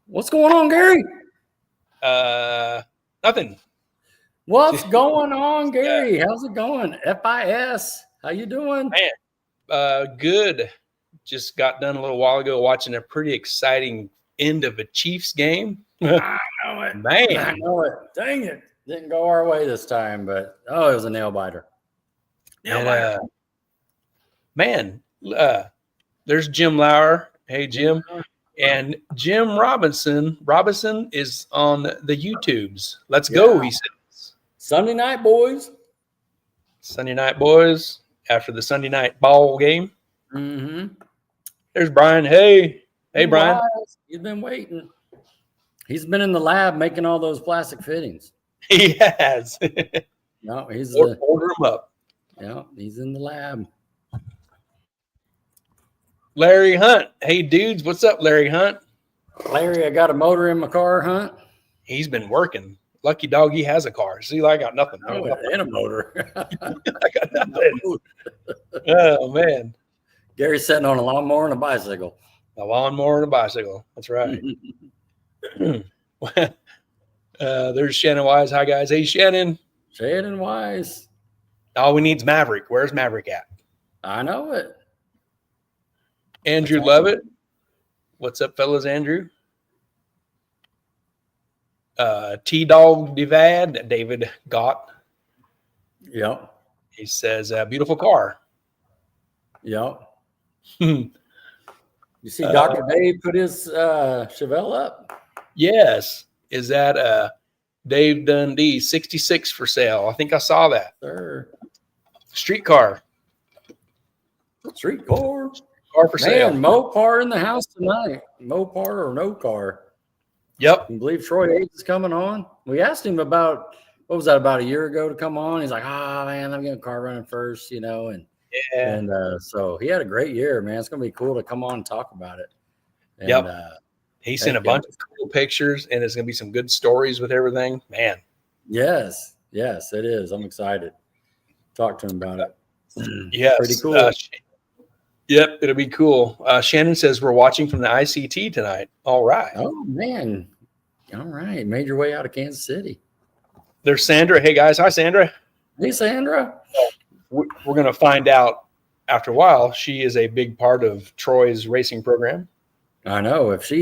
What's going on, Gary? Nothing. What's going on, Gary? How's it going? FIS, how you doing? Man, good. Just got done a little while ago watching a pretty exciting end of a Chiefs game. I know it. Man. I know it. Dang it. Didn't go our way this time, but it was a nail biter. Man, there's Jim Lauer. Hey, Jim. And Jim Robinson is on the YouTubes. Let's go, he says. Sunday night, boys. Sunday night, boys, after the Sunday night ball game. Mm-hmm. There's Brian. Hey, Brian. He's been waiting. He's been in the lab making all those plastic fittings. He has. No, he's order him up. Yeah, he's in the lab. Larry Hunt. Hey, dudes. What's up, Larry Hunt? Larry, I got a motor in my car, Hunt. He's been working. Lucky dog, he has a car. See, I got nothing. And a motor. I got nothing. Oh, man. Gary's sitting on a lawnmower and a bicycle. A lawnmower and a bicycle. That's right. There's Shannon Wise. Hi, guys. Hey, Shannon. Shannon Wise. All we need is Maverick. Where's Maverick at? I know it. Andrew Levitt. What's up, fellas, Andrew? T-Dog Divad, David Gott. Yep. He says, beautiful car. Yep. You see Dr. Dave put his Chevelle up? Yes. Is that Dave Dundee 66 for sale? I think I saw that. Sir. Streetcar. Streetcar. Car for sale. Man, Mopar in the house tonight. Mopar or no car. Yep. I believe Troy Hayes is coming on. We asked him about, what was that, about a year ago to come on? He's like, man, I'm getting a car running first, and so he had a great year, man. It's going to be cool to come on and talk about it. And, yep. He sent a bunch of cool pictures, and it's going to be some good stories with everything. Man. Yes, it is. I'm excited. Talk to him about it. Yes. Pretty cool. Yep, it'll be cool. Shannon says we're watching from the ICT tonight. All right. Oh, man. All right. Made your way out of Kansas City. There's Sandra. Hey, guys. Hi, Sandra. Hey, Sandra. We're going to find out after a while. She is a big part of Troy's racing program. I know. If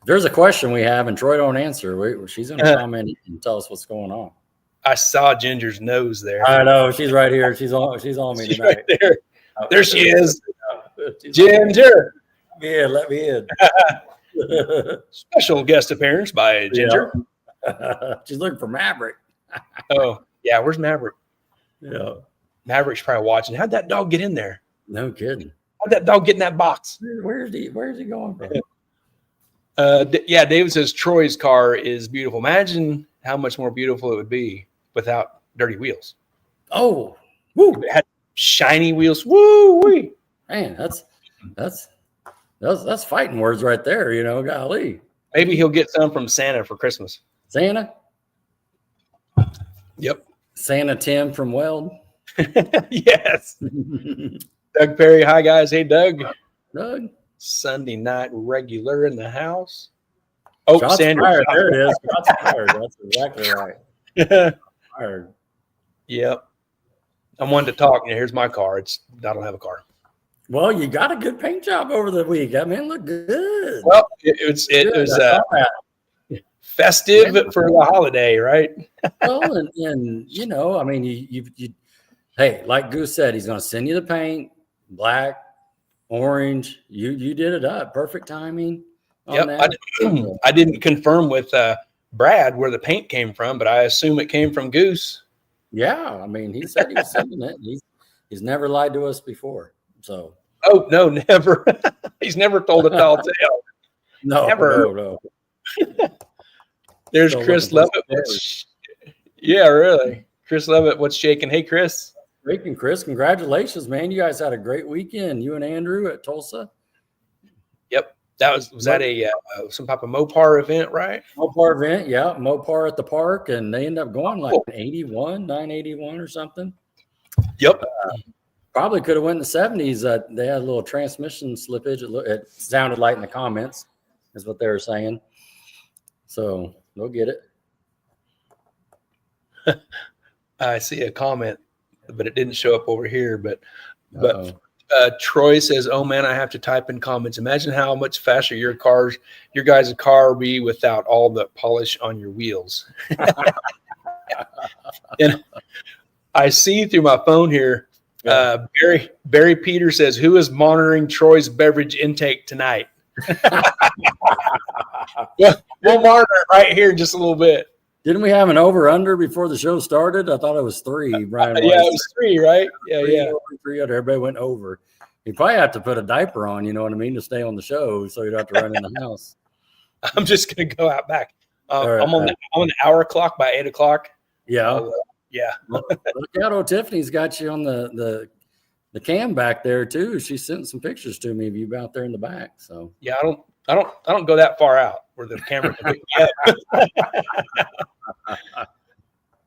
there's a question we have and Troy don't answer, she's going to comment and tell us what's going on. I saw Ginger's nose there. I know. She's right here. She's on me tonight. Right there. There she is. Ginger. Yeah, let me in. Special guest appearance by Ginger. Yeah. She's looking for Maverick. Oh, yeah. Where's Maverick? Yeah. Maverick's probably watching. How'd that dog get in there? No kidding. How'd that dog get in that box? Where's he going from? David says Troy's car is beautiful. Imagine how much more beautiful it would be without dirty wheels. Oh, woo! It had shiny wheels. Woo wee. Man, that's fighting words right there. Golly. Maybe he'll get some from Santa for Christmas. Santa. Yep. Santa Tim from Weld. Yes. Doug Perry. Hi guys. Hey Doug. Doug. Sunday night regular in the house. Oh, Shots Sandra. Fired. There it is. Shots fired. That's exactly right. Fired. Yep. I wanted to talk. Here's my car. I don't have a car. Well, you got a good paint job over the week. I mean, look good. Well, it was festive for the holiday, right? Well, and I mean, you hey, like Goose said, he's going to send you the paint, black, orange. You did it up. Perfect timing. Yep. I didn't confirm with Brad where the paint came from, but I assume it came from Goose. Yeah, I mean, he said he was sending it. He's never lied to us before. So. Oh no, never. He's never told a tall tale. No, never. No. There's Chris Levitt. Yeah, really. Chris Levitt, what's shaking? Hey, Chris. Shaking, Chris. Congratulations, man. You guys had a great weekend. You and Andrew at Tulsa. Yep. That was that a some type of Mopar event, right? Mopar event, yeah. Mopar at the park, and they ended up going like 981 or something. Yep. Probably could have went in the 70s. They had a little transmission slippage. It sounded like in the comments is what they were saying. So they'll get it. I see a comment, but it didn't show up over here. But Troy says, "Oh man, I have to type in comments. Imagine how much faster your guys' car will be without all the polish on your wheels." And I see through my phone here. Barry Peter says, "Who is monitoring Troy's beverage intake tonight?" We'll monitor it right here in just a little bit. Didn't we have an over-under before the show started? I thought it was 3, Brian. Yeah, it was 3, right? Yeah. Three under. Everybody went over. You probably have to put a diaper on, you know what I mean, to stay on the show, so you don't have to run in the house. I'm just going to go out back. I'm on the hour clock by 8 o'clock. Yeah. Yeah. Look out, Tiffany's got you on the cam back there too. She sent some pictures to me of you out there in the back. So yeah, I don't go that far out where the camera can pick me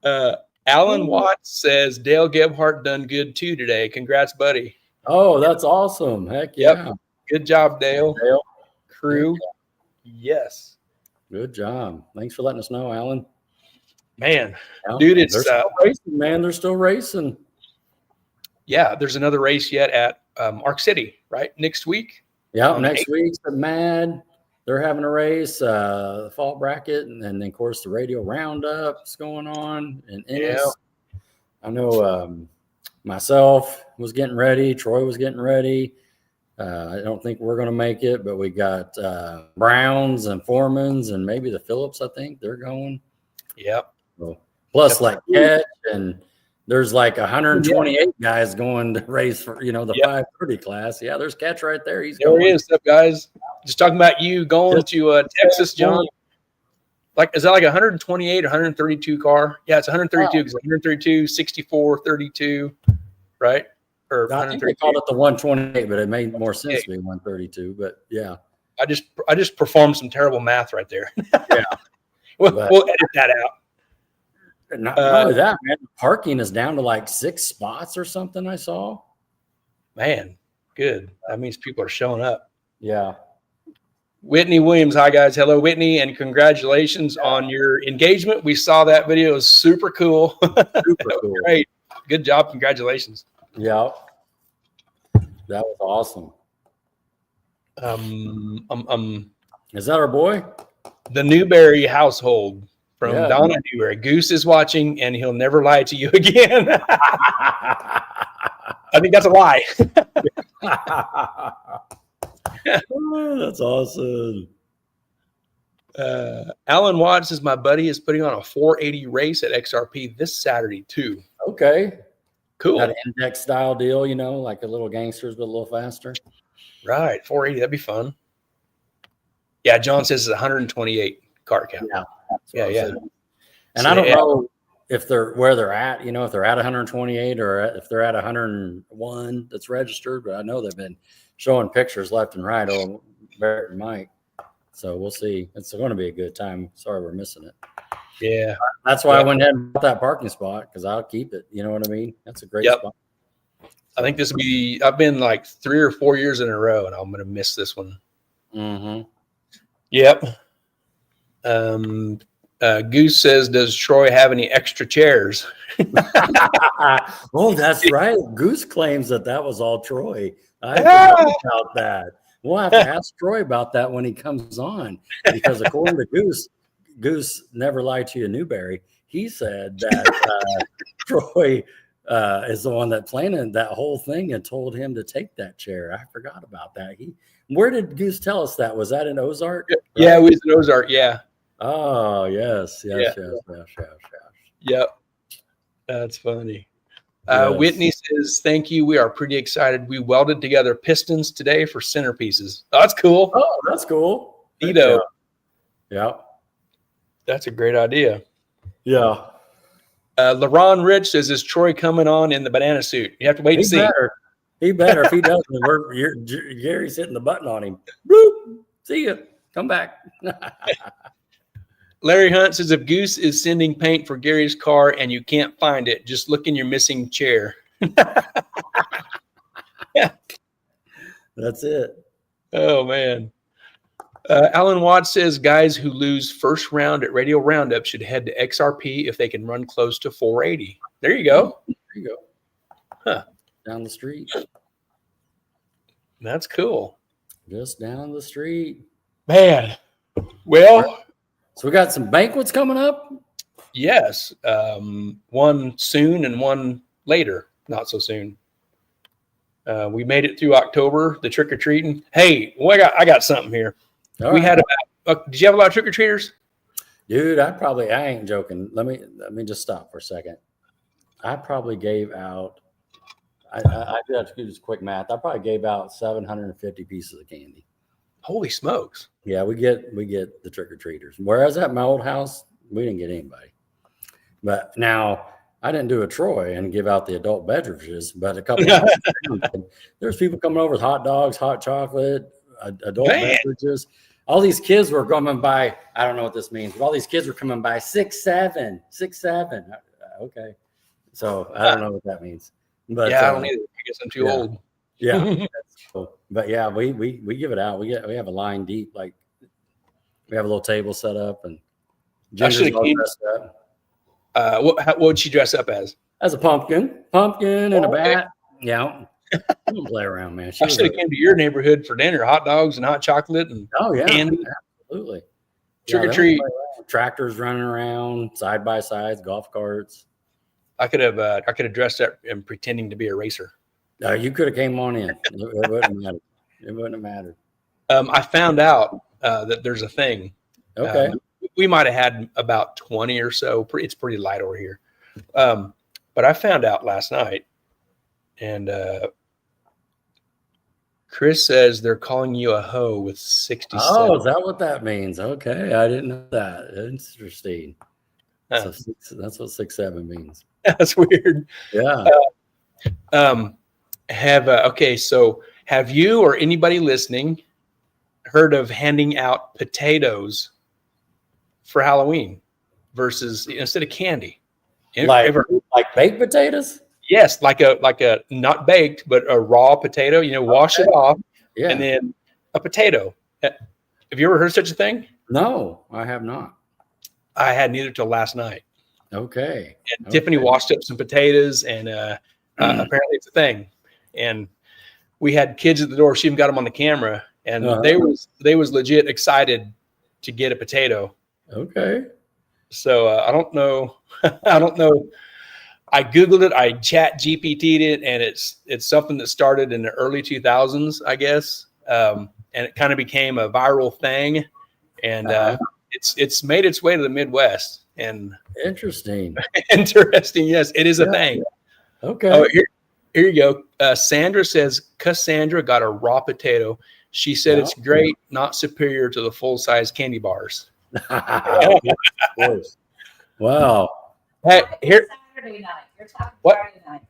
up. Alan Watts says Dale Gebhardt done good too today. Congrats, buddy. Oh, that's awesome. Heck yeah. Yep. Good job, Dale. Crew. Yes. Good job. Thanks for letting us know, Alan. Man, dude, it's still racing, man. They're still racing. Yeah, there's another race yet at Arc City, right? Next week. Yeah, next week's at Mad. They're having a race, the fall bracket, and then of course the radio roundup's going on. And I know myself was getting ready. Troy was getting ready. I don't think we're going to make it, but we got Browns and Foremans and maybe the Phillips. I think they're going. Yep. So, plus like catch, and there's like 128 guys going to race for the 530 class. Yeah, there's catch right there. He is. What's up, guys? Just talking about you going to Texas, John. Is that like 128 or 132 car? Yeah, it's 132 because 132, 64, 32, right? Or I think they called it the 128, but it made more sense to be 132. But yeah, I just performed some terrible math right there. Yeah, we'll edit that out. Not only that, man. Parking is down to like 6 spots or something. I saw. Man, good. That means people are showing up. Yeah. Whitney Williams, hi guys. Hello, Whitney, and congratulations on your engagement. We saw that video. It was super cool. Super cool. Great. Good job. Congratulations. Yeah. That was awesome. Is that our boy? The Newberry household from Donna Newberry. Goose is watching, and he'll never lie to you again. I think that's a lie. Oh, that's awesome. Alan Watts is my buddy. Is putting on a 480 race at XRP this Saturday too. Okay, cool. That index style deal, like a little gangsters, but a little faster. Right, 480. That'd be fun. Yeah, John says it's 128 car count. Yeah. And so, I don't know if where they're at. If they're at 128 or if they're at 101 that's registered. But I know they've been showing pictures left and right on Barrett and Mike. So we'll see. It's going to be a good time. Sorry we're missing it. Yeah. That's why I went ahead and bought that parking spot because I'll keep it. You know what I mean? That's a great spot. I think this will be – I've been like 3 or 4 years in a row, and I'm going to miss this one. Mm-hmm. Yep. Goose says, does Troy have any extra chairs? Oh, that's right. Goose claims that was all Troy. I forgot about that. We'll have to ask Troy about that when he comes on, because according to Goose never lied to you, Newberry. He said that Troy is the one that planned that whole thing and told him to take that chair. I forgot about that. Where did Goose tell us that? Was that in Ozark? Right? Yeah, it was in Ozark. Yeah. Oh, yes. Yep. That's funny. Whitney says, thank you. We are pretty excited. We welded together pistons today for centerpieces. Oh, that's cool. Oh, that's cool. Yeah. That's a great idea. Yeah. LaRon Rich says, is Troy coming on in the banana suit? You have to wait and see. He better. If he doesn't, Gary's hitting the button on him. Boop. See you. Come back. Larry Hunt says, if Goose is sending paint for Gary's car and you can't find it, just look in your missing chair. Yeah. That's it. Oh, man. Alan Watts says guys who lose first round at Radio Roundup should head to XRP if they can run close to 480. There you go. There you go. Huh. Down the street. That's cool. Just down the street. Man. Well, so we got some banquets coming up. Yes. One soon and one later. Not so soon. We made it through October, the trick-or-treating. Hey, well, I got something here. All we right. had about, did you have a lot of trick-or-treaters? Dude, I ain't joking. Let me just stop for a second. I probably gave out, I did have to do this quick math. I probably gave out 750 pieces of candy. Holy smokes. Yeah, we get the trick-or-treaters. Whereas at my old house, we didn't get anybody. But now I didn't do a Troy and give out the adult beverages, but a couple of there's people coming over with hot dogs, hot chocolate, adult beverages. All these kids were coming by. I don't know what this means, but all these kids were coming by 6'7". Okay. So I don't know what that means. But yeah, I don't either. I guess I'm too old. Yeah. That's cool. But yeah, we give it out. We have a line deep, like we have a little table set up and Ginger's all dressed up. What would she dress up as? As a pumpkin and a bat. Yeah. Don't play around, man. I should have came to your neighborhood for dinner, hot dogs and hot chocolate and candy. Absolutely. Trick or treat. Tractors running around, side by sides, golf carts. I could have dressed up and pretending to be a racer. You could have came on in. It wouldn't matter. It wouldn't have mattered. I found out that there's a thing. Okay. We might have had about 20 or so. It's pretty light over here. But I found out last night, and Chris says they're calling you a hoe with 67. Oh, is that what that means? Okay. I didn't know that. Interesting. So that's what 6'7" means. That's weird. Yeah. So have you or anybody listening heard of handing out potatoes for Halloween versus instead of candy? Like baked potatoes? Yes, like a not baked, but a raw potato, wash it off. Yeah. And then a potato. Have you ever heard such a thing? No, I have not. I had neither till last night. Okay. And Tiffany washed up some potatoes, and apparently it's a thing. And we had kids at the door. She even got them on the camera, and they was legit excited to get a potato. Okay. So I don't know. I Googled it. I chat GPT'd it, and it's something that started in the early 2000s, I guess. And it kind of became a viral thing, and it's made its way to the Midwest. And interesting. Yes, it is a thing. Okay. Oh, here you go. Sandra says, Cassandra got a raw potato. She said it's great, not superior to the full-size candy bars. Of course. Wow. Hey, here. Saturday night. You're talking What? Friday night.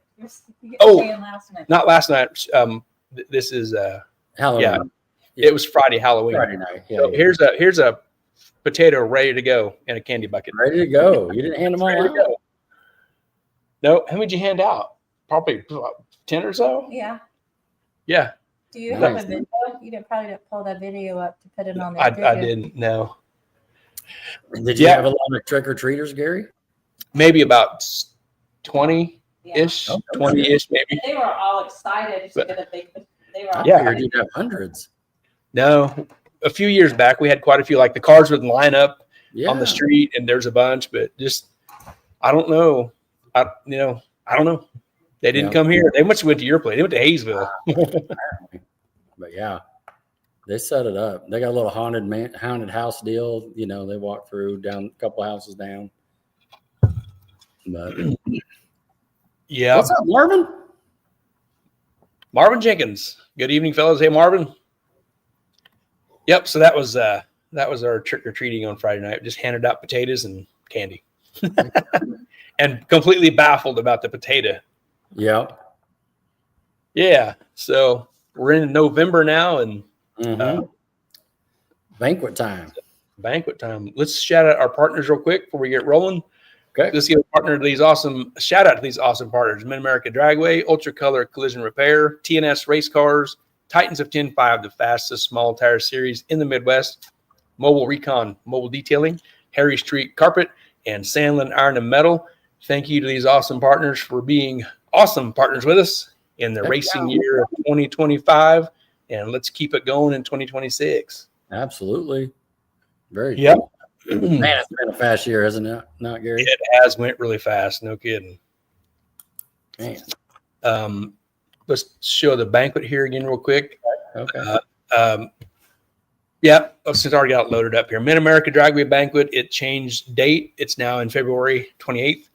Last night. Not last night. This is Halloween. Yeah. It was Friday, Halloween. Friday night. Yeah, So here's a potato ready to go in a candy bucket. Ready to go. You didn't hand them all Ready to out? go. No, how many did you hand out? Probably 10 or so. Yeah. Yeah. Do you Nice. have a video? You didn't pull that video up to put it on there. I didn't know. Did you have a lot of trick-or-treaters, Gary? Maybe about 20-ish, Yeah. 20-ish maybe. They were all excited to get a big. They were all Yeah. I figured you'd have hundreds. No, a few years back we had quite a few. Like the cars would line up on the street, and there's a bunch. But just, I don't know. I don't know. They didn't come here. They must have went to your place. They went to Hayesville. But yeah, they set it up. They got a little haunted house deal. They walk through down a couple houses down. But Yeah. what's up, Marvin? Marvin Jenkins. Good evening, fellas. Hey, Marvin. Yep. So that was our trick or treating on Friday night. Just handed out potatoes and candy, and completely baffled about the potato. Yeah. Yeah. So we're in November now, and Banquet time. banquet time. Let's shout out our partners real quick before we get rolling. Okay. Let's give a partner to these awesome, shout out to these awesome partners: Mid America Dragway, Ultra Color Collision Repair, TNS Race Cars, Titans of 10.5, the fastest small tire series in the Midwest, Mobile Recon Mobile Detailing, Harry Street Carpet, and Sandlin Iron and Metal. Thank you to these awesome partners for being awesome partners with us in the racing year of 2025. And let's keep it going in 2026. Absolutely. Very Yep. cool. Man, it's been a fast year, hasn't it? Not Gary? It has went really fast. No kidding. Man. Let's show the banquet here again real quick. Okay. Yeah, since I already got it loaded up here. Mid America Dragway Banquet, it changed date. It's now in February 28th.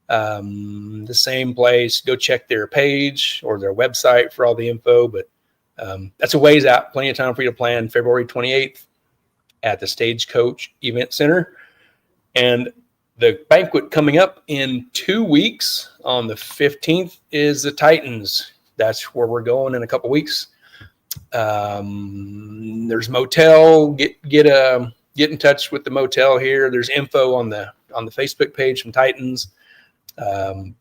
The same place. Go check their page or their website for all the info. But that's a ways out. Plenty of time for you to plan. February 28th at the Stagecoach Event Center. And the banquet coming up in 2 weeks on the 15th is the Titans. That's where we're going in a couple weeks. There's motel. Get in touch with the motel here. There's info on the Facebook page from Titans. We'll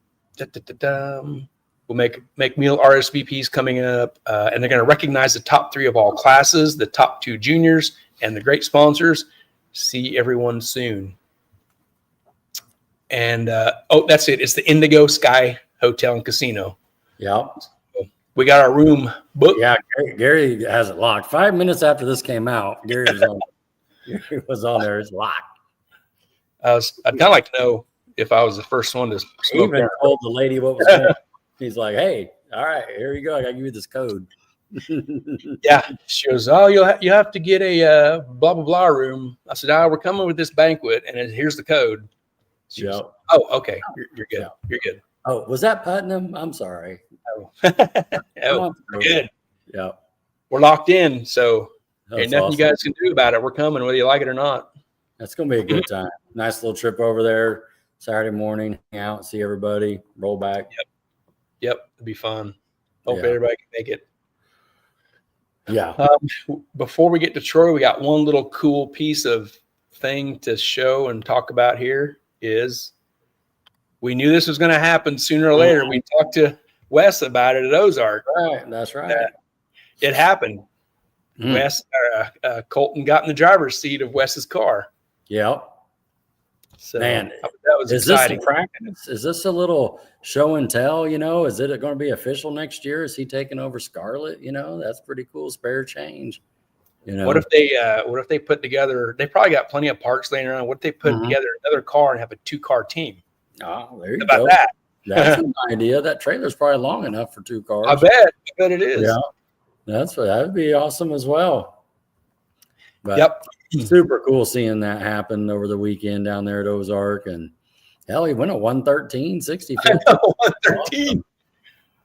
make meal RSVPs coming up, and they're going to recognize the top 3 of all classes, the top 2 juniors, and the great sponsors. See everyone soon. And that's it. It's the Indigo Sky Hotel and Casino. Yep. We got our room booked. Yeah, Gary has it locked. 5 minutes after this came out, Gary was on there. It's locked. I'd kind of like to know if I was the first one to He even told the lady what was going on. He's like, "Hey, all right, here you go. I got to give you this code." Yeah, she goes, "Oh, you have to get a blah blah blah room." I said, "Oh, we're coming with this banquet, and here's the code." She goes, "Oh, okay, you're good. Yep. You're good." Oh, was that Putnam? I'm sorry. Oh, good. Yeah, We're locked in, so that's ain't nothing awesome. you guys can do about it. We're coming, whether you like it or not. That's gonna be a good time. Nice little trip over there Saturday morning. Hang out, see everybody, roll back. Yep, it'll be fun. Hope Yeah. everybody can make it. Yeah. Before we get to Troy, we got one little cool piece of thing to show and talk about here. Is we knew this was going to happen sooner or later. We talked to Wes about it at Ozark. Right. That's right. It happened. Wes, Colton got in the driver's seat of Wes's car. Yep. So man, that was is exciting. this a practice? Is this a little show and tell? Is it going to be official next year? Is he taking over Scarlett? That's pretty cool. Spare change. What if they put together? They probably got plenty of parts laying around. What if they put together another car and have a 2-car team? Oh, there you How go. about that? That's an idea. That trailer's probably long enough for 2 cars. I bet it is. Yeah, that would be awesome as well. But yep, super cool seeing that happen over the weekend down there at Ozark, and hell, he went a 113, 60 foot. 113. Awesome.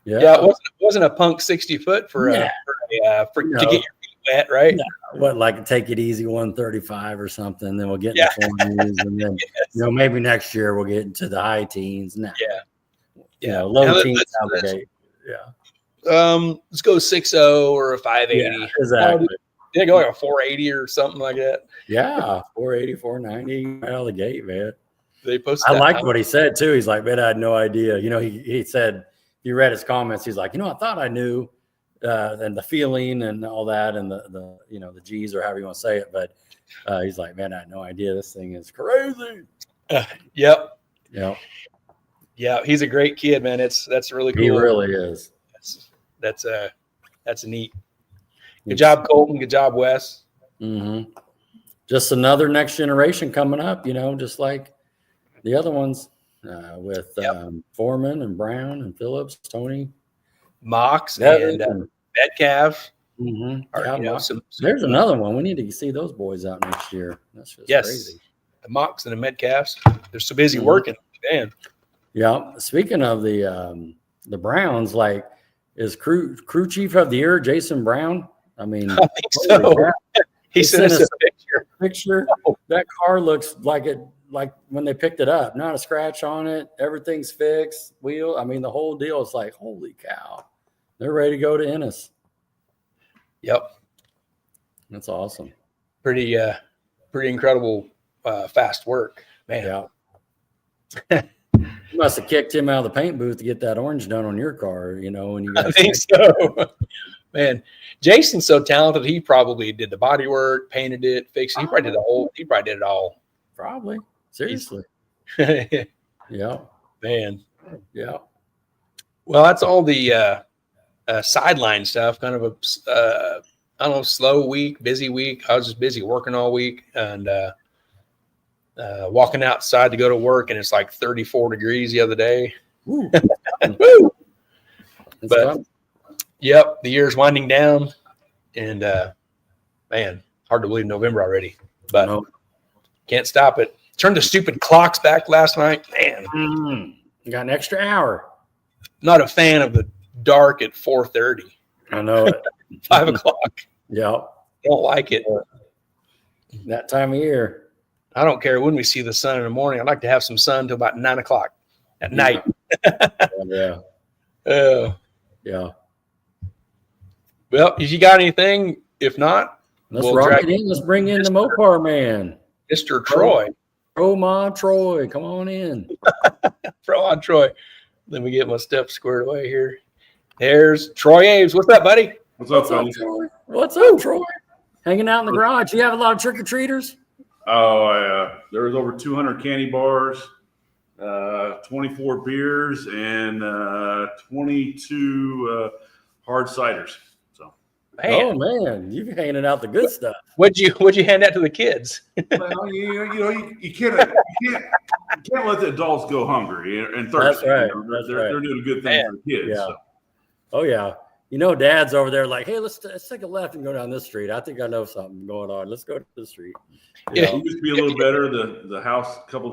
Yeah, it wasn't a punk 60 foot to get your feet wet, right? No. What, like take it easy 135 or something, then we'll get in the 20s, and then maybe next year we'll get into the high teens. No. Low teens out the gate. Yeah. Let's go 6.0 or a 580. Yeah, exactly. Yeah, go like a 480 or something like that. Yeah, 480, 490 out of the gate, man. They posted. I liked what he said too. He's like, man, I had no idea. He said, you read his comments. He's like, I thought I knew, and the feeling and all that, and the G's or however you want to say it. But he's like, man, I had no idea. This thing is crazy. Yep. Yeah. He's a great kid, man. That's really cool. He really is. That's neat. Good job, Colton. Good job, Wes. Mm-hmm. Just another next generation coming up, just like the other ones with Foreman and Brown and Phillips, Tony, Mox and Metcalf. Mm-hmm. There's another one. We need to see those boys out next year. That's just crazy. The Mox and the Metcalfs. They're so busy working. Man. Yeah. Speaking of the Browns, is crew chief of the year Jason Brown? I think so. He sent us a picture. Oh. That car looks like when they picked it up, not a scratch on it. Everything's fixed. Wheel. The whole deal is like, holy cow. They're ready to go to Ennis. Yep. That's awesome. Pretty incredible fast work, man. Yeah. You must have kicked him out of the paint booth to get that orange done on your car, you know, when you got I think so. Man, Jason's so talented. He probably did the body work, painted it, fixed it. He probably did it all. Probably. Seriously. Yeah. Man. Yeah. Well, that's all the sideline stuff. Kind of a, I don't know, slow week, busy week. I was just busy working all week and walking outside to go to work, and it's like 34 degrees the other day. Woo. Woo! It's But fun. yep, the year's winding down, and man, hard to believe November already, but can't stop it. Turned the stupid clocks back last night. Man, You got an extra hour. not a fan of the dark at 4:30. I know it. 5 o'clock. Yeah. Don't like it. That time of year. I don't care when we see the sun in the morning. I'd like to have some sun until about 9 o'clock at night. Yeah. Yeah. Well, if you got anything, if not, Let's rock it in. Let's bring in the Mopar man. Mr. Troy. Troy. Come on in. Throw on Troy. Let me get my stuff squared away here. There's Troy Aves. What's up, buddy? What's up, Troy? What's up, Troy? Hanging out in the garage. You have a lot of trick-or-treaters? Oh, there was over 200 candy bars, 24 beers, and 22 hard ciders. So, Man. Oh man, you're handing out the good stuff. What'd you hand that to the kids? well, you can't let the adults go hungry and thirsty. That's right. They're doing a good thing for the kids. Yeah. So. Oh yeah. You know, Dad's over there like, hey, let's take a left and go down this street. I think I know something going on. Let's go to the street. Yeah, it used to be a little better. The house, a couple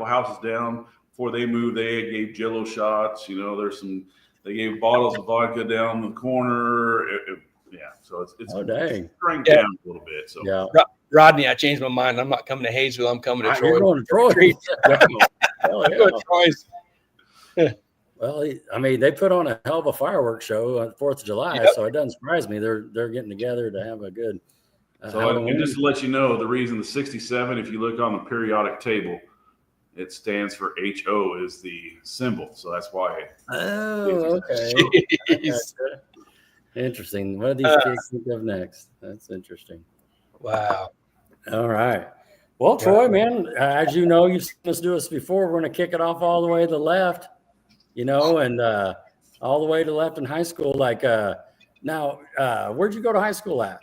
houses down before they moved, they gave Jello shots. You know, they gave bottles of vodka down the corner. So it's strength down a little bit. So yeah, Rodney, I changed my mind. I'm not coming to Hayesville. I'm coming to Troy. You're going to Troy. Hell yeah. Well, I mean, they put on a hell of a fireworks show on 4th of July, so it doesn't surprise me. They're getting together to have a good. And just to let you know, the reason the 67, if you look on the periodic table, it stands for HO is the symbol. So that's why. Oh, okay. Interesting. What do these kids think of next? That's interesting. Wow. All right. Well, Troy, man, as you know, you've seen us do this before. We're going to kick it off all the way to the left, and all the way to the left in high school. Now, where'd you go to high school at?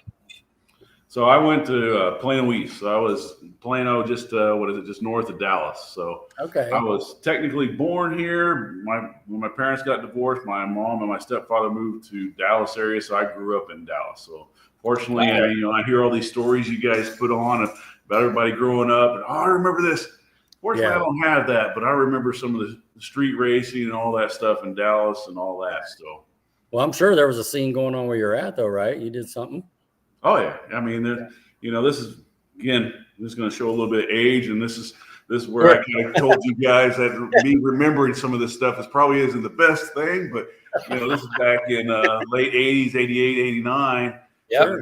So I went to Plano East. So I was Plano, just just north of Dallas. So okay, I was technically born here. When my parents got divorced, my mom and my stepfather moved to Dallas area, so I grew up in Dallas. So fortunately, I hear all these stories you guys put on about everybody growing up, and I remember this. Fortunately, I don't have that, but I remember some of the street racing and all that stuff in Dallas and all that. So, well, I'm sure there was a scene going on where you're at, though, right? You did something. Oh yeah, I mean, this is this is going to show a little bit of age, and this is where I kind of told you guys that me remembering some of this stuff probably isn't the best thing, but this is back in late 80s, 88, 89. Yeah.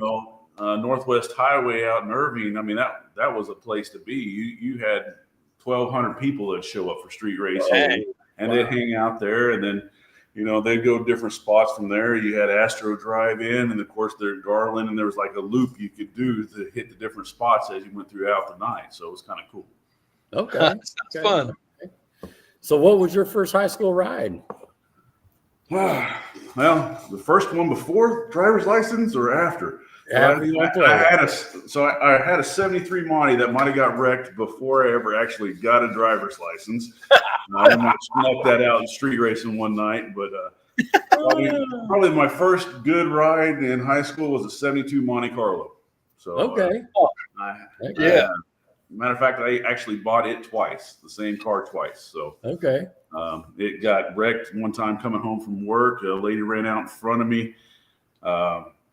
Northwest Highway out in Irving. I mean, that was a place to be. You had 1,200 people that show up for street racing, and they'd hang out there, and then. They'd go different spots from there. You had Astro Drive In, and of course there's Garland, and there was like a loop you could do to hit the different spots as you went throughout the night. So it was kind of cool. Okay. Sounds fun. So what was your first high school ride? Well, the first one before driver's license or after? I had a 73 Monty that might have got wrecked before I ever actually got a driver's license. I might snuck that out in street racing one night, but probably my first good ride in high school was a 72 Monte Carlo. So okay, matter of fact, I actually bought it twice, the same car twice. So okay, it got wrecked one time coming home from work. A lady ran out in front of me.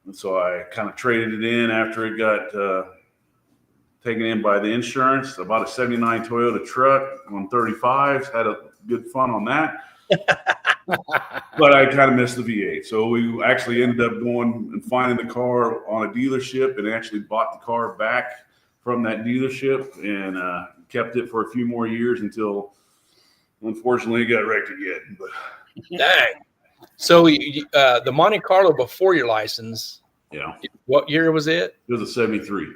And so I kind of traded it in after it got taken in by the insurance. I bought a 79 Toyota truck on 35s, had a good fun on that. But I kind of missed the V8. So we actually ended up going and finding the car on a dealership and actually bought the car back from that dealership and kept it for a few more years until unfortunately, it got wrecked again. But Dang. So the Monte Carlo before your license, yeah, what year was it? it was a 73.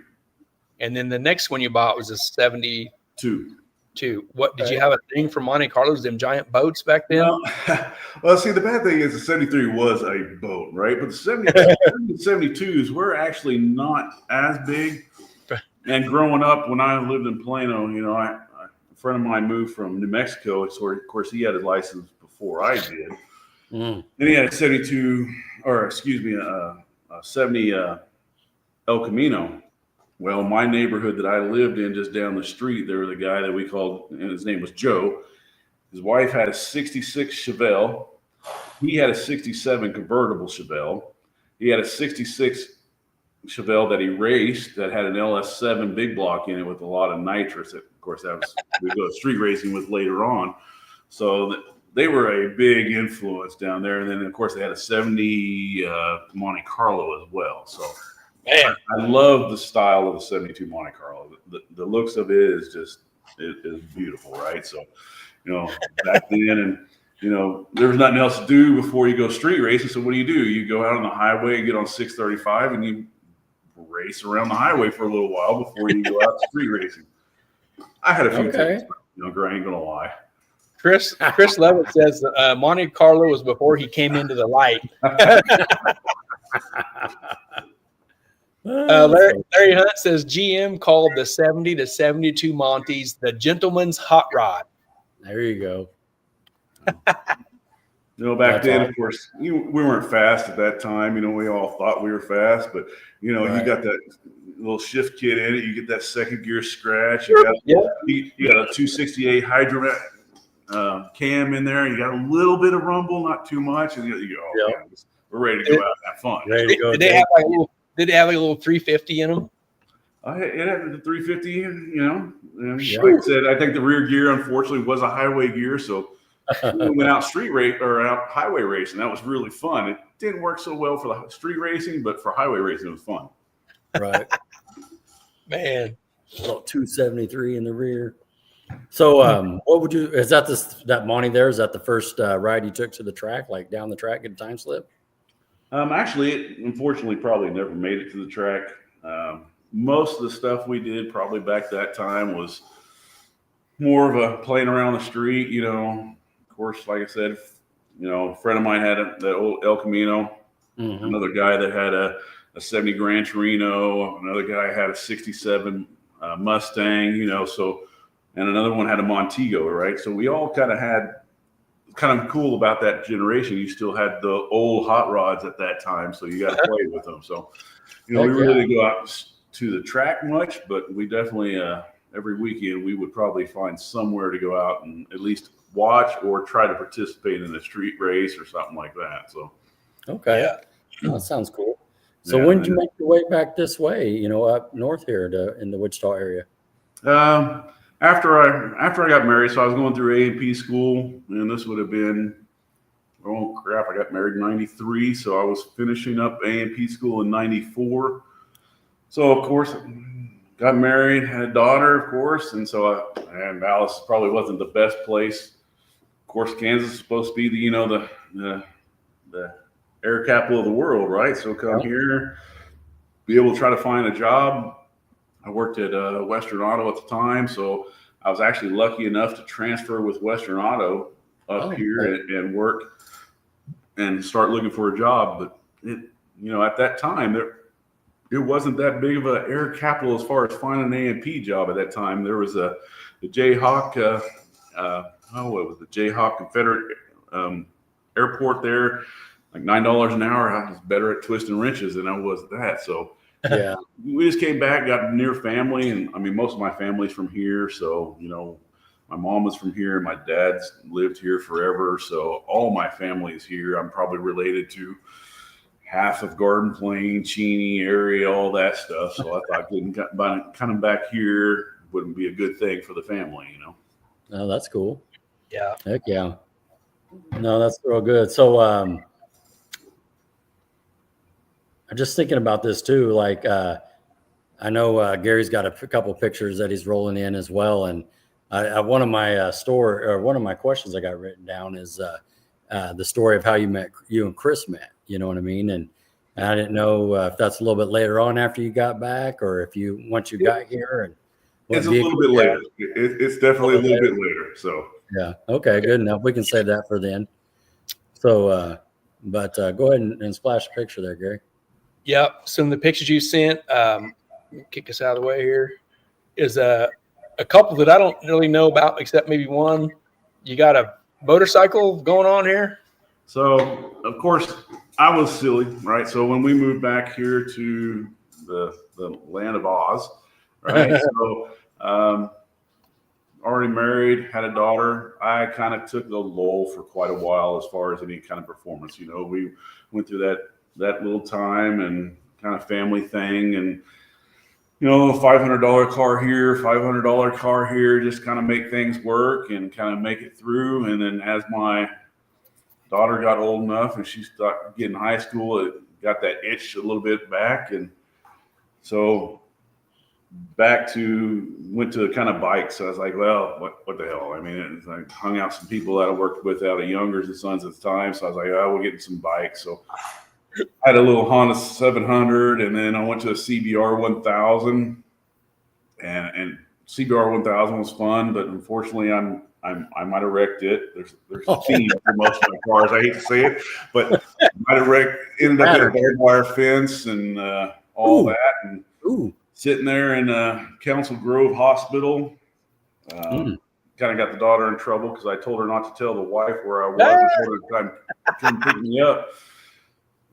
And then the next one you bought was a 72. What did you have a thing for Monte Carlos? Them giant boats back then? Well, see, the bad thing is the 73 was a boat, right? But the 72s were actually not as big. And growing up, when I lived in Plano, a friend of mine moved from New Mexico. So, of course, he had a license before I did. And he had a 72, or excuse me, a 70 El Camino. Well, my neighborhood that I lived in just down the street, there was a guy that we called, and his name was Joe. His wife had a 66 Chevelle. He had a 67 convertible Chevelle. He had a 66 Chevelle that he raced that had an LS7 big block in it with a lot of nitrous. Of course, that was we go street racing with later on. So they were a big influence down there. And then, of course, they had a 70 Monte Carlo as well. So man, I love the style of the 72 Monte Carlo. The looks of it is just it is beautiful, right? So, back then, and there was nothing else to do before you go street racing. So what do? You go out on the highway, get on 635, and you race around the highway for a little while before you go out street racing. I had a few tickets, but, I ain't gonna lie. Chris Levitt says Monte Carlo was before he came into the light. Larry Hunt says GM called the 70 to 72 Montes the gentleman's hot rod. There you go. Back then, of course, we weren't fast at that time. We all thought we were fast, but you got that little shift kit in it. You get that second gear scratch. You got a 268 hydro cam in there. You got a little bit of rumble, not too much, and you go, man, we're ready to go out and have fun. Did they have like a little 350 in them? It had the 350, like I said, I think the rear gear, unfortunately, was a highway gear. So we went out street race or out highway racing. That was really fun. It didn't work so well for the street racing, but for highway racing, it was fun. Right. Man. Little 273 in the rear. So what would you, is that that Monty there? Is that the first ride you took to the track, like down the track in time slip? Actually, it unfortunately probably never made it to the track. Most of the stuff we did probably back that time was more of a playing around the street, Of course, like I said, a friend of mine had the old El Camino. Mm-hmm. Another guy that had a 70 Gran Torino. Another guy had a 67 Mustang, and another one had a Montego, right? So we all kind of cool about that generation. You still had the old hot rods at that time, so you got to play with them. So, we really didn't go out to the track much, but we definitely every weekend we would probably find somewhere to go out and at least watch or try to participate in a street race or something like that. So, that sounds cool. So when did you make your way back this way? Up north here in the Wichita area. After I got married, so I was going through A&P school, and this would have been, oh crap, I got married in 93, so I was finishing up A&P school in 94. So of course, got married, had a daughter, of course, and so and Dallas probably wasn't the best place. Of course, Kansas is supposed to be the air capital of the world, right? So come here, be able to try to find a job. I worked at Western Auto at the time, so I was actually lucky enough to transfer with Western Auto up here and work and start looking for a job. But at that time, it wasn't that big of an air capital as far as finding an A&P job at that time. There was the Jayhawk, what was the Jayhawk Confederate Airport there, like $9 an hour. I was better at twisting wrenches than I was at that. So. Yeah, we just came back, got near family, and I mean, most of my family's from here. So, my mom was from here, my dad's lived here forever. So all my family is here. I'm probably related to half of Garden Plain, Cheney area, all that stuff. So I thought coming back here wouldn't be a good thing for the family, Oh, that's cool. Yeah. Heck yeah. No, that's real good. So, I'm just thinking about this too. Like, I know Gary's got a couple pictures that he's rolling in as well. And one of my one of my questions I got written down is the story of how you and Chris met. You know what I mean? And I didn't know if that's a little bit later on after you got back, or if once you got here. And it's a little bit later. It's definitely a little bit later. So yeah, okay, good enough. We can save that for then. So, but go ahead and splash a picture there, Gary. Yep. So in the pictures you sent, kick us out of the way here, is a couple that I don't really know about except maybe one. You got a motorcycle going on here? So, of course, I was silly, right? So when we moved back here to the land of Oz, right? So already married, had a daughter. I kind of took the lull for quite a while as far as any kind of performance. You know, we went through that little time and kind of family thing, and you know, $500 car here, $500 car here, just kind of make things work and kind of make it through. And then as my daughter got old enough and she started getting high school, it got that itch a little bit back. And so went to kind of bikes. So I was like, well, what the hell? I mean, I hung out some people that I worked with out of Youngers and Sons at the time. So I was like, oh, we'll get some bikes. So I had a little Honda 700, and then I went to a CBR 1000, and CBR 1000 was fun, but unfortunately, I might have wrecked it. There's a theme for most of my cars. I hate to say it, but I might have ended up in a barbed wire fence and all that, and sitting there in Council Grove Hospital. Kind of got the daughter in trouble because I told her not to tell the wife where I was. I told her to come pick me up.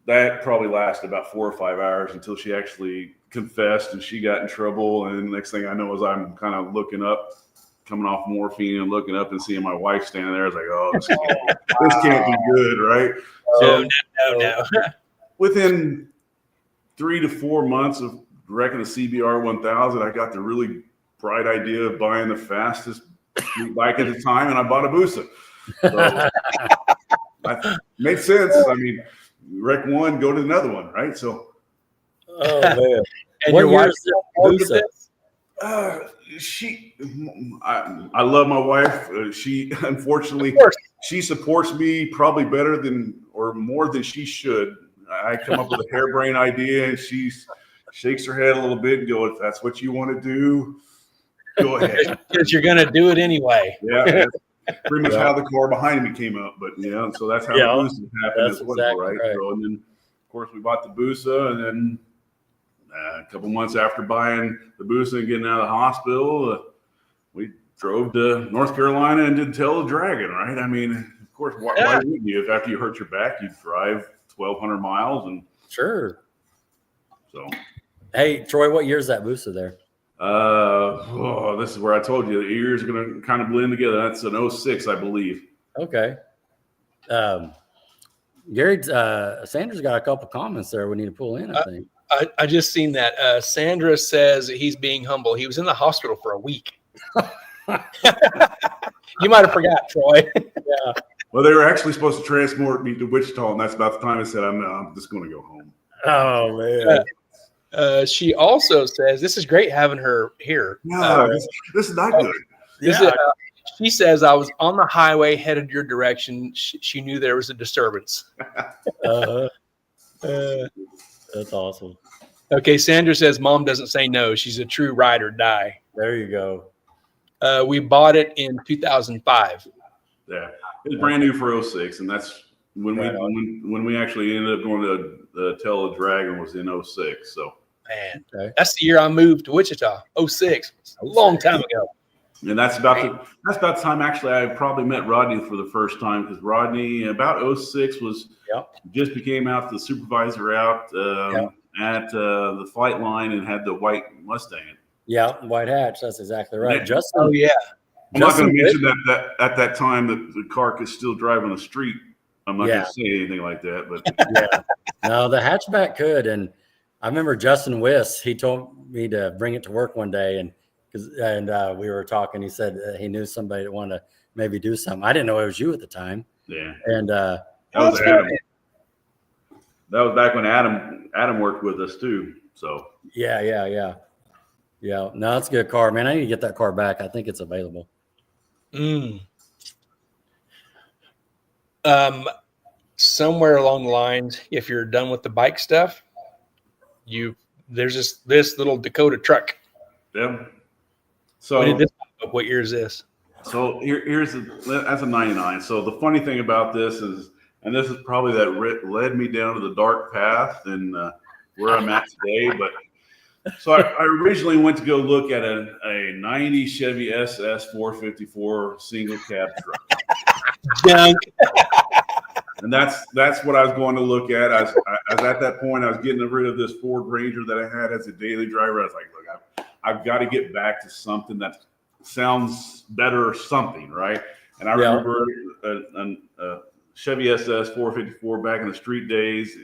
That probably lasted about 4 or 5 hours until she actually confessed and she got in trouble. And the next thing I know is I'm kind of looking up, coming off morphine and looking up and seeing my wife standing there. I was like, oh, this can't be good, right? No. Within 3 to 4 months of wrecking the CBR 1000, I got the really bright idea of buying the fastest bike at the time, and I bought a Busa. So it made sense. I mean, wreck one, go to another one, right? So, oh man, and your wife I love my wife. She unfortunately she supports me probably better than or more than she should. I come up with a harebrained idea, and she shakes her head a little bit and goes, "If that's what you want to do, go ahead." Because you're going to do it anyway. Yeah. Pretty much how the car behind me came up, but yeah, so that's how the Busa happened as well, exactly right? So, and then of course we bought the Busa, and then a couple months after buying the Busa and getting out of the hospital, we drove to North Carolina and did Tail of the Dragon, right? I mean, of course, why wouldn't you? If after you hurt your back, you drive 1,200 miles and sure. So, hey Troy, what year is that Busa there? This is where I told you the ears are going to kind of blend together. That's an 06, I believe. Okay. Gary, Sandra's got a couple comments there we need to pull in, I think. I just seen that. Sandra says he's being humble. He was in the hospital for a week. You might have forgot, Troy. Yeah. Well, they were actually supposed to transport me to Wichita, and that's about the time I said, I'm just going to go home. Oh, man. She also says, this is great having her here. No, this is not good. She says, I was on the highway headed your direction. She knew there was a disturbance. That's awesome. Okay, Sandra says, Mom doesn't say no. She's a true ride or die. There you go. We bought it in 2005. Yeah, it was brand new for 06, and that's when we actually ended up going to the Tail of the Dragon was in 06. So, man, that's the year I moved to Wichita. 06, a long time ago. And that's about the time actually I probably met Rodney for the first time, because Rodney about 06 just became out the supervisor out at the flight line and had the white Mustang. Yeah, white hatch. That's exactly right. Justin. Oh yeah. I'm not going to mention that at that time that the car could still drive on the street. I'm not going to say anything like that, but no, the hatchback could. And I remember Justin Wiss. He told me to bring it to work one day, and we were talking. He said he knew somebody that wanted to maybe do something. I didn't know it was you at the time. Yeah, and that was Adam. That was back when Adam worked with us too. So yeah. No, it's a good car, man. I need to get that car back. I think it's available. Mm. Somewhere along the lines, if you're done with the bike stuff, there's this little Dakota truck. Yeah. When did So this pop up? What year is this? So that's a 99. So the funny thing about this is, and this is probably that led me down to the dark path and where I'm at today. But so I originally went to go look at a 90 Chevy SS 454 single cab truck. Junk. And that's what I was going to look at. I was at that point, I was getting rid of this Ford Ranger that I had as a daily driver. I was like, look, I've got to get back to something that sounds better or something, right? And I remember a Chevy SS 454 back in the street days.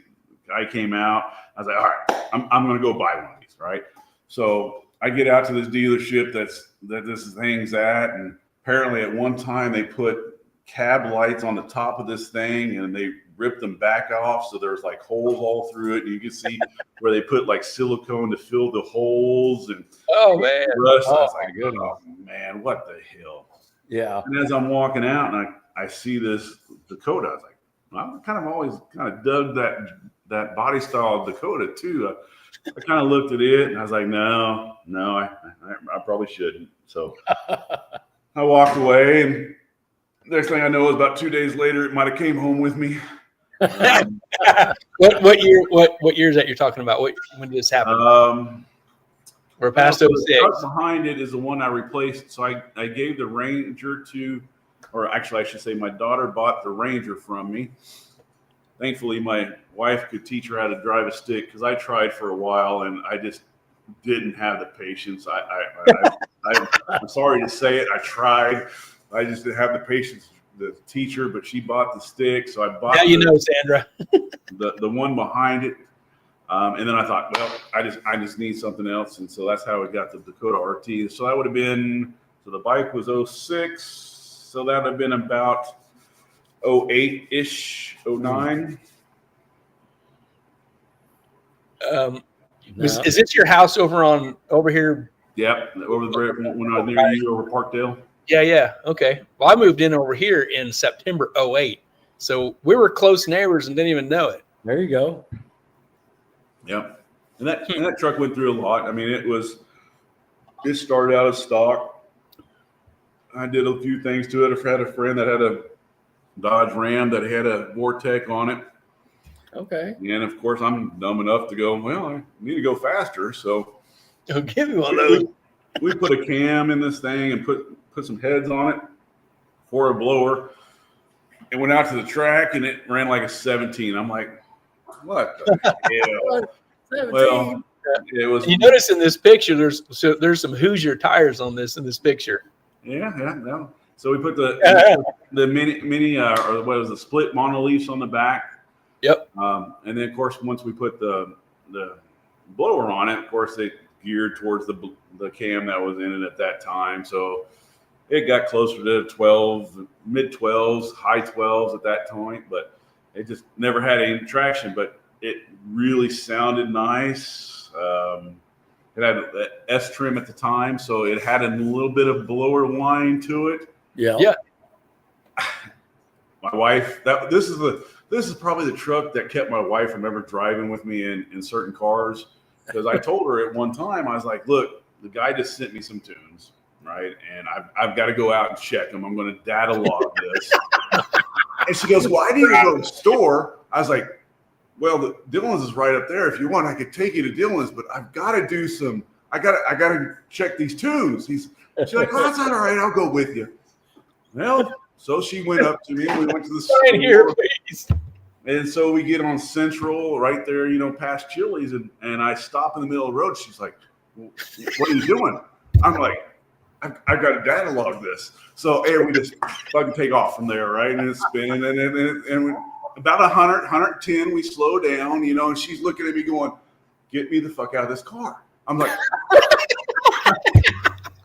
Guy came out. I was like, all right, I'm going to go buy one of these, right? So I get out to this dealership that this thing's at, and apparently at one time they put cab lights on the top of this thing, and they ripped them back off, so there's like holes all through it, and you can see where they put like silicone to fill the holes and man, rust. I was like, oh man, what the hell? Yeah. And as I'm walking out and I see this Dakota, I was like, well, I've always dug that body style of Dakota too. I kind of looked at it and I was like, no, I probably shouldn't. So I walked away, and next thing I know is about 2 days later, it might have came home with me. What year? What year is that you're talking about? When did this happen? We're past 06. The truck behind it is the one I replaced. So I gave the Ranger to, or actually I should say my daughter bought the Ranger from me. Thankfully, my wife could teach her how to drive a stick, because I tried for a while and I just didn't have the patience. I'm sorry to say it. I tried. I just didn't have the patience to teach her, but she bought the stick. So I bought Sandra. the one behind it. And then I thought, well, I just need something else. And so that's how we got the Dakota RT. So that would have been, so the bike was 06. So that would have been about 08-ish, 09. Is this your house over here? Yep. Over there when I was near you over Parkdale. Yeah. Okay. Well, I moved in over here in September 08. So we were close neighbors and didn't even know it. There you go. Yep. And that truck went through a lot. I mean, it started out of stock. I did a few things to it. I had a friend that had a Dodge Ram that had a Vortec on it. Okay. And of course, I'm dumb enough to go, well, I need to go faster. So give me one of those. We put a cam in this thing and put some heads on it for a blower. It went out to the track and it ran like a 17. I'm like, what the hell? 17. Well, it was. You notice in this picture, there's some Hoosier tires on this in this picture. Yeah. No. So we put the mini or what was the split monoliths on the back. Yep. And then of course once we put the blower on it, of course it geared towards the cam that was in it at that time. So it got closer to 12, mid 12s, high 12s at that point, but it just never had any traction. But it really sounded nice. It had an S trim at the time, so it had a little bit of blower whine to it. Yeah. My wife, this is probably the truck that kept my wife from ever driving with me in certain cars, because I told her at one time, I was like, look, the guy just sent me some tunes, right? And I've got to go out and check them. I'm going to data log this. And she goes, well, I need to go to the store. I was like, well, the Dillon's is right up there. If you want, I could take you to Dillon's, but I've got to do some, I got to check these tunes. She's like, oh, that's not all right. I'll go with you. Well, so she went up to me. We went to the store. Here, please. And so we get on Central right there, past Chili's, and I stop in the middle of the road. She's like, what are you doing? I'm like, I've got to data log this. So we just fucking take off from there, right? And it's spinning, and about 100, 110, we slow down, and she's looking at me going, get me the fuck out of this car. I'm like,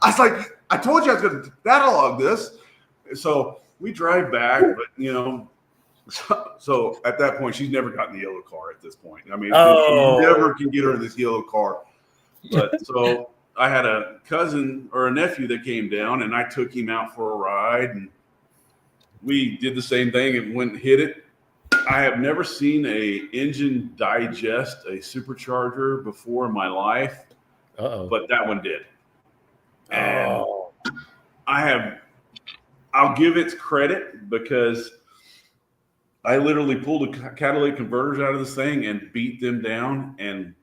I told you I was going to data log this. So we drive back, but so at that point, she's never gotten the yellow car at this point. I mean, you never can get her in this yellow car. But so I had a cousin or a nephew that came down, and I took him out for a ride, and we did the same thing and went and hit it. I have never seen a engine digest a supercharger before in my life, but that one did. And I'll give it credit because I literally pulled the catalytic converters out of this thing and beat them down, and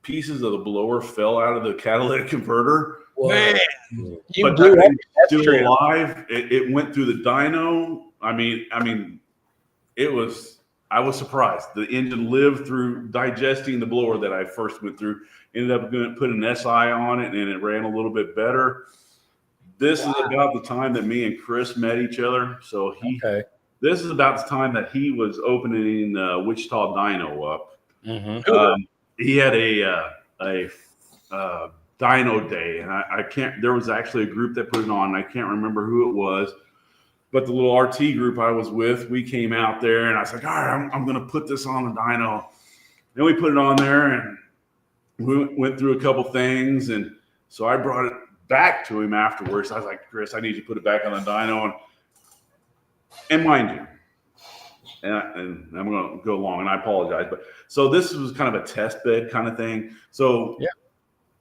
pieces of the blower fell out of the catalytic converter. Man, but that thing is still alive. It went through the dyno. I mean, I was surprised. The engine lived through digesting the blower that I first went through. Ended up going to put an SI on it, and it ran a little bit better. This is about the time that me and Chris met each other. So this is about the time that he was opening Wichita Dyno up. Mm-hmm. He had a dyno day, and I can't. There was actually a group that put it on. And I can't remember who it was, but the little RT group I was with, we came out there, and I was like, all right, I'm going to put this on the dyno. Then we put it on there, and we went through a couple things, and so I brought it back to him afterwards. I was like, Chris, I need you to put it back on the dyno, and mind you, and I'm going to go long, and I apologize, but so this was kind of a test bed kind of thing. So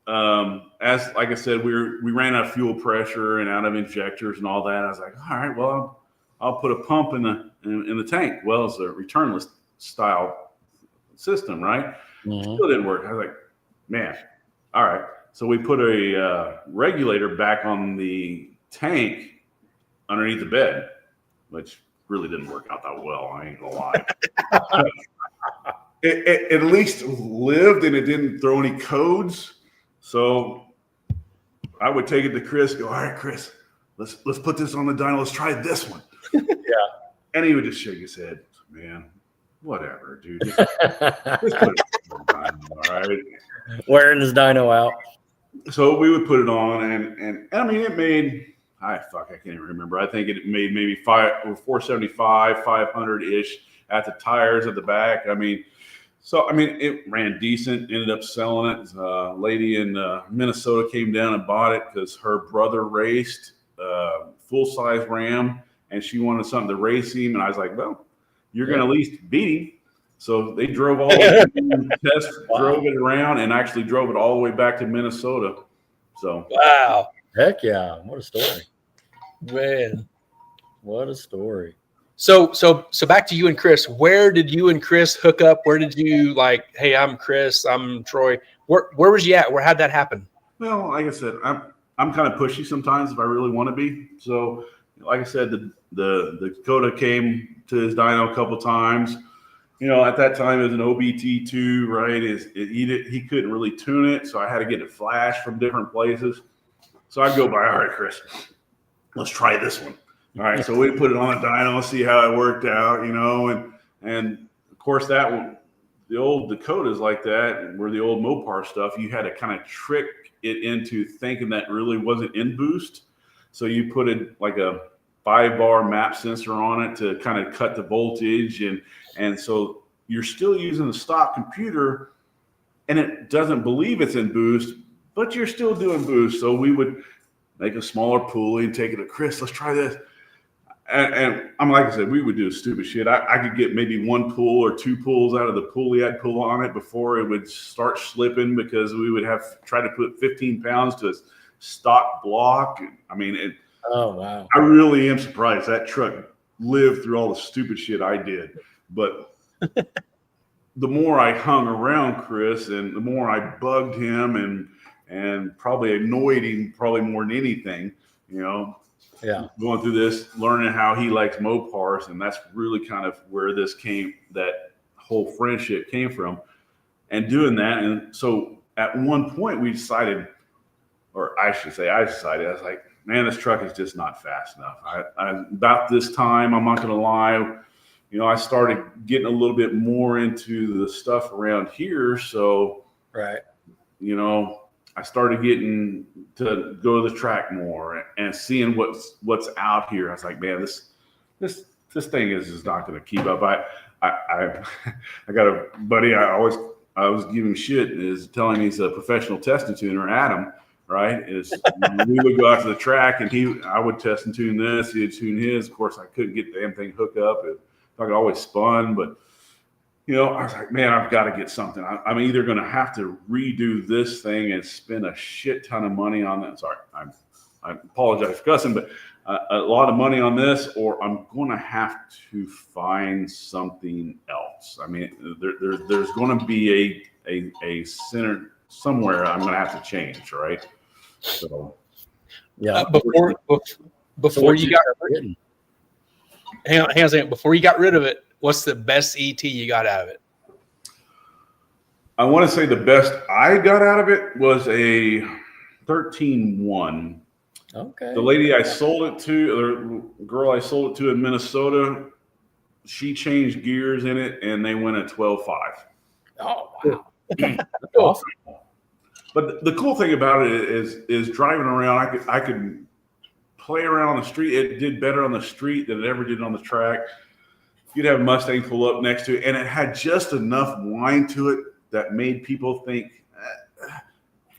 as like I said, we ran out of fuel pressure and out of injectors and all that. I was like, all right, well, I'll put a pump in the tank. Well, it's a returnless style system, right? Mm-hmm. Still didn't work. I was like, man, all right. So we put a regulator back on the tank underneath the bed, which really didn't work out that well. I ain't gonna lie. It at least lived, and it didn't throw any codes. So I would take it to Chris, go, all right, Chris, let's put this on the dyno. Let's try this one. And he would just shake his head. Man, whatever, dude. Just put it on the dyno, all right? Wearing his dyno out. So we would put it on, and I mean, it made, I can't even remember. I think it made maybe 475, 500-ish at the tires at the back. I mean, it ran decent, ended up selling it. A lady in Minnesota came down and bought it because her brother raced full-size Ram, and she wanted something to race him. And I was like, well, you're going to at least beat him. So they drove all the test, drove it around, and actually drove it all the way back to Minnesota. So wow. Heck yeah. What a story. Man. What a story. So back to you and Chris. Where did you and Chris hook up? Where did you hey, I'm Chris, I'm Troy. Where was you at? How'd that happen? Well, like I said, I'm kind of pushy sometimes if I really want to be. So like I said, the Dakota came to his dyno a couple times. At that time it was an OBT2, right? He couldn't really tune it, so I had to get it flashed from different places. So I'd go by, all right, Chris, let's try this one. All right, so we put it on the dyno, see how it worked out, and of course that one, the old Dakotas like that, where the old Mopar stuff, you had to kind of trick it into thinking that really wasn't in boost. So you put it like a 5-bar map sensor on it to kind of cut the voltage, and so you're still using the stock computer, and it doesn't believe it's in boost, but you're still doing boost. So we would make a smaller pulley and take it to Chris, let's try this. And I'm like I said, we would do stupid shit. I could get maybe one pull or two pulls out of the pulley I'd pull on it before it would start slipping, because we would have try to put 15 pounds to a stock block. I mean, oh wow! I really am surprised that truck lived through all the stupid shit I did. But the more I hung around Chris, and the more I bugged him and probably annoyed him, probably more than anything, going through this, learning how he likes Mopars, and that's really kind of where that whole friendship came from, and doing that. And so at one point we decided, or I should say I decided, I was like, man, this truck is just not fast enough. About this time, I'm not going to lie, I started getting a little bit more into the stuff around here. So, right. I started getting to go to the track more and seeing what's out here. I was like, man, this thing is just not going to keep up. I got a buddy I was giving shit, is telling me he's a professional testing tuner, Adam, right? Is we would go out to the track and I would test and tune this, he'd tune his. Of course, I couldn't get the damn thing hooked up. I could always spun, but I was like, man, I've got to get something. I'm either going to have to redo this thing and spend a shit ton of money on that. Sorry, I apologize for cussing, but a lot of money on this, or I'm going to have to find something else. I mean, there's going to be a center somewhere I'm going to have to change, right? So, yeah. Before you got hang on a second. Before you got rid of it, what's the best ET you got out of it? I want to say the best I got out of it was a 13-1. Okay. The lady I sold it to, the girl I sold it to in Minnesota, she changed gears in it, and they went at 12.5. Oh, wow. Awesome. But the cool thing about it is driving around, I could play around on the street. It did better on the street than it ever did on the track. You'd have a Mustang pull up next to it, and it had just enough whine to it that made people think,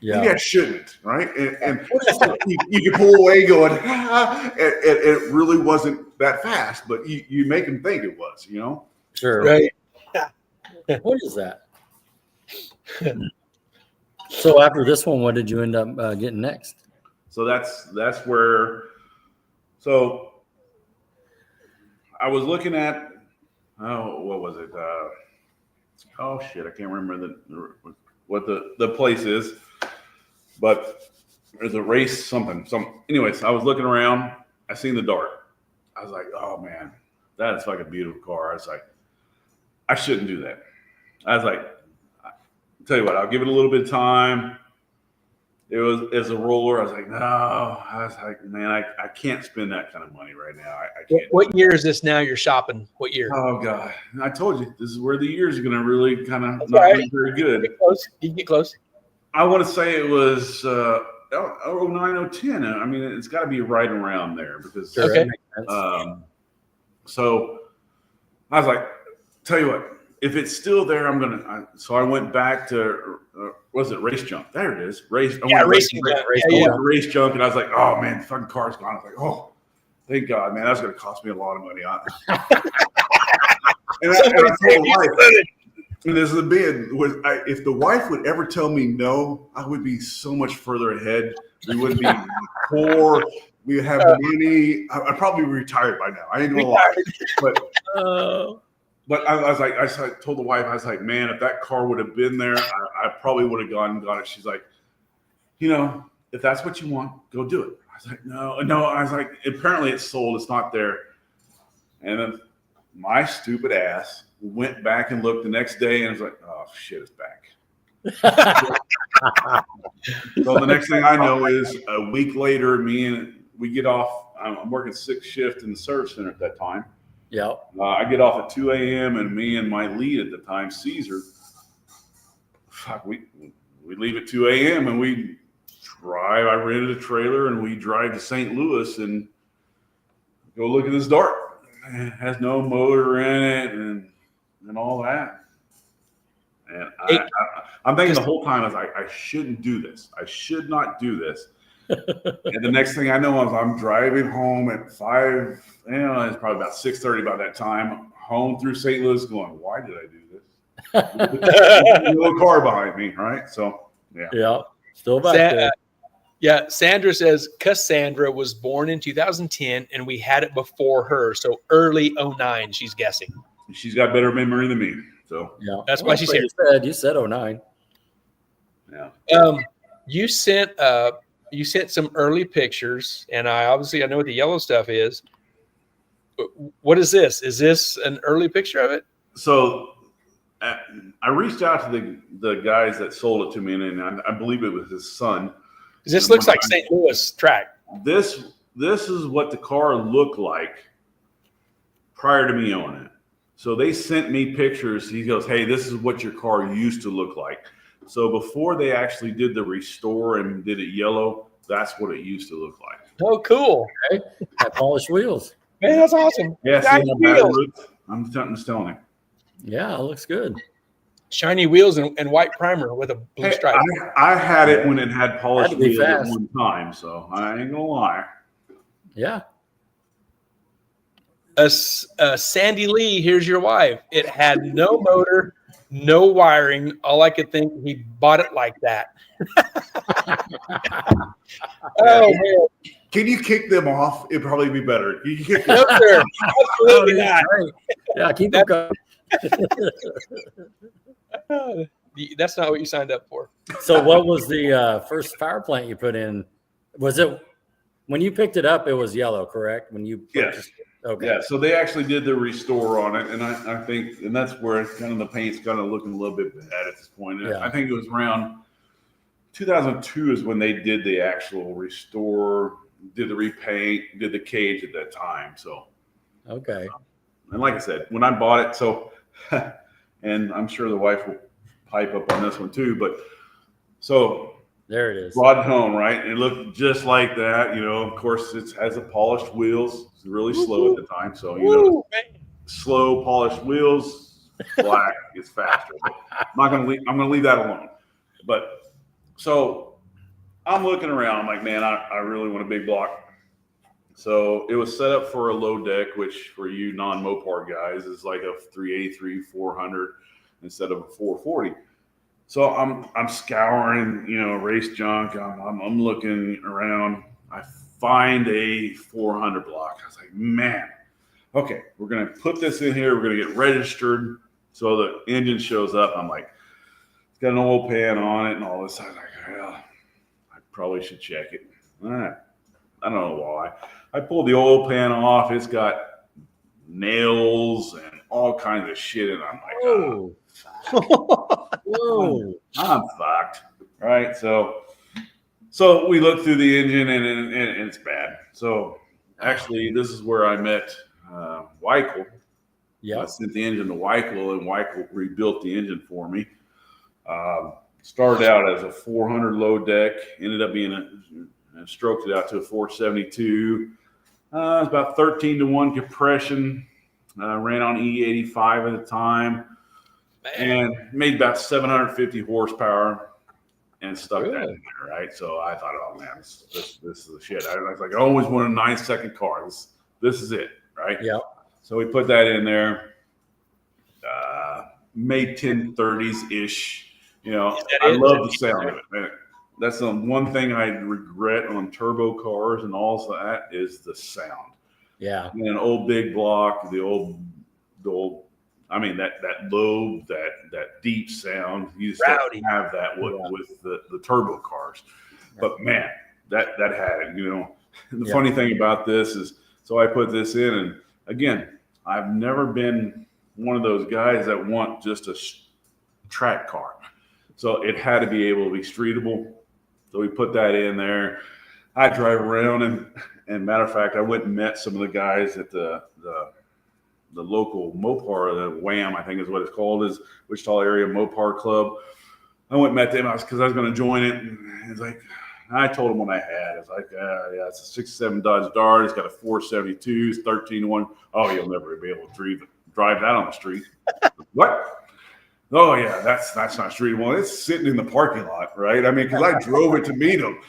maybe I shouldn't, right? And you can pull away going, and it really wasn't that fast, but you make them think it was, Sure. Right. What is that? So after this one, what did you end up getting next? So that's where. So I was looking at, what was it? Oh shit, I can't remember what the place is, but there's a race something. Anyways, I was looking around. I seen the Dart. I was like, oh man, that is like a beautiful car. I was like, I shouldn't do that. I was like, tell you what, I'll give it a little bit of time. It was as a roller. I was like, no. I was like, man, I can't spend that kind of money right now. I can't. What year is this now you're shopping? What year? Oh God. I told you, this is where the years are going to really kind of not be very good. Get close. You can get close. I want to say it was 09, 010. I mean, it's got to be right around there because. Okay. So I was like, tell you what, if it's still there, I'm going to. So I went back to, was it Race Junk? There it is. Race Junk, and I was like, oh man, the fucking car's gone. I was like, oh, thank God, man, that's going to cost me a lot of money. And I told the wife, and this is a bid. If the wife would ever tell me no, I would be so much further ahead. We wouldn't be poor. We would have money. I'd probably be retired by now. I ain't gonna lie. But I was like, I told the wife, I was like, man, if that car would have been there, I probably would have gone and got it. She's like, if that's what you want, go do it. I was like, no. I was like, apparently it's sold. It's not there. And then my stupid ass went back and looked the next day and was like, oh shit, it's back. So the next thing I know is a week later, we get off. I'm working 6th shift in the service center at that time. Yeah. I get off at 2 a.m. and me and my lead at the time, Caesar, we leave at 2 a.m. and we drive. I rented a trailer and we drive to St. Louis and go look at this Dart. It has no motor in it and all that. And I'm thinking the whole time, I was like, I shouldn't do this. I should not do this. And the next thing I know, I'm driving home at 5. It's probably about 6:30 by that time. Home through St. Louis, going, why did I do this? A little car behind me, right? So yeah, still back there. Yeah, Sandra says Cassandra was born in 2010, and we had it before her, so early 09. She's guessing. She's got better memory than me, so yeah, that's why she's here. You said 09. Yeah. You sent some early pictures, and I know what the yellow stuff is. What is this? Is this an early picture of it? So I reached out to the guys that sold it to me, and I believe it was his son. This looks like St. Louis track. This is what the car looked like prior to me owning it. So they sent me pictures. He goes, hey, this is what your car used to look like. So before they actually did the restore and did it yellow, that's what it used to look like. Oh, cool. Okay. Got polished wheels. Man, that's awesome. Yeah, see, I'm just telling you. Yeah, it looks good. shiny wheels and white primer with a blue stripe. I had it when it had polished Had to be wheels at fast. one time, so I ain't gonna lie. Yeah. Sandy Lee, here's your wife. It had no motor, no wiring. All I could think, he bought it like that. Oh man! Can you kick them off? It'd probably be better. You kick them No, sir. Absolutely not. Yeah, keep them going. That's not what you signed up for. So what was the first power plant you put in? Was it when you picked it up, it was yellow, correct? When you Yes. Okay. Yeah, so they actually did the restore on it, and I think, and that's where it's kind of the paint's kind of looking a little bit bad at this point. Yeah. I think it was around 2002 is when they did the actual restore, did the repaint, did the cage at that time. So, Okay. and like I said, when I bought it, so, and I'm sure the wife will pipe up on this one too, but so There it is. brought it home, right? It looked just like that, you know. Of course, it has the polished wheels. It's really slow at the time, so you know, slow polished wheels, black is faster. But I'm not gonna leave. I'm gonna leave that alone. But so I'm looking around. I'm like, man, I really want a big block. So it was set up for a low deck, which for you non-Mopar guys is like a 383 400 instead of a 440. So I'm scouring, you know, race junk. I'm looking around. I find a 400 block. I was like, man, okay, we're gonna put this in here. We're gonna get registered. So the engine shows up. I'm like, it's got an oil pan on it and all this. I was like, well, I probably should check it. All right. I don't know why. I pulled the oil pan off. It's got nails and all kinds of shit, and I'm like, oh. Whoa. I'm fucked. Right. So we looked through the engine and it's bad. So actually, this is where I met Weichel. Yeah. I sent the engine to Weichel, and Weichel rebuilt the engine for me. Started out as a 400 low deck, ended up being stroked it out to a 472. It was about 13-to-1 compression. Ran on E85 at the time. And made about 750 horsepower and stuck that in there, right? So I thought, oh man, this is the shit. I was like, I always wanted a 9-second car. This is it, right? Yeah. So we put that in there. Made 1030s ish. You know, I love the sound of it, man. That's the one thing I regret on turbo cars and all of that is the sound. Yeah. And an old big block, the old. I mean that low, that deep sound. You just don't have that with the turbo cars. But man, that had it. You know, and the funny thing about this is, so I put this in, and again, I've never been one of those guys that want just a track car. So it had to be able to be streetable. So we put that in there. I drive around, and matter of fact, I went and met some of the guys at the local Mopar, the WAM, I think is what it's called, is Wichita Area Mopar Club. I went and met them because I was going to join it. And it's like, I told them what I had. It's like, yeah, it's a 67 Dodge Dart. It's got a 472, it's 13-to-1. Oh, you'll never be able to drive that on the street. What? Oh, yeah, that's not streetable. It's sitting in the parking lot, right? I mean, because I drove it to meet them.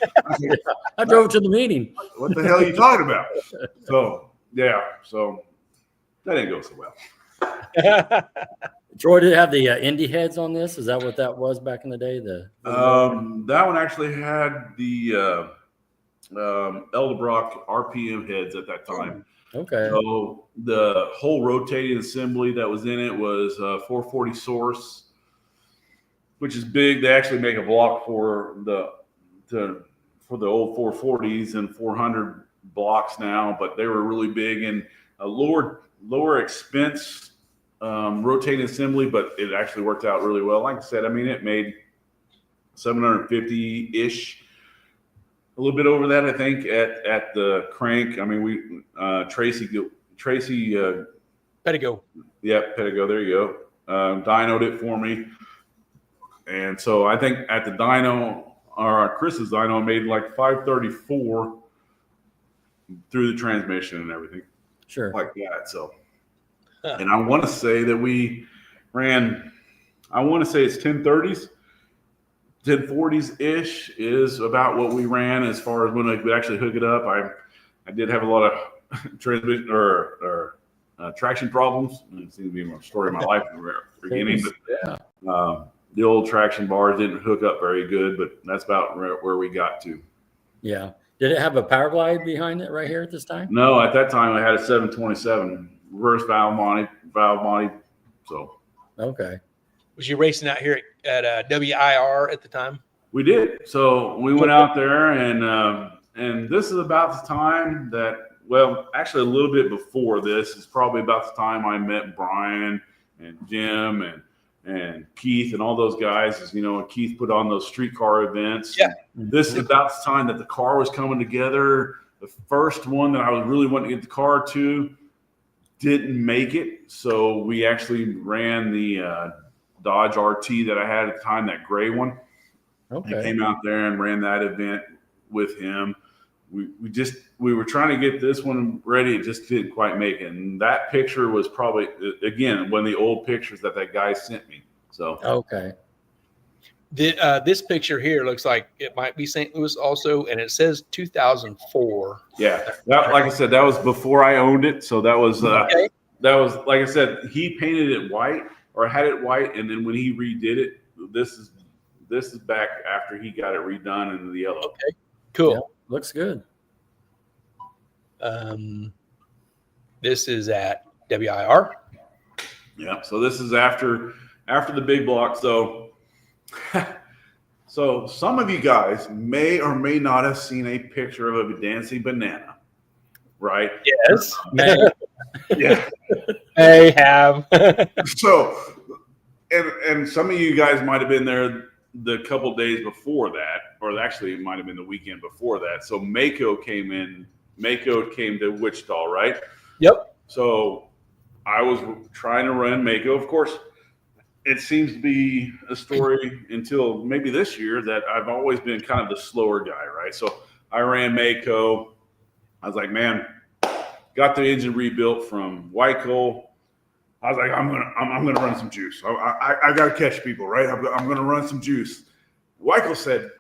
I drove it to the meeting. What the hell are you talking about? So, yeah, so that didn't go so well. Troy, did it have the Indy heads on this? Is that what that was back in the day? That one actually had the Eldebrock RPM heads at that time. Okay. So the whole rotating assembly that was in it was 440 source, which is big. They actually make a block for the old 440s and 400 blocks now, but they were really big and a lower expense rotating assembly, but it actually worked out really well. Like I said, I mean, it made 750-ish, a little bit over that, I think, at the crank. I mean, we Tracy Pettigo. Yeah, Pettigo. There you go. Dynoed it for me, and so I think at the dyno, or Chris's dyno, made like 534 through the transmission and everything. Sure. Like that. So, and I want to say that we ran I want to say it's 1030s. 1040s ish is about what we ran as far as when I could actually hook it up. I did have a lot of transmission or traction problems. It seems to be my story of my life in the beginning. But the old traction bars didn't hook up very good, but that's about where we got to. Yeah. Did it have a power glide behind it right here at this time? No, at that time I had a 727 reverse valve Monty. So okay. Was you racing out here at WIR at the time? We did. So we went out there, and this is about the time that, well, actually a little bit before this is probably about the time I met Brian and Jim and Keith and all those guys. As you know, Keith put on those streetcar events. Yeah. This is about the time that the car was coming together. The first one that I was really wanting to get the car to didn't make it, so we actually ran the Dodge RT that I had at the time, that gray one. Okay. I came out there and ran that event with him. We were trying to get this one ready. It just didn't quite make it. And that picture was probably, again, one of the old pictures that guy sent me. So okay. This picture here looks like it might be St. Louis also, and it says 2004. Yeah, like I said, that was before I owned it. So that was okay. That was, like I said, he painted it white or had it white, and then when he redid it, this is back after he got it redone in the yellow. Okay, cool. Yeah, looks good. This is at WIR. Yeah, so this is after the big block. So some of you guys may or may not have seen a picture of a dancing banana, right? Yes. Yeah. They have. So, and some of you guys might have been there the couple days before that, or actually it might have been the weekend before that. So Mako came to Wichita, right? Yep. So I was trying to run Mako. Of course, it seems to be a story until maybe this year that I've always been kind of the slower guy, right? So I ran Mako. I was like, man, got the engine rebuilt from White Coal. I was like, I'm gonna run some juice. I got to catch people, right? I'm gonna run some juice. White Coal said,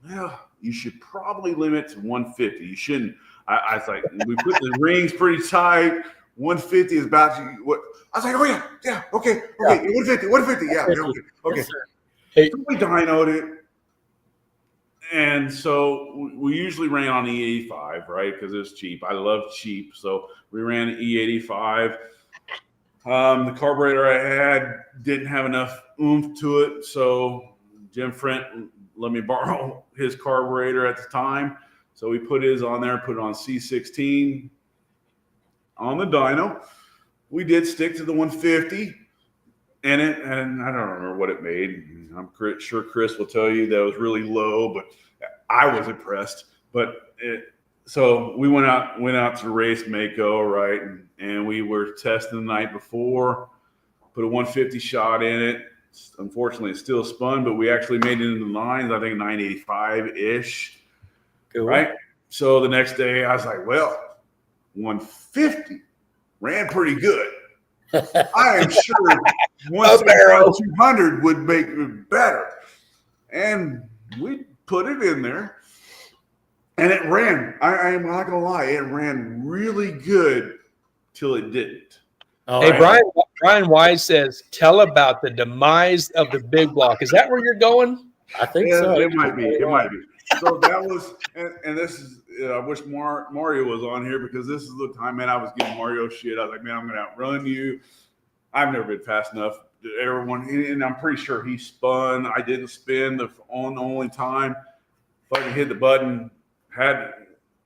well, you should probably limit to 150. You shouldn't. I was like, we put the rings pretty tight. 150 is about what I was like, oh yeah, okay, 150, yeah, okay. Yes, hey. So we dynoed it, and so we usually ran on E85, right? Because it was cheap. I love cheap, so we ran E85. The carburetor I had didn't have enough oomph to it, so Jim Frent let me borrow his carburetor at the time. So we put his on there, put it on C16 on the dyno. We did stick to the 150 in it, and I don't remember what it made. I'm sure Chris will tell you that it was really low, but I was impressed. So we went out to race Mako, right? And we were testing the night before, put a 150 shot in it. Unfortunately, it still spun, but we actually made it into the lines, I think 985-ish. Cool. Right? So the next day I was like, well, 150 ran pretty good. I am sure 200 would make it better. And we put it in there. And it ran. I am not going to lie. It ran really good till it didn't. Oh, hey, Brian Wise says, tell about the demise of the big block. Is that where you're going? I think yeah, so. It might be. It might be. So that was, and this is, I wish Mario was on here because this is the time, man, I was giving Mario shit. I was like, man, I'm going to outrun you. I've never been fast enough to everyone. And I'm pretty sure he spun. I didn't spin the only time. Fucking hit the button,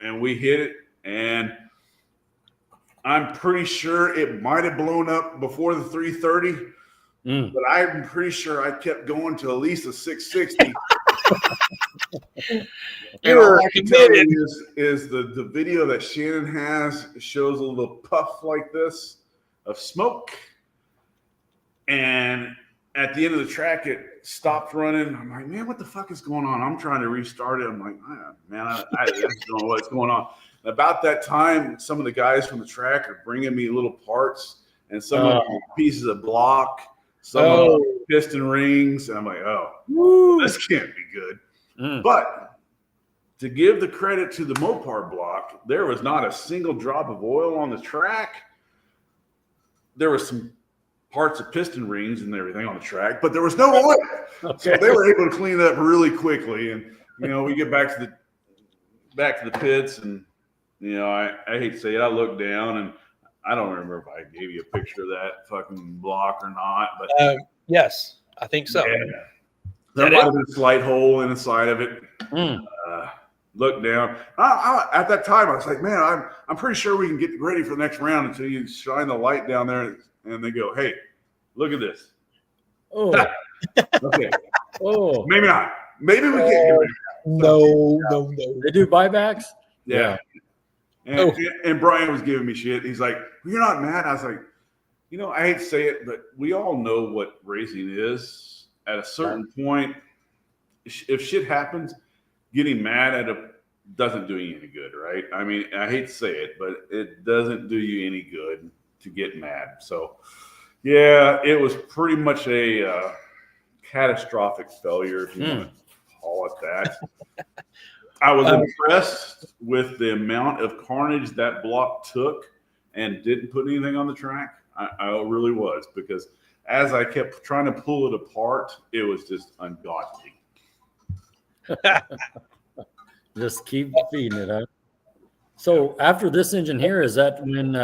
and we hit it. And I'm pretty sure it might have blown up before the 330. But I'm pretty sure I kept going to at least a 660. And all I can tell you is the video that Shannon has shows a little puff like this of smoke. And at the end of the track, it stopped running. I'm like, man, what the fuck is going on? I'm trying to restart it. I'm like, man, I don't know what's going on. About that time, some of the guys from the track are bringing me little parts and some of the pieces of block. some of them piston rings. And I'm like, oh, this can't be good. But to give the credit to the Mopar block, there was not a single drop of oil on the track. There was some parts of piston rings and everything on the track, but there was no oil. Okay. So they were able to clean it up really quickly. And, we get back to the pits, and, I hate to say it, I looked down, and I don't remember if I gave you a picture of that fucking block or not, but yes, I think so. Yeah. There might have been a slight hole in the side of it. Look down. At that time, I was like, man, I'm pretty sure we can get ready for the next round until you shine the light down there, and they go, hey, look at this. Oh, okay. Oh, Maybe not. Maybe we can. No. They do buybacks. Yeah. And Brian was giving me shit. He's like, you're not mad. I was like, I hate to say it, but we all know what racing is. At a certain point, if shit happens, getting mad at it doesn't do you any good, right? I mean, I hate to say it, but it doesn't do you any good to get mad. So, yeah, it was pretty much a catastrophic failure, if you want to call it that. I was impressed with the amount of carnage that block took and didn't put anything on the track. I really was, because as I kept trying to pull it apart, it was just ungodly. Just keep feeding it, huh? So after this engine here, is that when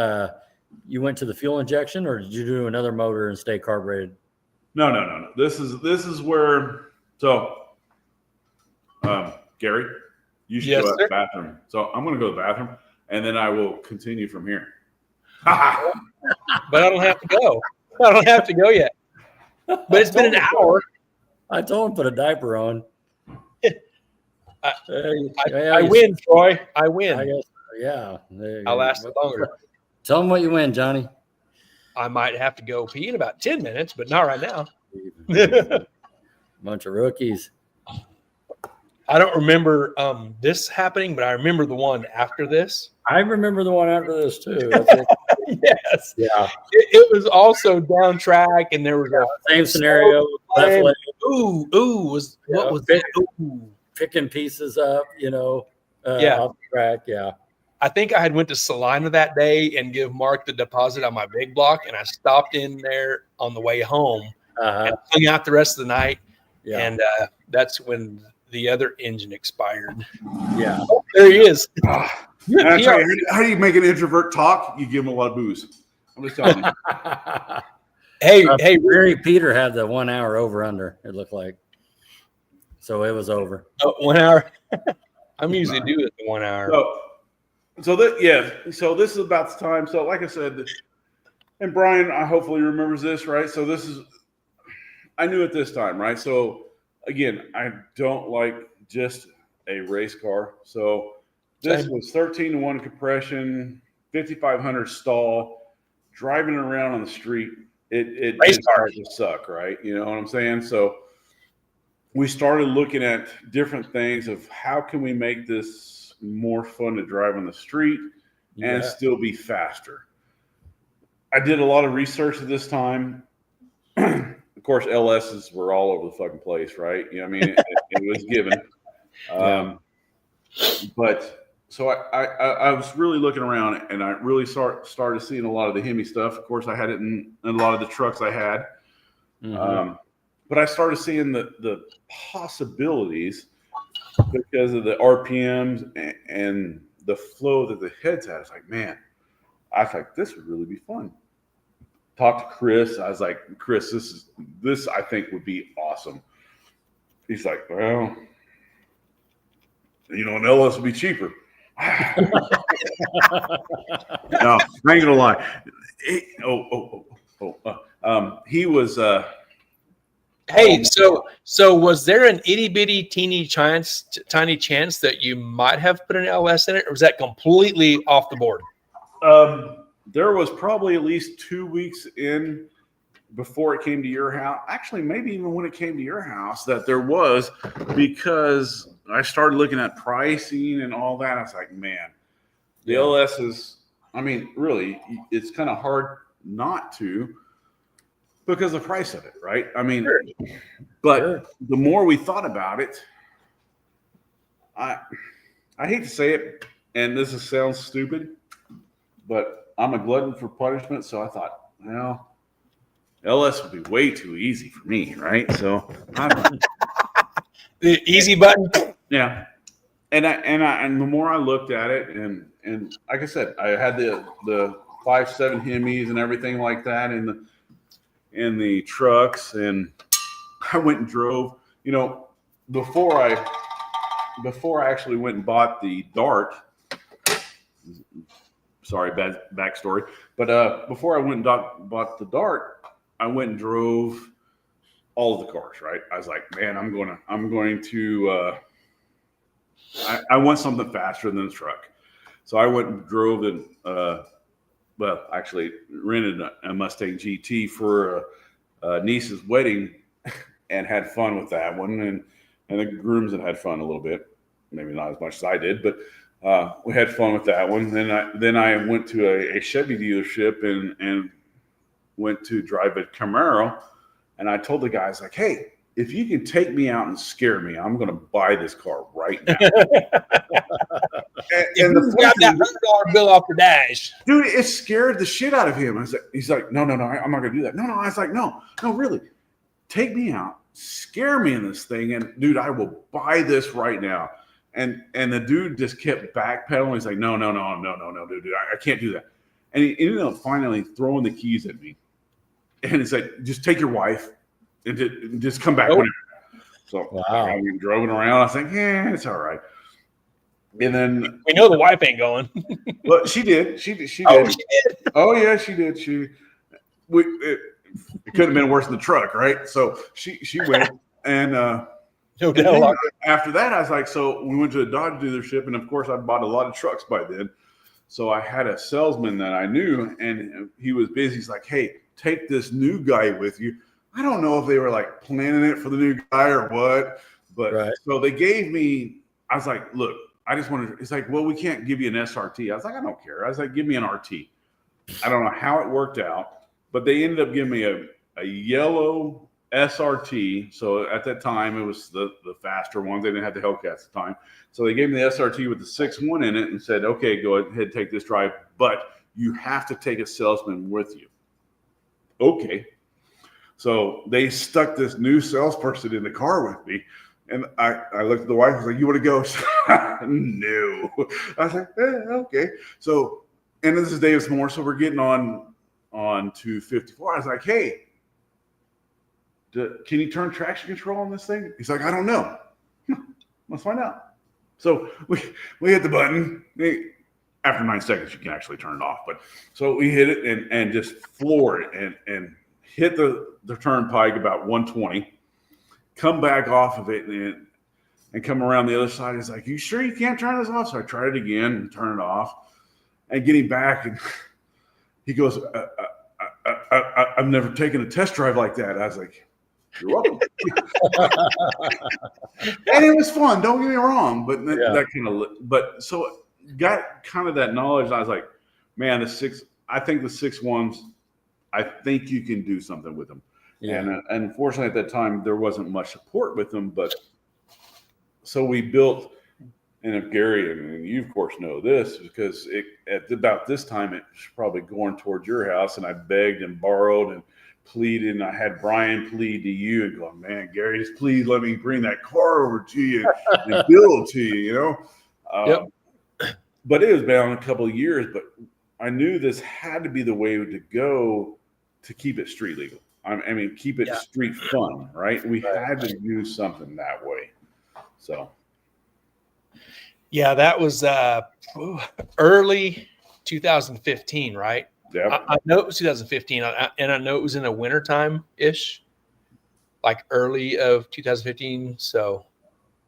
you went to the fuel injection, or did you do another motor and stay carbureted? No. This is where. So, Gary, you should go to the bathroom. So I'm going to go to the bathroom, and then I will continue from here. But I don't have to go. I don't have to go yet. But it's been an hour. I told him put a diaper on. I win, Troy. I win. I guess, yeah. I'll last longer. Tell them what you win, Johnny. I might have to go pee in about 10 minutes, but not right now. Bunch of rookies. I don't remember this happening, but I remember the one after this. I remember the one after this too. Yes. Yeah. It was also down track, and there was a same scenario. what was that? Ooh. Picking pieces up, off the track. Yeah. I think I had went to Salina that day and give Mark the deposit on my big block, and I stopped in there on the way home and hung out the rest of the night. Yeah. And that's when the other engine expired. Yeah. Oh, there he is. How do you make an introvert talk? You give him a lot of booze. I'm just telling you. Hey, Barry Peter had the 1 hour over under, it looked like. So it was over. 1 hour. I'm usually do it the 1 hour. So this is about the time. So like I said, and Brian, I hopefully remembers this, right? So I knew at this time, right? So again, I don't like just a race car. So this was 13-to-1 compression, 5,500 stall, driving around on the street. It started to suck, right? You know what I'm saying? So we started looking at different things of how can we make this more fun to drive on the street and still be faster. I did a lot of research at this time. Of course, LSs were all over the fucking place, right? You know what I mean? It was given. But so I was really looking around, and I really started seeing a lot of the Hemi stuff. Of course, I had it in a lot of the trucks I had. Mm-hmm. But I started seeing the possibilities because of the RPMs and the flow that the heads had. It's like, man, I was like, this would really be fun. Talked to Chris. I was like, Chris, this I think would be awesome. He's like, well, an LS would be cheaper. No, I ain't gonna lie. He was. Hey, so was there an itty bitty tiny chance that you might have put an LS in it, or was that completely off the board? There was probably at least 2 weeks in before it came to your house. Actually, maybe even when it came to your house, that there was, because I started looking at pricing and all that. I was like, man, the LS is. I mean, really, it's kind of hard not to. because of the price of it, right? I mean, Sure. but Sure. the more we thought about it, I hate to say it, and this sounds stupid, but I'm a glutton for punishment. So I thought, well, LS would be way too easy for me, right? So The easy button. yeah, and the more I looked at it, and like I said, I had the 5.7 Hemis and everything like that in the trucks, and I went and drove. You know, before I actually went and bought the Dart. Sorry, bad backstory. But before I went and bought the Dart, I went and drove all of the cars. Right? I was like, man, I'm going to. I want something faster than the truck, so I went and drove and well, actually rented a Mustang GT for a niece's wedding, and had fun with that one, and the grooms had fun a little bit, maybe not as much as I did, but we had fun with that one. Then I went to a Chevy dealership and went to drive a Camaro, and I told the guys like, hey, if you can take me out and scare me, I'm going to buy this car right now. and the got that $100 bill off the dash, dude, it scared the shit out of him. He's like, no, I'm not going to do that. No, I was like, no, really, take me out, scare me in this thing, and dude, I will buy this right now. And the dude just kept backpedaling. He's like, no, dude, I can't do that. And he ended up finally throwing the keys at me, and it's like, just take your wife and just come back whenever. So wow. I drove it around. I was like, yeah, it's all right. And then we know the wife ain't going. Well, she did. She did. Oh, she did. Oh yeah, she did. It couldn't have been worse than the truck, right? So she went, and No and doubt. then after that, I was like, so we went to a Dodge dealership, and of course, I bought a lot of trucks by then. So I had a salesman that I knew, and he was busy. He's like, hey, take this new guy with you. I don't know if they were like planning it for the new guy or what, but right. So they gave me. I was like, look. I just wanted. It's like, well, we can't give you an SRT. I was like, I don't care. I was like, give me an RT. I don't know how it worked out, but they ended up giving me a yellow SRT. So at that time, it was the faster ones. They didn't have the Hellcats at the time. So they gave me the SRT with the 6.1 in it and said, okay, go ahead, take this drive, but you have to take a salesman with you. Okay. So they stuck this new salesperson in the car with me. And I looked at the wife. I was like, you want to go? No. I was like, okay. So, and this is Davis Moore. So we're getting on to 54. I was like, hey, can you turn traction control on this thing? He's like, I don't know. Let's find out. So we hit the button. After 9 seconds, you can actually turn it off. But so we hit it and just floor it and hit the turnpike about 120. Come back off of it and come around the other side. He's like, you sure you can't turn this off? So I tried it again and turn it off. And getting back, and he goes, I've never taken a test drive like that. I was like, you're welcome. And it was fun. Don't get me wrong. But that kind of, but so got kind of that knowledge. I was like, man, I think the 6.1s, I think you can do something with them. Yeah. And unfortunately, at that time, there wasn't much support with them. But so we built, and if Gary, and you, of course, know this, because at about this time, it was probably going towards your house, and I begged and borrowed and pleaded, and I had Brian plead to you and going, man, Gary, just please let me bring that car over to you and build it to you, you know? Yep. But it was been on a couple of years, but I knew this had to be the way to go to keep it street legal. I mean, keep it street fun, right? We had to do something that way. So. Yeah, that was early 2015, right? Yeah. I know it was 2015, and I know it was in the wintertime-ish, like early of 2015. So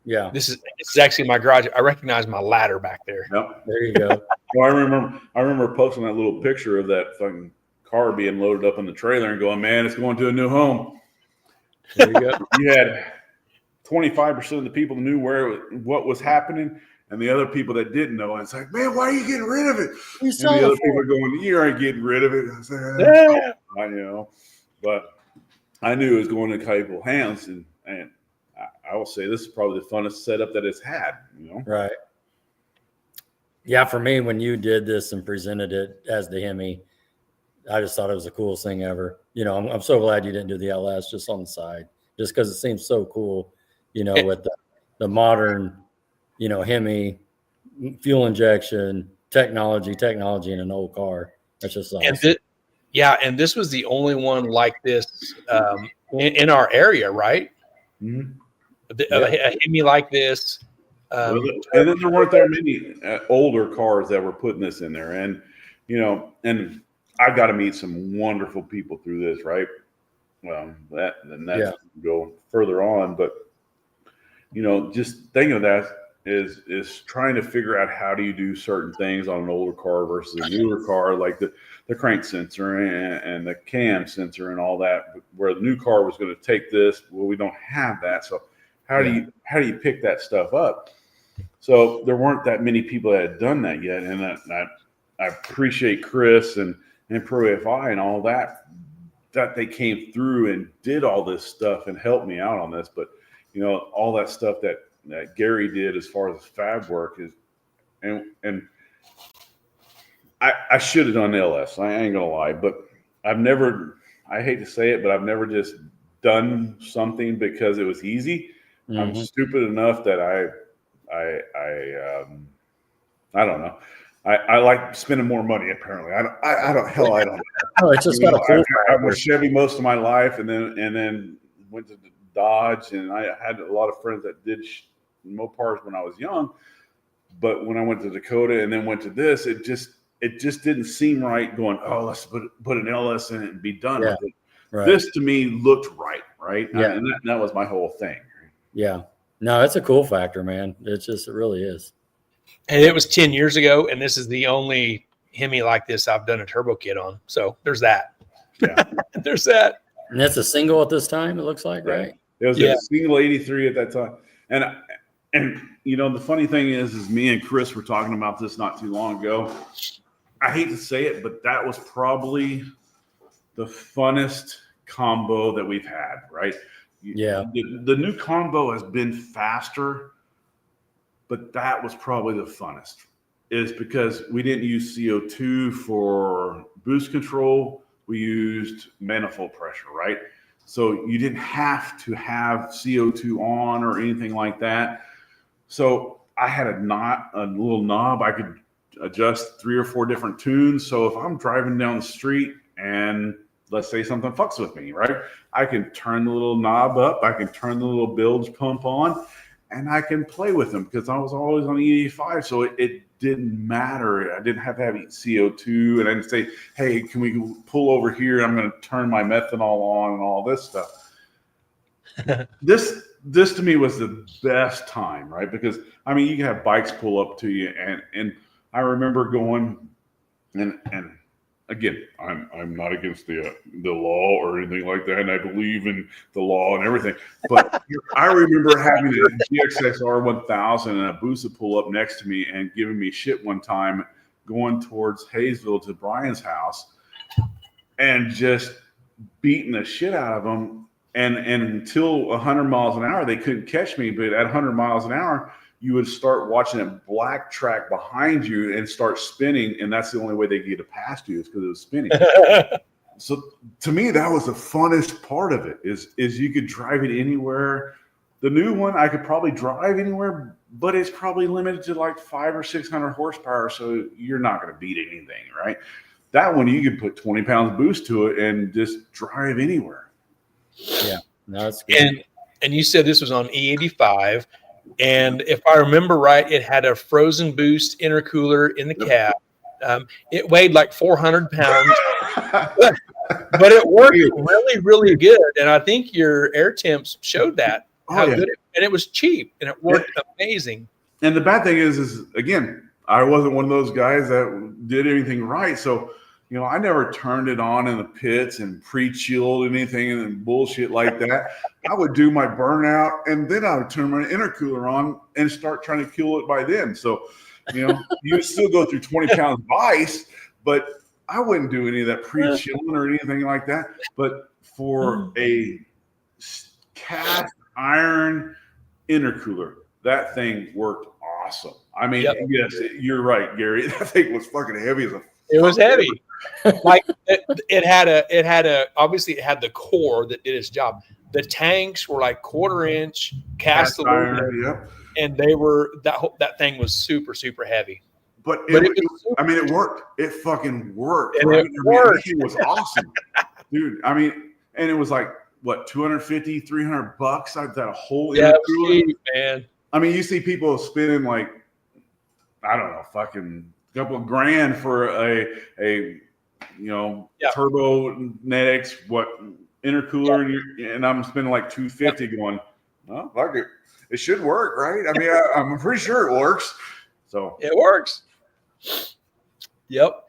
yeah, this is actually my garage. I recognize my ladder back there. Yep. There you go. Well, I remember posting that little picture of that fucking car being loaded up in the trailer and going, man, it's going to a new home. There you go. You had 25% of the people knew what was happening, and the other people that didn't know. And it's like, man, why are you getting rid of it? And the other people are going, you aren't getting rid of it. I said, I know. But I knew it was going to capable hands, and I will say this is probably the funnest setup that it's had. Right. Yeah, for me, when you did this and presented it as the Hemi, I just thought it was the coolest thing ever. I'm so glad you didn't do the LS just on the side, just because it seems so cool, with the modern, Hemi, fuel injection, technology in an old car. That's just awesome. And this was the only one like this in our area, right? Mm-hmm. A Hemi like this. And then there weren't that many older cars that were putting this in there. And, and I got to meet some wonderful people through this, right? Well, that's go further on. But, just thinking of that is trying to figure out how do you do certain things on an older car versus a newer car, like the crank sensor and the cam sensor and all that, where the new car was going to take this. Well, we don't have that. So how do you pick that stuff up? So there weren't that many people that had done that yet. And I appreciate Chris and Pro FI and all that they came through and did all this stuff and helped me out on this. But, all that stuff that Gary did as far as fab work is, and I should have done LS. I ain't going to lie, but I hate to say it, but I've never just done something because it was easy. Mm-hmm. I'm stupid enough that I don't know. I like spending more money. Apparently, I don't know. Oh, it's just got a cool. I was Chevy most of my life, and then went to Dodge, and I had a lot of friends that did Mopars when I was young. But when I went to Dakota and then went to this, it just didn't seem right. Going, oh, let's put an LS in it and be done with it. Right. This to me looked right. Yeah, and that was my whole thing. Yeah. No, it's a cool factor, man. It really is. And it was 10 years ago, and this is the only Hemi like this I've done a turbo kit on. So there's that. Yeah. There's that. And that's a single at this time, it looks like, right? It was a single 83 at that time. And the funny thing is me and Chris were talking about this not too long ago. I hate to say it, but that was probably the funnest combo that we've had, right? Yeah. The new combo has been faster, but that was probably the funnest, is because we didn't use CO2 for boost control. We used manifold pressure, right? So you didn't have to have CO2 on or anything like that. So I had a little knob. I could adjust 3 or 4 different tunes. So if I'm driving down the street and let's say something fucks with me, right? I can turn the little knob up. I can turn the little bilge pump on, and I can play with them because I was always on E85. So it didn't matter. I didn't have to have CO2, and I didn't say, hey, can we pull over here? I'm going to turn my methanol on and all this stuff. This to me was the best time, right? Because, you can have bikes pull up to you, and I remember going, and again, I'm not against the law or anything like that, and I believe in the law and everything. But I remember having a GXXR 1000 and a Busa pull up next to me and giving me shit one time, going towards Hayesville to Brian's house, and just beating the shit out of them. And until 100 miles an hour, they couldn't catch me. But at 100 miles an hour, you would start watching a black track behind you and start spinning, and that's the only way they could get past you is because it was spinning. So to me, that was the funnest part of it is you could drive it anywhere. The new one, I could probably drive anywhere, but it's probably limited to like 500 or 600 horsepower, so you're not going to beat anything, right? That one, you could put 20 pounds boost to it and just drive anywhere. Yeah, no, that's good. And you said this was on E85. And if I remember right, it had a frozen boost intercooler in the cab. It weighed like 400 pounds, but it worked really, really good. And I think your air temps showed that. Good and it was cheap, and it worked amazing. And the bad thing is again, I wasn't one of those guys that did anything right. So, I never turned it on in the pits and pre-chilled anything and bullshit like that. I would do my burnout, and then I would turn my intercooler on and start trying to kill it by then. So, you still go through 20 pounds of ice, but I wouldn't do any of that pre-chilling or anything like that. But for a cast iron intercooler, that thing worked awesome. I mean, yes, you're right, Gary. That thing was fucking heavy as a. It was heavy. Like it had a obviously it had the core that did its job. The tanks were like 1/4 inch cast aluminum, yep. and they were that thing was super heavy. But it worked. It fucking worked. And right? it worked. It was awesome, dude. I mean, and it was like what, $250, $300? I that whole intercooler, man. I mean, you see people spending like, I don't know, fucking couple of grand for a Turbonetics intercooler, and I'm spending like $250 going, oh, fuck it. It should work, right? I mean, I'm pretty sure it works. So it works. Yep.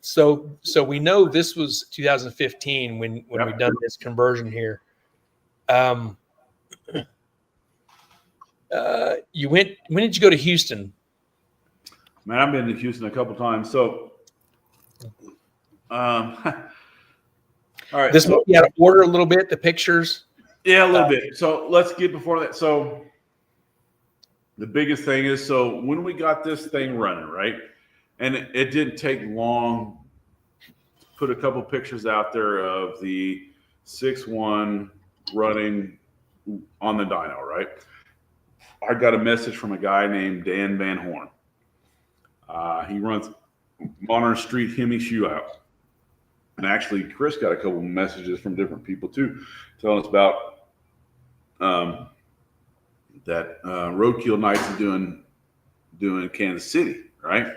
So we know this was 2015 when we done this conversion here. When did you go to Houston? Man, I've been to Houston a couple times. So, all right. This you had to order a little bit, the pictures. Yeah, a little bit. So let's get before that. So the biggest thing is, so when we got this thing running, right? And it didn't take long to put a couple pictures out there of the 6.1 running on the dyno, right? I got a message from a guy named Dan Van Horn. He runs Modern Street Hemi Shoe Out. And actually, Chris got a couple messages from different people too, telling us about that roadkill nights are doing in Kansas City, right?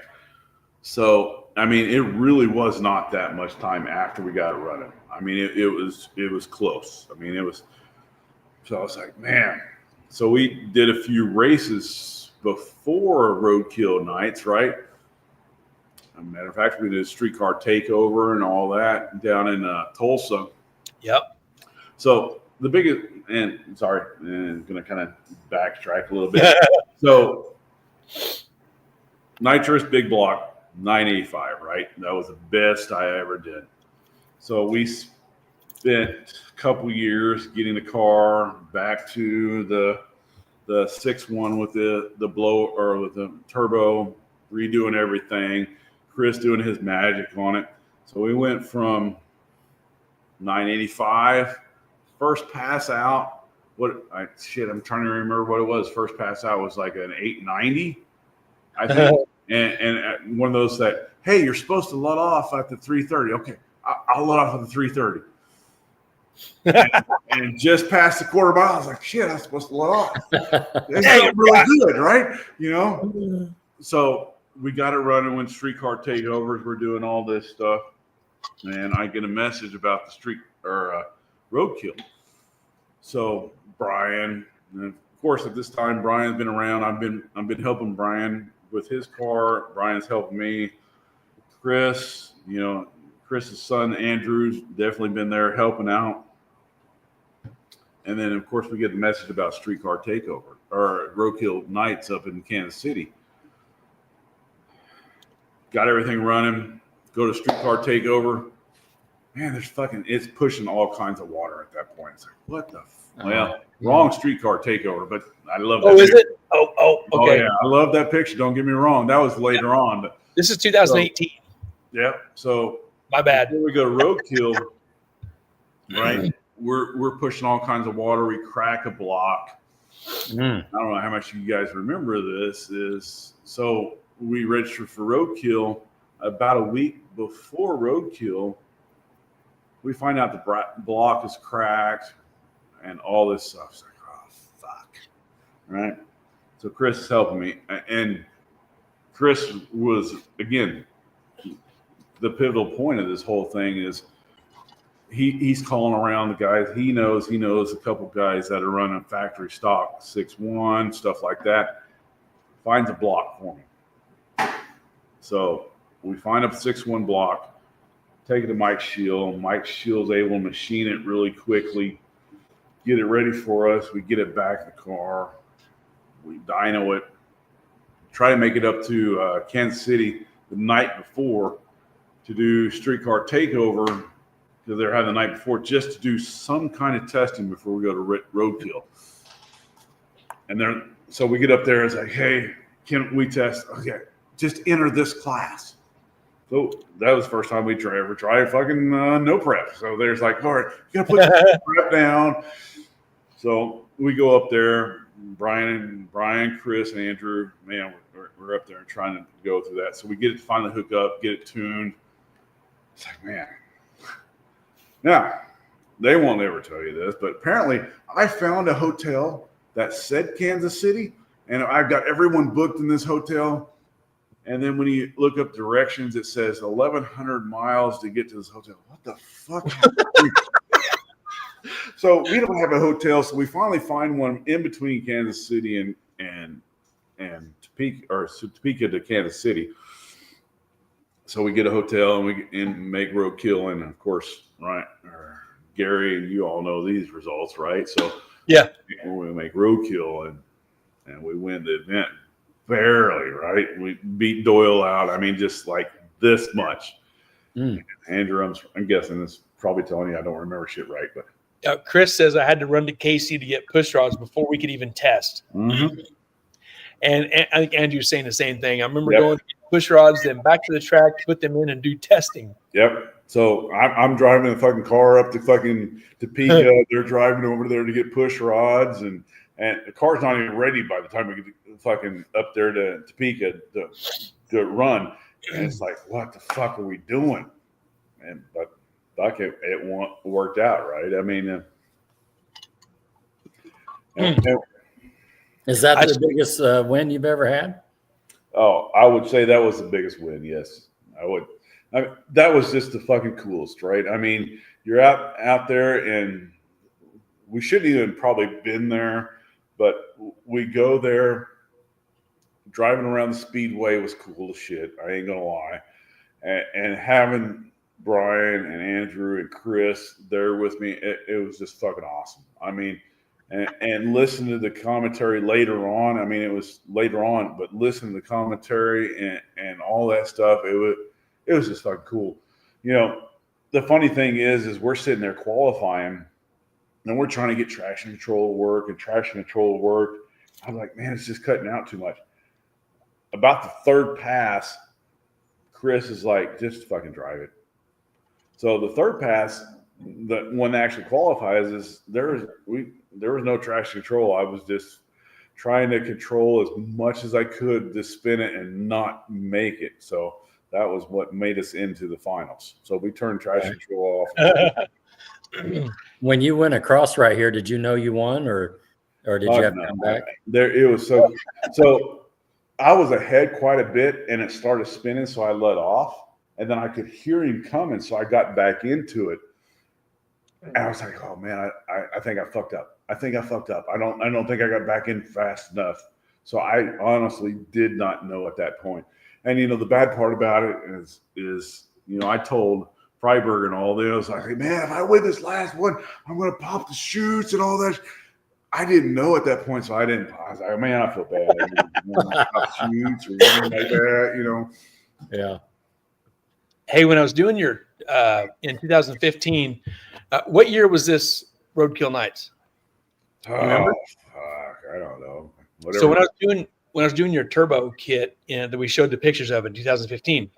So, I mean, it really was not that much time after we got it running. I mean, it was close. I mean, it was. So I was like, man. So we did a few races before roadkill nights, right? As a matter of fact, we did a streetcar takeover and all that down in Tulsa. Yep. So the biggest, and sorry, I'm going to kind of backtrack a little bit. So nitrous big block, 985, right? That was the best I ever did. So we spent a couple years getting the car back to the 6.1 with the blow or with the turbo, redoing everything. Chris doing his magic on it. So we went from 985, first pass out. I'm trying to remember what it was. First pass out was like an 890, I think. and one of those that, hey, you're supposed to let off at the 330. Okay, I'll let off at the 330. and just past the 1/4 mile, I was like, shit, I'm supposed to let off. It's not really good, right? You know? So we got it running when streetcar takeovers. We're doing all this stuff. And I get a message about the street or roadkill. So Brian, and of course, at this time, Brian's been around. I've been helping Brian with his car. Brian's helping me. Chris, Chris's son Andrew's definitely been there helping out. And then, of course, we get the message about streetcar takeover or roadkill nights up in Kansas City. Got everything running. Go to streetcar takeover. Man, it's pushing all kinds of water at that point. It's like, what the? Wrong streetcar takeover, but I love that. Oh, picture. Is it? Oh, okay. Oh, yeah. I love that picture. Don't get me wrong. That was later on. But this is 2018. Yep. So my bad. Before we go to roadkill, right? We're pushing all kinds of water. We crack a block. I don't know how much you guys remember this is. So we registered for roadkill about a week before roadkill. We find out the block is cracked and all this stuff. It's like, oh, fuck. Right? So Chris is helping me. And Chris was, again, the pivotal point of this whole thing is he's calling around the guys. He knows a couple guys that are running factory stock, 6.1, stuff like that. Finds a block for me. So we find a 6.1 block, take it to Mike Shield. Mike Shield's able to machine it really quickly, get it ready for us. We get it back in the car. We dyno it, try to make it up to Kansas City. the night before to do streetcar takeover because they're having the night before just to do some kind of testing before we go to roadkill. And so we get up there and it's like, hey, can we test? Okay, just enter this class. So that was the first time we ever tried fucking no prep. So there's like, all right, you gotta put the prep down. So we go up there, Brian, Chris, and Andrew. Man, we're up there and trying to go through that. So we get it to finally hook up, get it tuned. It's like, man. Now, they won't ever tell you this, but apparently I found a hotel that said Kansas City, and I've got everyone booked in this hotel. And then when you look up directions, it says 1,100 miles to get to this hotel. What the fuck? So we don't have a hotel, so we finally find one in between Kansas City and Topeka, or Topeka to Kansas City. So we get a hotel and we make roadkill, and of course, right, Gary and you all know these results, right? So yeah, we make roadkill and we win the event barely, right? We beat Doyle out. I mean, just like this much. Andrew, I'm guessing this probably telling you I don't remember shit right, but Chris says I had to run to Casey to get push rods before we could even test. Mm-hmm. And I think Andrew's saying the same thing. I remember going to get push rods, then back to the track to put them in and do testing. Yep. So I'm driving the fucking car up to fucking Topeka. They're driving over there to get push rods, and the car's not even ready by the time we get fucking up there to Topeka to run. And it's like, what the fuck are we doing? But it worked out, right? I mean, is that the biggest win you've ever had? Oh, I would say that was the biggest win. Yes, I would. That was just the fucking coolest, right? I mean, you're out there, and we shouldn't even probably been there, but we go there. Driving around the speedway was cool as shit. I ain't gonna lie, and having Brian and Andrew and Chris there with me, it was just fucking awesome. I mean, and listen to the commentary later on. I mean, it was later on, but listen to the commentary and all that stuff. It was just fucking cool. You know, the funny thing is we're sitting there qualifying, and we're trying to get traction control to work, and traction control to work. I'm like, man, it's just cutting out too much. About the third pass, Chris is like, just fucking drive it. So the third pass, the one that actually qualifies, is there was no traction control. I was just trying to control as much as I could to spin it and not make it. So that was what made us into the finals. So we turned traction control off. When you went across right here, did you know you won, or did you have to come back? It was so I was ahead quite a bit, and it started spinning, so I let off, and then I could hear him coming, so I got back into it, and I was like, "Oh man, I think I fucked up. I think I fucked up. I don't think I got back in fast enough." So I honestly did not know at that point. And you know, the bad part about it is you know, I told Freiberg and all this, like, "Hey man, if I win this last one, I'm gonna pop the chutes and all that." I didn't know at that point, so I didn't. I was like, "Man, I feel bad." Shoots or anything like that, you know. Yeah. Hey, when I was doing your in 2015, what year was this Roadkill Nights? Oh, fuck, I don't know. Whatever. So when I was doing your turbo kit that we showed the pictures of in 2015,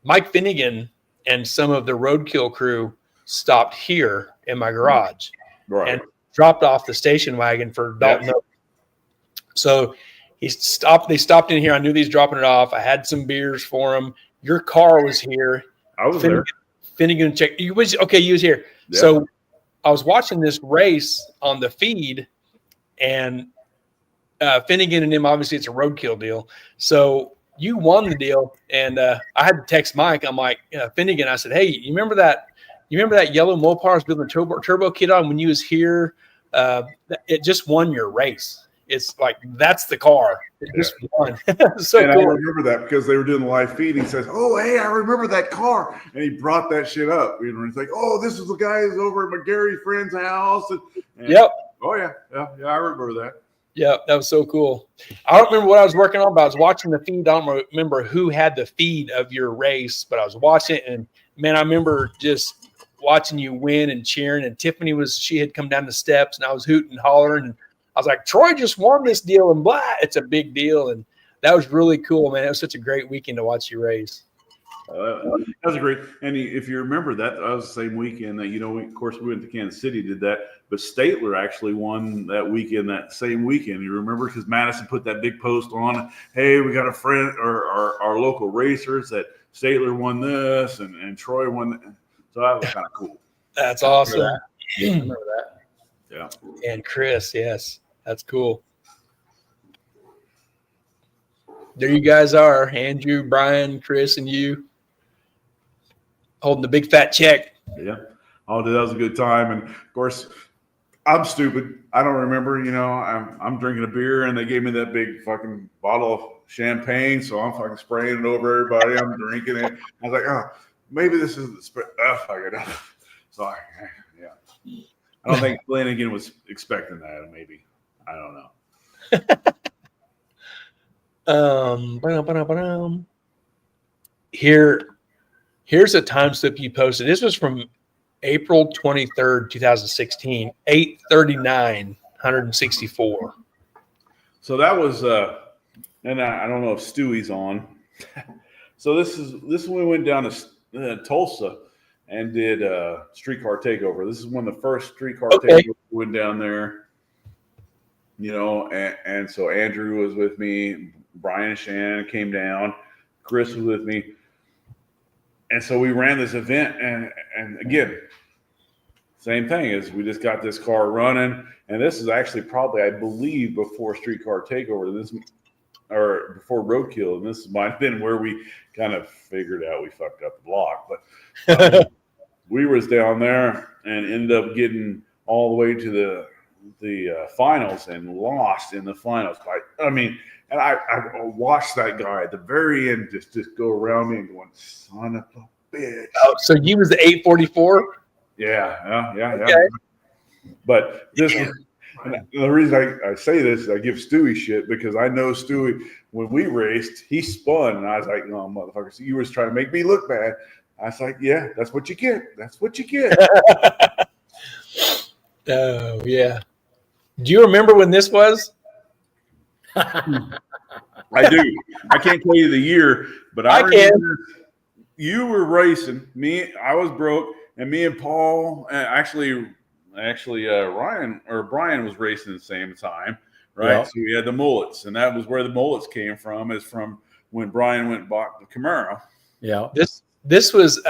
Mike Finnegan and some of the Roadkill crew stopped here in my garage, right, and dropped off the station wagon for Dalton. Yep. So they stopped in here. I knew he's dropping it off. I had some beers for him. Your car was here. I was there. Finnegan checked. You was here. Yeah. So I was watching this race on the feed, and Finnegan and him, obviously it's a Roadkill deal. So you won the deal, and I had to text Mike. I'm like, Finnegan, I said, hey, you remember that yellow Mopar I was building a turbo kit on when you was here? It just won your race. It's like, that's the car. It just won. So and cool. I remember that because they were doing the live feed. He says, "Oh, hey, I remember that car," and he brought that shit up. You know, he's like, "Oh, this is the guy who's over at my Gary friend's house." And yep. Oh yeah, I remember that. Yeah, that was so cool. I don't remember what I was working on, but I was watching the feed. I don't remember who had the feed of your race, but I was watching it, and man, I remember just watching you win and cheering. And Tiffany she had come down the steps, and I was hooting and hollering, and I was like, Troy just won this deal, and blah, it's a big deal, and that was really cool, man. It was such a great weekend to watch you race. That was a great, and if you remember that was the same weekend that of course we went to Kansas City, did that, but Statler actually won that weekend, that same weekend. You remember, because Madison put that big post on, hey, we got a friend or our local racers that Statler won this and Troy won that. So that was kind of cool. That's awesome. I remember that. Yeah. And Chris, yes, that's cool. There you guys are, Andrew, Brian, Chris, and you. Holding the big fat check. Yeah. Oh, that was a good time. And of course, I'm stupid. I don't remember, I'm drinking a beer and they gave me that big fucking bottle of champagne. So I'm fucking spraying it over everybody. I'm drinking it. I was like, oh, maybe this is the spray. Oh, fuck it. So yeah. I don't think Flanagan was expecting that. Maybe. I don't know. Here's a time slip you posted. This was from April 23rd, 2016, 8:39, 164. So that was and I don't know if Stewie's on. So this is when we went down to Tulsa and did Streetcar Takeover. This is when the first Streetcar Takeover went down there. And so Andrew was with me, Brian and Shannon came down, Chris was with me. And so we ran this event, and again, same thing is we just got this car running, and this is actually probably, I believe, before Streetcar Takeover, or before Roadkill, and this might have been where we kind of figured out we fucked up the block. But we was down there and ended up getting all the way to the finals and lost in the finals. And I watched that guy at the very end just go around me and going, son of a bitch. Oh, so you was the 844? Yeah. Okay. But this was, and the reason I say this is I give Stewie shit because I know Stewie, when we raced, he spun. And I was like, no, motherfucker, so you was trying to make me look bad. I was like, yeah, that's what you get. That's what you get. Oh, yeah. Do you remember when this was? I do. I can't tell you the year, but I remember you were racing. I was broke, and me and Paul, actually, Ryan or Brian was racing at the same time, right? Yep. So we had the mullets, and that was where the mullets came from. Is from when Brian went and bought the Camaro. Yeah. This was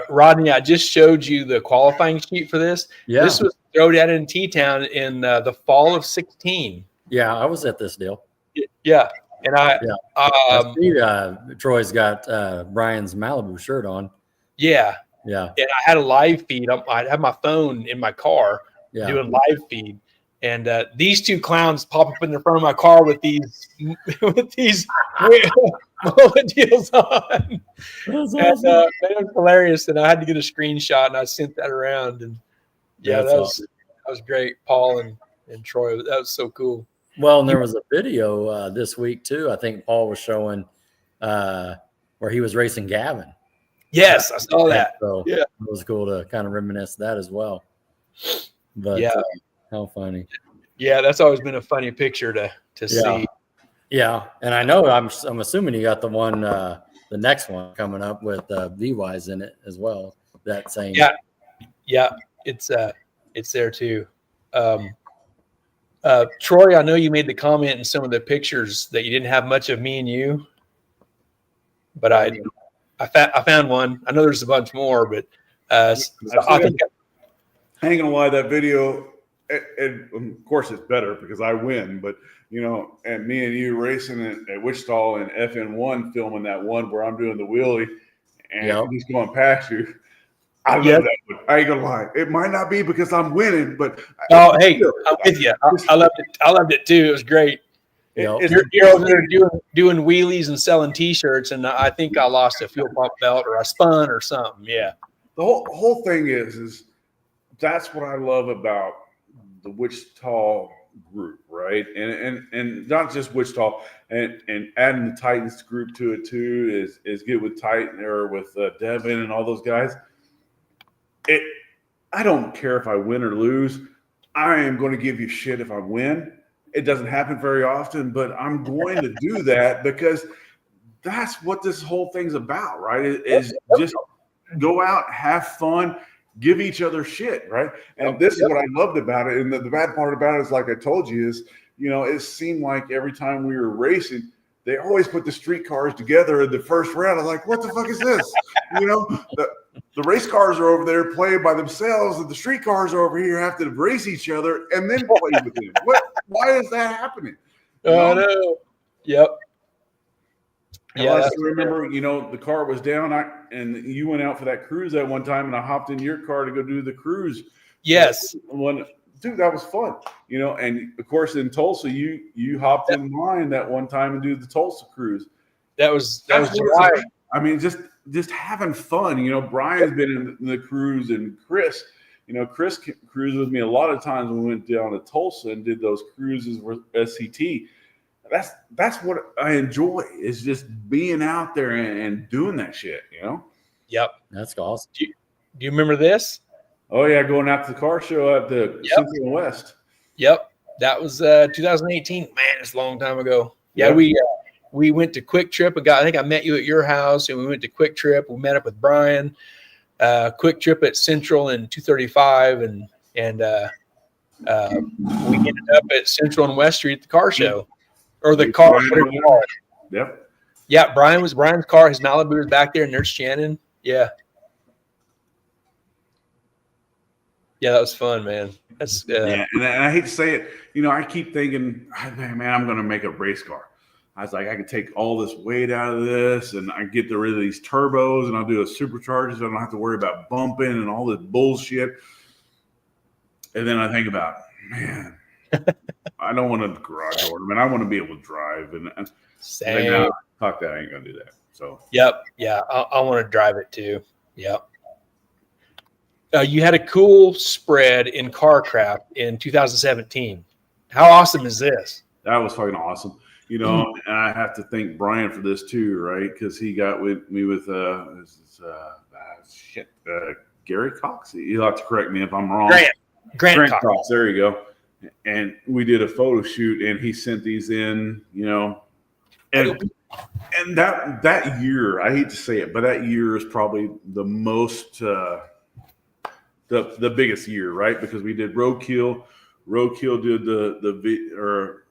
Rodney. I just showed you the qualifying sheet for this. Yeah. This was Throwdown in T-Town in the fall of 2016. Yeah, I was at this deal. Yeah, and I see, Troy's got Brian's Malibu shirt on. Yeah, and I had a live feed. I had my phone in my car doing live feed, and these two clowns pop up in the front of my car with these mullet deals on. That's awesome. It was hilarious, and I had to get a screenshot, and I sent that around, and that was great. Paul and Troy, that was so cool. Well, and there was a video this week too. I think Paul was showing where he was racing Gavin. Yes, I saw that. So it was cool to kind of reminisce that as well. But how funny. Yeah, that's always been a funny picture to see. Yeah, and I know I'm assuming you got the one, the next one coming up with VYs in it as well. That same. Yeah, it's there too. Troy, I know you made the comment in some of the pictures that you didn't have much of me and you, but I found one. I know there's a bunch more, but I think I ain't gonna lie, that video, and of course it's better because I win, but and me and you racing at Wichita and FN1 filming that one where I'm doing the wheelie and he's going past you. I love that one. I ain't gonna lie. It might not be because I'm winning, but I'm with you. I loved it. I loved it too. It was great. You're over there doing wheelies and selling T-shirts, and I think I lost a fuel pump belt or I spun or something. Yeah. The whole thing is that's what I love about the Wichita group, right? And not just Wichita, and adding the Titans group to it too is good with Titan or with Devin and all those guys. I don't care if I win or lose. I am going to give you shit if I win. It doesn't happen very often, but I'm going to do that because that's what this whole thing's about, right? Is just go out, have fun, give each other shit, right? And this is what I loved about it. And the bad part about it is, like I told you, is, you know, it seemed like every time we were racing, they always put the street cars together in the first round. I'm like, what the fuck is this? You know, the race cars are over there playing by themselves, and the street cars are over here have to race each other and then play with them. Why is that happening? I know. Yep. Yeah, I still remember, you know, the car was down, and you went out for that cruise at one time, and I hopped in your car to go do the cruise. Yes. Dude, that was fun, you know. And of course, in Tulsa, you hopped in mine that one time and do the Tulsa cruise. That was July. I mean, just having fun, you know. Brian's been in the cruise, and Chris, you know, Chris cruised with me a lot of times when we went down to Tulsa and did those cruises with SCT. That's what I enjoy, is just being out there and doing that shit, you know? Yep. That's awesome. Do you remember this? Oh, yeah, going out to the car show at the Central and West. Yep. That was 2018. Man, it's a long time ago. Yeah, we went to Quick Trip. I think I met you at your house, and we went to Quick Trip. We met up with Brian. Quick Trip at Central in 235, and we ended up at Central and West Street at the car show. Or the car. Yep. Yeah, Brian's car. His Malibu was back there. Nurse Shannon. Yeah. Yeah, that was fun, man. That's yeah, and I hate to say it. You know, I keep thinking, man, I'm going to make a race car. I was like, I can take all this weight out of this, and I get rid of these turbos, and I'll do a supercharger, so I don't have to worry about bumping and all this bullshit. And then I think about, man, I don't want a garage ornament. I want to be able to drive. And same. Now, fuck that. I ain't going to do that. So. Yep. Yeah. I want to drive it too. Yep. You had a cool spread in CarCraft in 2017. How awesome is this? That was fucking awesome. You know, and I have to thank Brian for this too, right? Because he got with me with Gary Cox. You'll have to correct me if I'm wrong. Grant Cox. There you go. And we did a photo shoot, and he sent these in, you know, and that year, I hate to say it, but that year is probably the most the biggest year, right? Because we did Roadkill. Roadkill did the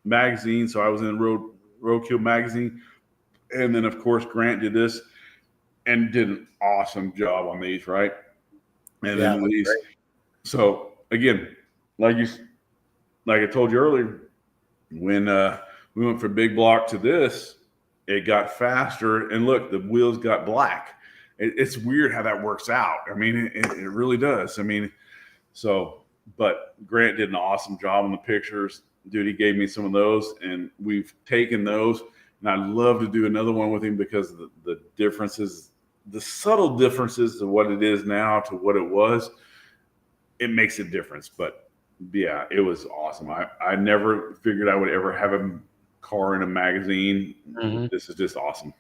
magazine, so I was in Roadkill magazine, and then of course Grant did this and did an awesome job on these, right? And then these. Great. So again, like I told you earlier, when we went from big block to this, it got faster, and look, the wheels got black. It's weird how that works out. I mean, it really does. I mean, but Grant did an awesome job on the pictures. Dude, he gave me some of those, and we've taken those, and I'd love to do another one with him because of the differences, the subtle differences of what it is now to what it was. It makes a difference, but yeah, it was awesome. I never figured I would ever have a car in a magazine. Mm-hmm. This is just awesome.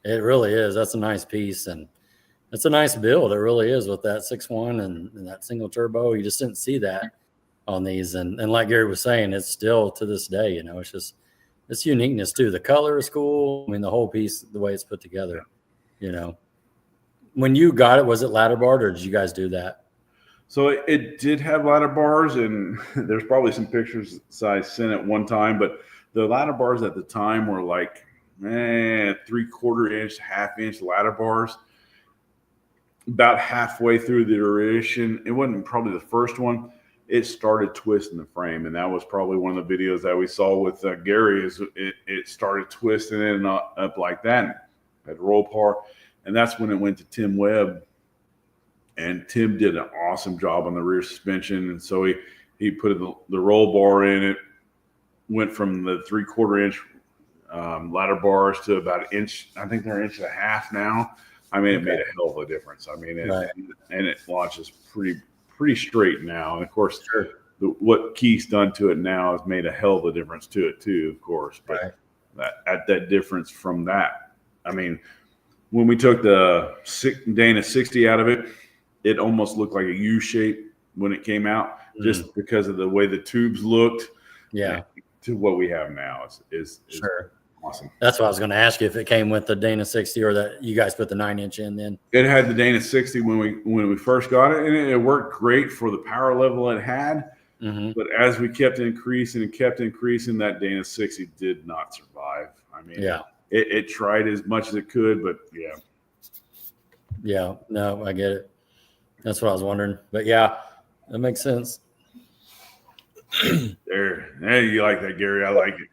It really is. That's a nice piece, and it's a nice build. It really is, with that 6.1 and that single turbo. You just didn't see that on these, and like Gary was saying, it's still to this day, you know, it's uniqueness too. The color is cool. I mean, the whole piece, the way it's put together, you know. When you got it, was it ladder barred, or did you guys do that? So it did have ladder bars, and there's probably some pictures I sent at one time, but the ladder bars at the time were like 3/4 inch, half-inch ladder bars. About halfway through the iteration, it wasn't probably the first one, it started twisting the frame, and that was probably one of the videos that we saw with Gary. Is it started twisting it up like that at roll par, and that's when it went to Tim Webb, and Tim did an awesome job on the rear suspension, and so he put the roll bar in it, went from the 3/4 inch ladder bars to about an inch. I think they're 1.5 inches now. I mean, it made a hell of a difference. I mean, and it launches pretty straight now. And of course, what Keith's done to it now has made a hell of a difference to it too, of course. But that difference from that, I mean, when we took the Dana 60 out of it, it almost looked like a U shape when it came out, just because of the way the tubes looked. Yeah. To what we have now is sure awesome. That's what I was going to ask you, if it came with the Dana 60 or that you guys put the 9-inch in. Then it had the Dana 60 when we first got it, and it worked great for the power level it had. But as we kept increasing, that Dana 60 did not survive. I mean, it tried as much as it could, but no, I get it. That's what I was wondering. But yeah, that makes sense. There, you like that, Gary? I like it.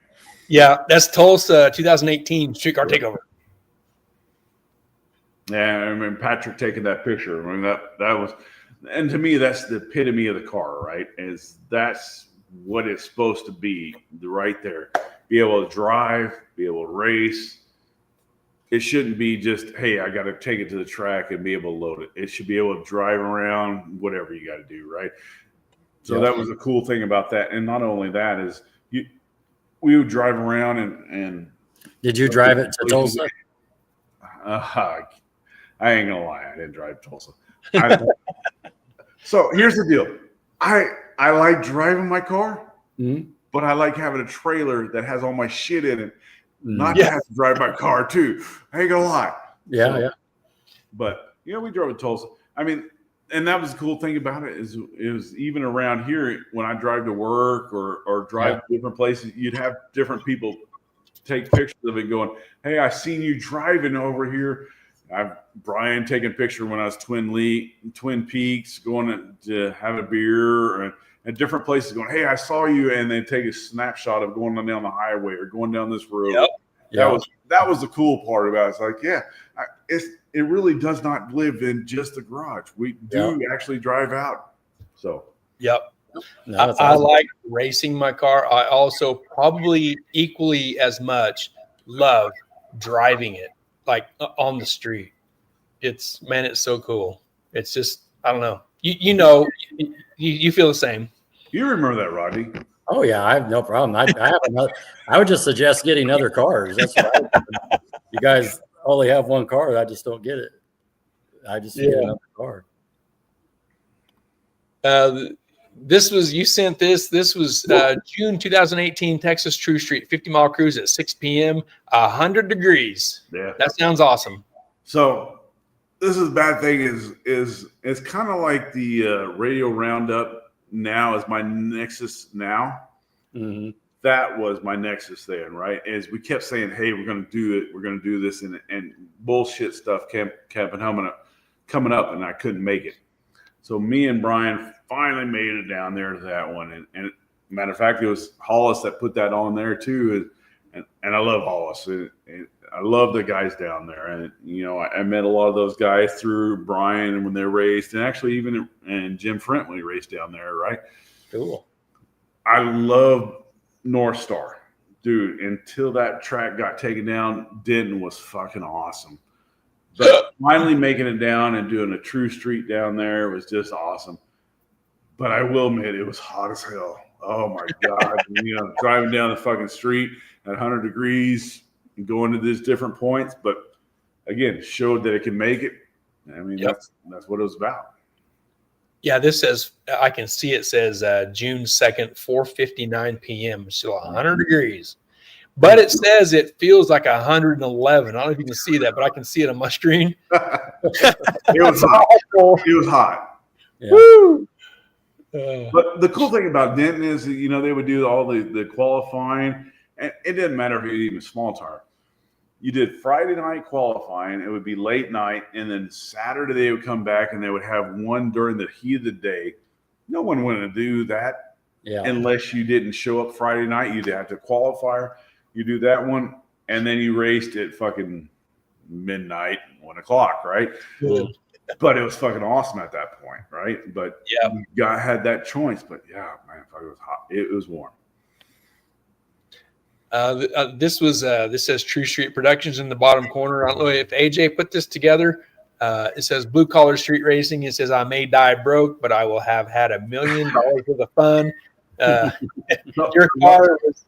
Yeah, that's Tulsa 2018 Streetcar Takeover. Yeah, I mean, Patrick taking that picture. I mean, that was, and to me, that's the epitome of the car, right? That's what it's supposed to be, right there. Be able to drive, be able to race. It shouldn't be just, hey, I got to take it to the track and be able to load it. It should be able to drive around, whatever you got to do, right? So that was the cool thing about that. And not only that is we would drive around and did you drive it to Tulsa? I ain't gonna lie, I didn't drive Tulsa. So here's the deal. I like driving my car, but I like having a trailer that has all my shit in it. Not to have to drive my car too. I ain't gonna lie. Yeah. But we drove to Tulsa. I mean, and that was the cool thing about it is even around here when I drive to work or drive to different places, you'd have different people take pictures of it going, hey, I seen you driving over here. Brian taking a picture when I was Twin Peaks, going to have a beer, and at different places going, hey, I saw you, and they take a snapshot of going down the highway or going down this road. That was the cool part about it. It's like, it really does not live in just the garage. We do actually drive out. So no, I like racing my car. I also probably equally as much love driving it, like on the street. It's so cool. It's just, I don't know. You feel the same. You remember that, Rodney? Oh yeah, I have no problem. I have another. I would just suggest getting other cars. That's what you guys only have one car. I just don't get it. I just get another car. This was, you sent this. This was June 2018, Texas True Street, 50-mile cruise at 6 p.m. 100 degrees. Yeah, that sounds awesome. So this is bad thing is it's kind of like the radio roundup. Now is my Nexus now. That was my Nexus then, right? As we kept saying, hey, we're going to do it. We're going to do this. And bullshit stuff kept coming up, and I couldn't make it. So me and Brian finally made it down there to that one. And matter of fact, it was Hollis that put that on there too. And I love Hollis. I love the guys down there. And, I met a lot of those guys through Brian when they raced, and actually even and Jim Frent when he raced down there, right? Cool. I love North Star. Dude, until that track got taken down, Denton was fucking awesome. But finally making it down and doing a true street down there was just awesome. But I will admit, it was hot as hell. Oh, my God. Driving down the fucking street at 100 degrees and going to these different points. But, again, showed that it can make it. I mean, that's what it was about. Yeah, this says, I can see it says June 2nd, 4:59 p.m. Still 100 degrees. But it says it feels like 111. I don't know if you can see that, but I can see it on my screen. It was hot. It was hot. Yeah. Woo! But the cool thing about Denton is, they would do all the qualifying. And it didn't matter if you even small tire. You did Friday night qualifying. It would be late night. And then Saturday they would come back and they would have one during the heat of the day. No one wanted to do that unless you didn't show up Friday night. You'd have to qualify. You do that one. And then you raced at fucking midnight, 1 o'clock, right? Cool. But it was fucking awesome at that point, right? But you had that choice. But yeah, man, it was hot. It was warm. This says True Street Productions in the bottom corner. I don't know if AJ put this together. It says blue collar street racing. It says I may die broke, but I will have had $1 million worth of fun. Your car was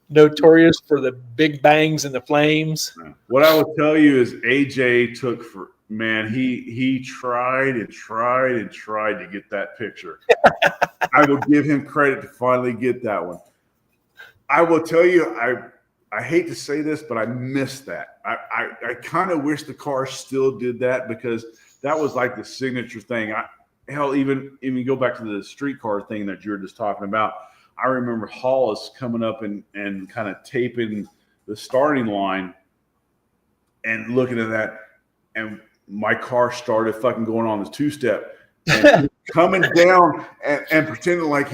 notorious for the big bangs and the flames. What I will tell you is AJ took for man. He tried and tried and tried to get that picture. I will give him credit to finally get that one. I will tell you, I hate to say this, but I missed that. I kind of wish the car still did that because that was like the signature thing. Hell, even go back to the street car thing that you were just talking about. I remember Hollis coming up and kind of taping the starting line and looking at that, and my car started fucking going on the two-step and coming down and pretending like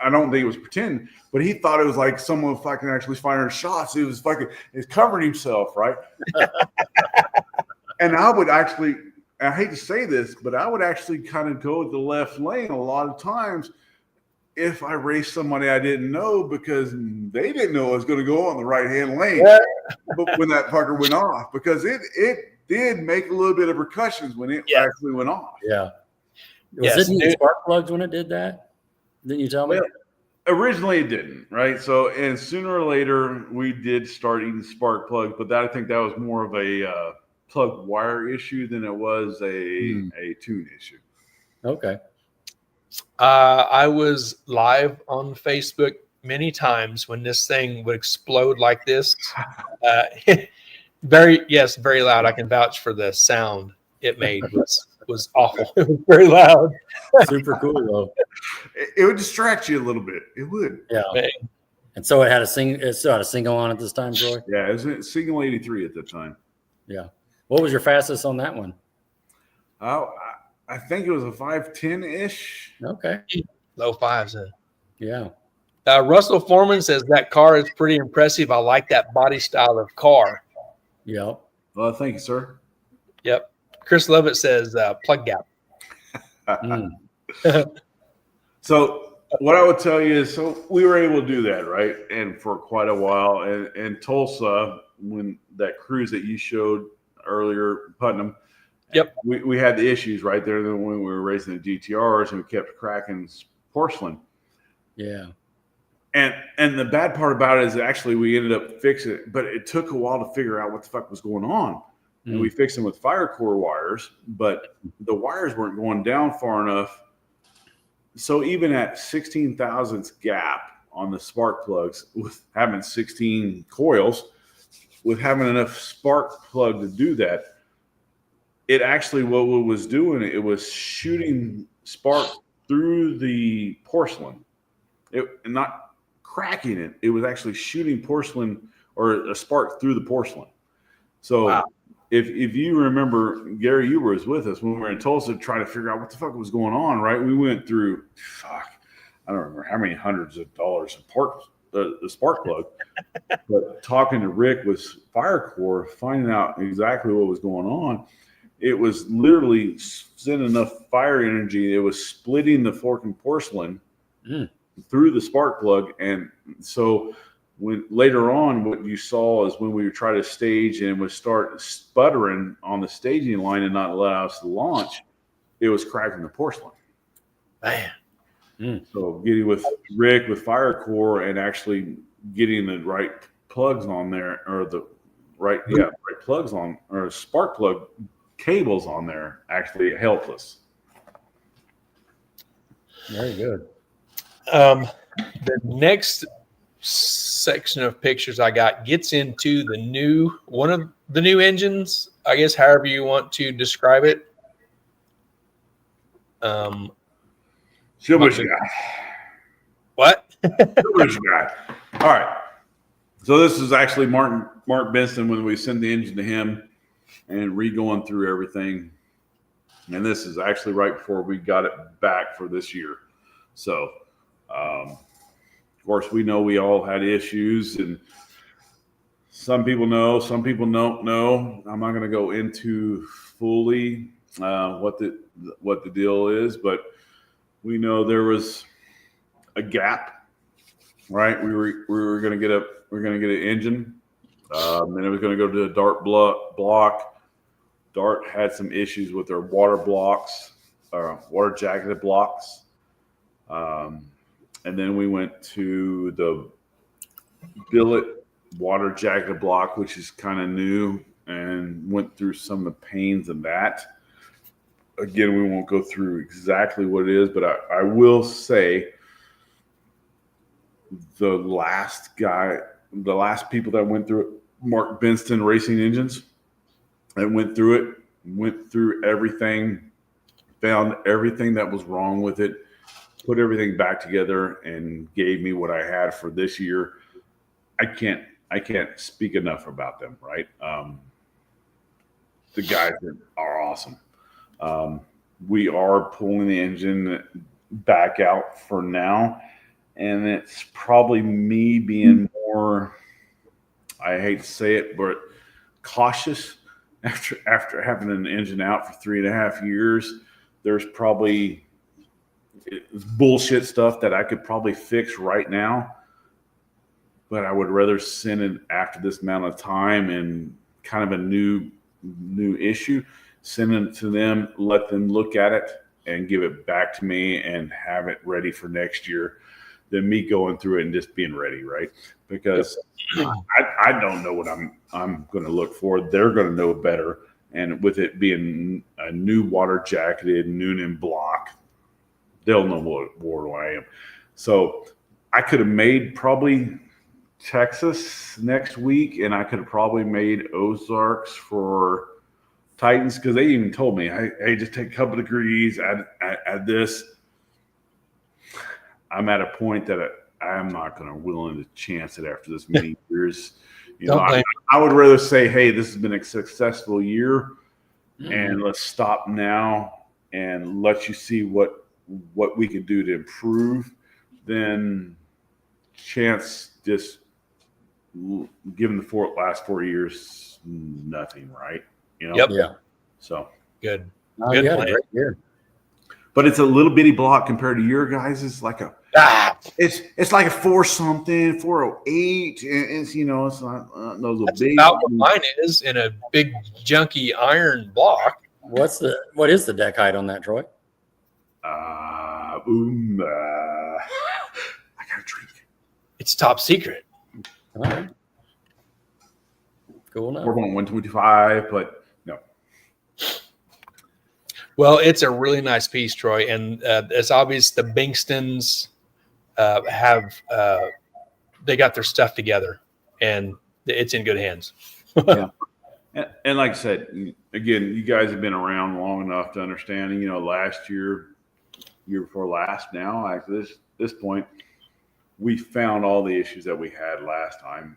I don't think it was pretending, but he thought it was like someone fucking actually firing shots. He was he's covering himself, right? And I hate to say this, but I would actually kind of go to the left lane a lot of times if I raced somebody I didn't know because they didn't know I was going to go on the right-hand lane. But when that fucker went off, because it did make a little bit of repercussions when it actually went off. Yeah. Was it spark plugs when it did that? Didn't you tell me? Well, originally it didn't, right? So, and sooner or later we did start eating spark plugs, but I think that was more of a plug wire issue than it was a tune issue. Okay. I was live on Facebook many times when this thing would explode like this. Very loud. I can vouch for the sound it made was awful. It was very loud. Super cool though. It would distract you a little bit. It would. Yeah. And so it still had a single on it this time, Troy? Yeah, it was a single 83 at the time. Yeah. What was your fastest on that one? Oh, I think it was a 510-ish. Okay. Low fives. Yeah. Russell Foreman says that car is pretty impressive. I like that body style of car. Yep. Well, thank you, sir. Yep. Chris Lovett says plug gap. So what I would tell you is, so we were able to do that, right? And for quite a while. And Tulsa, when that cruise that you showed earlier, Putnam, yep, we had the issues right there when we were racing the GTRs and we kept cracking porcelain. Yeah. And the bad part about it is actually we ended up fixing it, but it took a while to figure out what the fuck was going on. And we fixed them with fire core wires, but the wires weren't going down far enough. So even at 16 thousandths gap on the spark plugs, with having 16 coils, with having enough spark plug to do that, it actually, what it was doing, it was shooting spark through the porcelain. And not cracking it. It was actually shooting porcelain or a spark through the porcelain. So wow. If you remember, Gary, you were with us when we were in Tulsa trying to figure out what the fuck was going on, right? We went through, I don't remember how many hundreds of dollars of the spark plug, but talking to Rick with Fire Core, finding out exactly what was going on, it was literally sending enough fire energy. It was splitting the forking porcelain through the spark plug. And so when later on, what you saw is when we would try to stage and it would start sputtering on the staging line and not allow us to launch, it was cracking the porcelain. Man. So getting with Rick with Fire Core and actually getting the right plugs on there, or the right plugs on, or spark plug cables on there, actually helped us. Very good. The next section of pictures I got gets into one of the new engines, I guess, however you want to describe it. Showbush guy. What? Showbush guy. All right. So this is actually Mark Benson when we sent the engine to him and re-going through everything. And this is actually right before we got it back for this year. So, of course, we know we all had issues, and some people know, some people don't know. I'm not going to go into fully what the deal is, but we know there was a gap, right? We were going to get an engine, and it was going to go to a dart block. Dart had some issues with their water blocks, water jacketed blocks. And then we went to the billet water jacketed block, which is kind of new, and went through some of the pains of that. Again, we won't go through exactly what it is, but I will say the last people that went through it, Mark Benston Racing Engines, and went through everything, found everything that was wrong with it, put everything back together, and gave me what I had for this year. I can't speak enough about them, right? The guys are awesome. We are pulling the engine back out for now, and it's probably me being more, I hate to say it, but cautious after having an engine out for 3.5 years. There's probably bullshit stuff that I could probably fix right now, but I would rather send it after this amount of time and kind of a new issue, send it to them, let them look at it and give it back to me and have it ready for next year, than me going through it and just being ready, right? Because I don't know what I'm going to look for. They're going to know better. And with it being a new water jacketed Noonan block, they'll know what I am. So I could have made probably Texas next week, and I could have probably made Ozarks for Titans, because they even told me, hey, just take a couple degrees, add this. I'm at a point that I'm not going to willing to chance it after this many years. I would rather say, hey, this has been a successful year, and let's stop now and let you see what we can do to improve, than chance just given the last 4 years nothing, right? Yep. Yeah. So good. Good Good plan. Great year. But it's a little bitty block compared to your guys. It's like it's like a 4-something, 408. It's it's not those That's big. about what mine is, in a big junky iron block. What is the deck height on that, Troy? I gotta drink. It's top secret. All right. Cool enough. We're going 125, but no. Well, it's a really nice piece, Troy, and it's obvious the Binkstons they got their stuff together, and it's in good hands. Yeah. And like I said, again, you guys have been around long enough to understand. Last year before last, now at this point, we found all the issues that we had last time.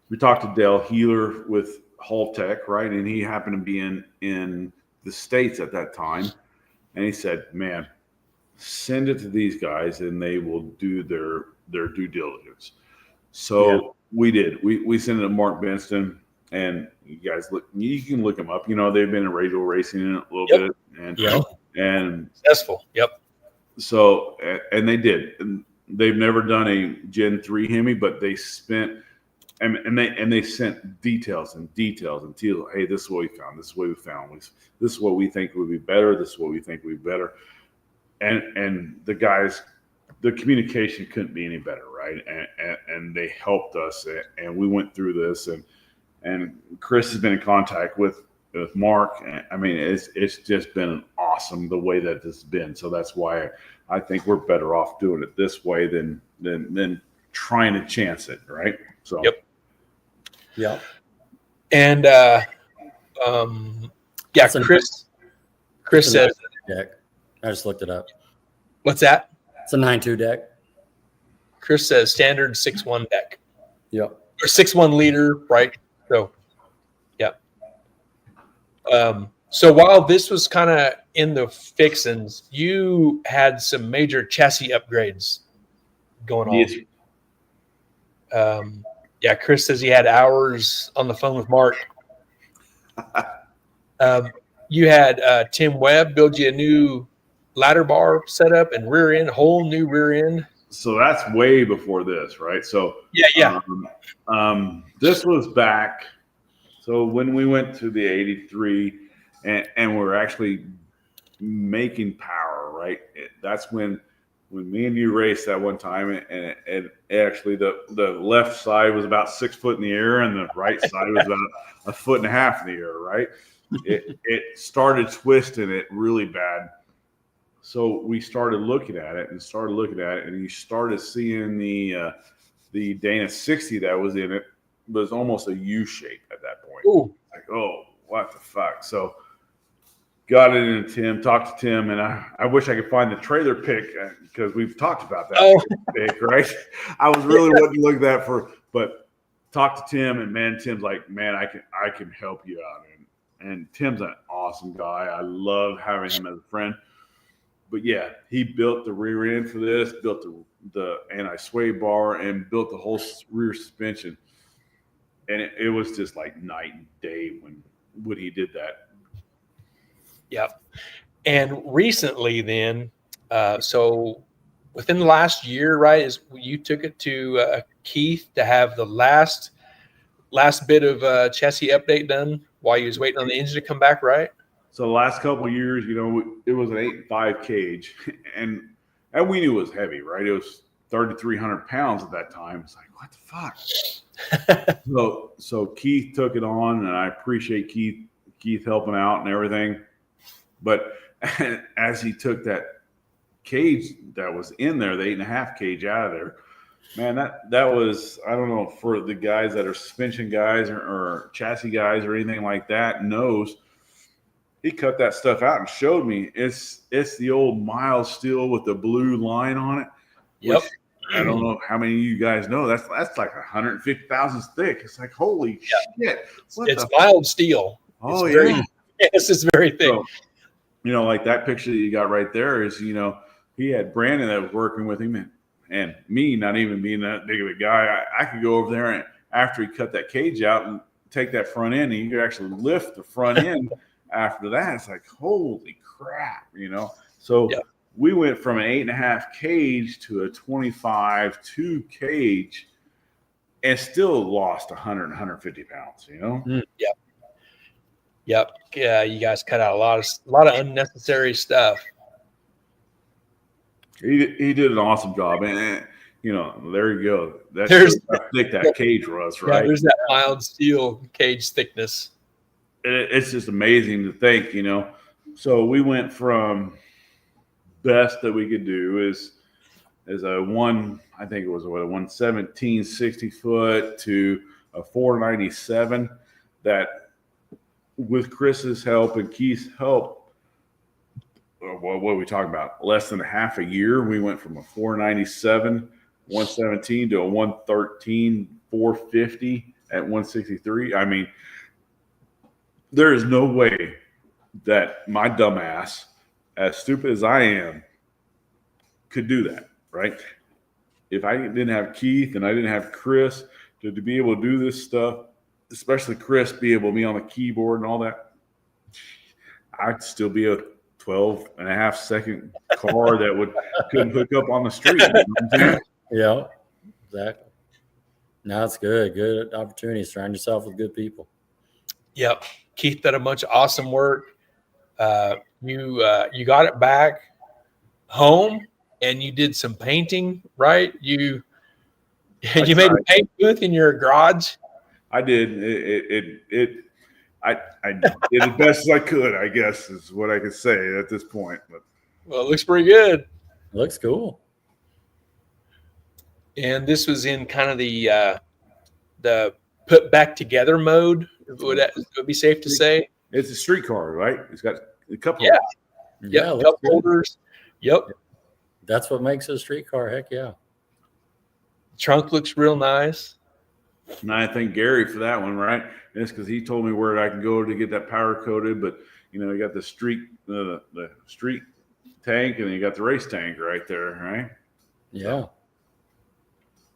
We talked to Dale Healer with Hull Tech, right? And he happened to be in the States at that time. And he said, man, send it to these guys and they will do their due diligence. So we did. We sent it to Mark Benston, and you guys you can look them up. They've been in radio racing in a little bit. And Successful. Yep. So, and they did. And they've never done a Gen 3 Hemi, but they spent and they sent details. Hey, this is what we found. This is what we found. This is what we think would be better. This is what we think would be better. And the guys, the communication couldn't be any better, right? And they helped us, and we went through this. And Chris has been in contact with Mark. I mean, it's just been awesome the way that this has been. So that's why I think we're better off doing it this way than trying to chance it, right? So. Yep. And Chris said, deck. I just looked it up. What's that? It's a 9.2 deck. Chris says standard 6.1 deck. Yep. Or 6.1 liter, right? So, yeah. So while this was kind of in the fixins, you had some major chassis upgrades going on. Yes. Chris says he had hours on the phone with Mark. You had Tim Webb build you a new ladder bar setup and rear end, whole new rear end. So that's way before this, right? So yeah. This was back So when we went to the 83 and we're actually making power, right? That's when me and you raced that one time, and actually the left side was about 6 foot in the air, and the right side was about a foot and a half in the air, right? It started twisting it really bad. So we started looking at it, and you started seeing the Dana 60 that was in it was almost a U shape at that point. Ooh. Like, oh, what the fuck? So got it into Tim, talked to Tim, and I wish I could find the trailer pic because we've talked about that pic, right? I was really wanting to look at that but talked to Tim, and man, Tim's like, man, I can help you out. And Tim's an awesome guy. I love having him as a friend. But yeah, he built the rear end for this, built the anti-sway bar, and built the whole rear suspension. And it was just like night and day when he did that. Yep. And recently then, so within the last year, right, is you took it to Keith to have the last bit of chassis update done while you was waiting on the engine to come back, right? So the last couple of years, it was an 8.5 cage, and we knew it was heavy, right? It was 3,300 pounds at that time. It's like, what the fuck? So Keith took it on, and I appreciate Keith helping out and everything. But as he took that cage that was in there, the 8.5 cage out of there, man, that was, I don't know, for the guys that are suspension guys or chassis guys or anything like that knows. He cut that stuff out and showed me. It's the old mild steel with the blue line on it. Yep. I don't know how many of you guys know. That's like 150 thousandths thick. It's like, holy shit. It's mild steel. Oh, yeah. Yes, it's very thick. So, like that picture that you got right there is, he had Brandon that was working with him, and me not even being that big of a guy. I could go over there, and after he cut that cage out and take that front end, and you could actually lift the front end. After that, it's like, holy crap, So we went from an 8.5 cage to a 25.2 cage and still lost 100, 150 pounds, Yep. Yep. Yeah, you guys cut out a lot of unnecessary stuff. He did an awesome job. And, there you go. That's how thick that cage was, right? Yeah, there's that mild steel cage thickness. It's just amazing to think, So we went from best that we could do is a 117 60 foot to a 497 that with Chris's help and Keith's help, what are we talking about? Less than half a year. We went from a 497, 117 to a 113, 450 at 163. I mean, there is no way that my dumbass, as stupid as I am, could do that, right? If I didn't have Keith and I didn't have Chris to be able to do this stuff, especially Chris be able to be on the keyboard and all that, I'd still be a 12.5 second car that couldn't hook up on the street. Yeah, exactly. No, it's good. Good opportunity. Surround yourself with good people. Yep. Keith did a bunch of awesome work. You got it back home and you did some painting, right? You made a paint booth in your garage. I did. I did as best as I could, I guess, is what I could say at this point. But well, it looks pretty good. It looks cool. And this was in kind of the put back together mode. Would be safe to say? It's a street car, right? It's got a couple. Yeah, cup holders. Yep. That's what makes it a street car. Heck yeah. Trunk looks real nice. And I thank Gary for that one, right? And it's because he told me where I can go to get that powder coated. But you got the street tank, and you got the race tank right there, right? Yeah.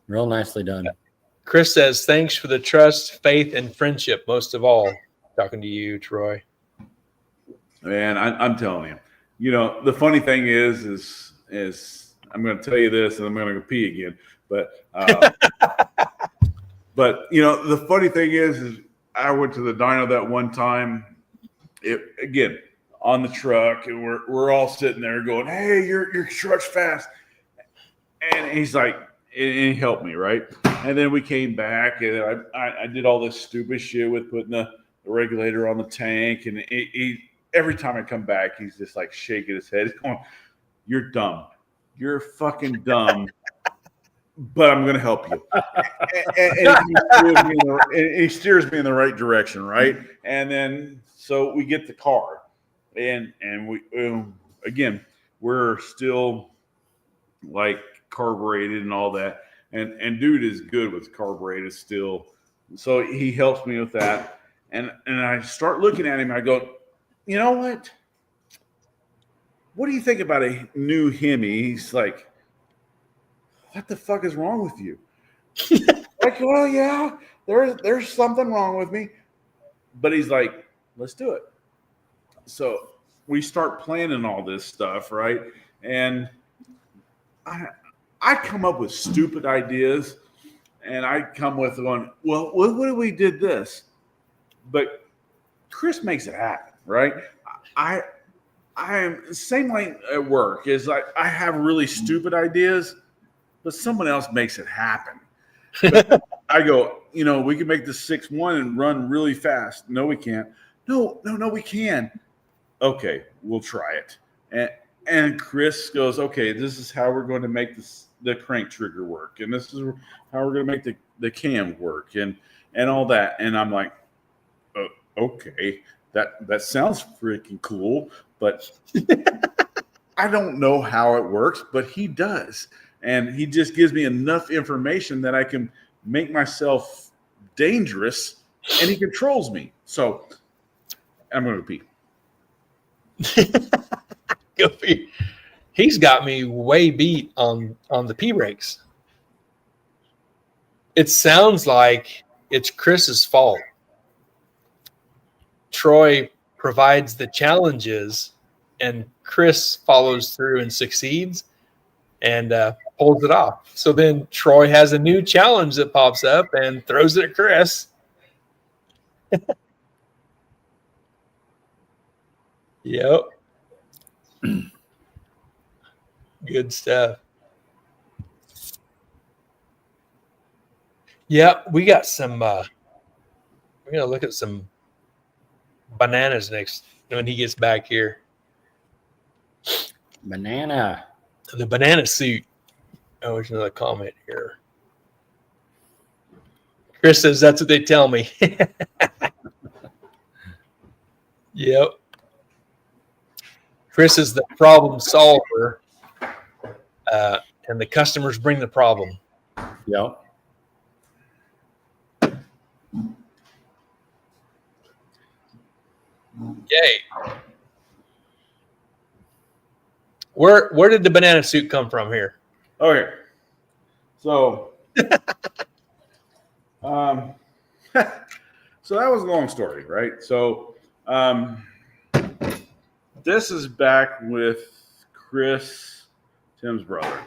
Real nicely done. Chris says, thanks for the trust, faith, and friendship, most of all. Talking to you, Troy. Man, I'm telling you, the funny thing is I'm going to tell you this, and I'm going to go pee again. But, but the funny thing is I went to the dyno that one time. Again, on the truck, and we're all sitting there going, "Hey, your truck's fast," and he's like, and he helped me, right? And then we came back, and I did all this stupid shit with putting the regulator on the tank, and every time I come back, he's just like shaking his head, he's going, "You're dumb. You're fucking dumb." But I'm going to help you. And he steers me in the right direction, right? And then so we get the car, and we again, we're still like carbureted and all that, and dude is good with carbureted still, so he helps me with that, and I start looking at him. I go, you know what? What do you think about a new Hemi? He's like, what the fuck is wrong with you? Like, well, yeah, there's something wrong with me. But he's like, let's do it. So we start planning all this stuff, right? And I come up with stupid ideas, and I come with one, well, what if we did this? But Chris makes it happen, right? I am same way at work. Is like I have really stupid ideas, but someone else makes it happen. I go, we can make this 6-1 and run really fast. No, we can't. No, we can. Okay, we'll try it. And Chris goes, okay, this is how we're going to make the crank trigger work, and this is how we're going to make the cam work, and all that. And I'm like, okay, that sounds freaking cool, but I don't know how it works, but he does. And he just gives me enough information that I can make myself dangerous, and he controls me. So I'm going to pee. Go pee. He's got me way beat on the pee breaks. It sounds like it's Chris's fault. Troy provides the challenges, and Chris follows through and succeeds and pulls it off. So then Troy has a new challenge that pops up and throws it at Chris. Yep. Good stuff. Yeah, we got some we're gonna look at some bananas next when he gets back here. Banana. The banana suit. Oh, there's another comment here. Chris says that's what they tell me. Yep. Chris is the problem solver, and the customers bring the problem. Yep. Yay. Where did the banana suit come from here? Okay. So, so that was a long story, right? So, this is back with Chris, Tim's brother.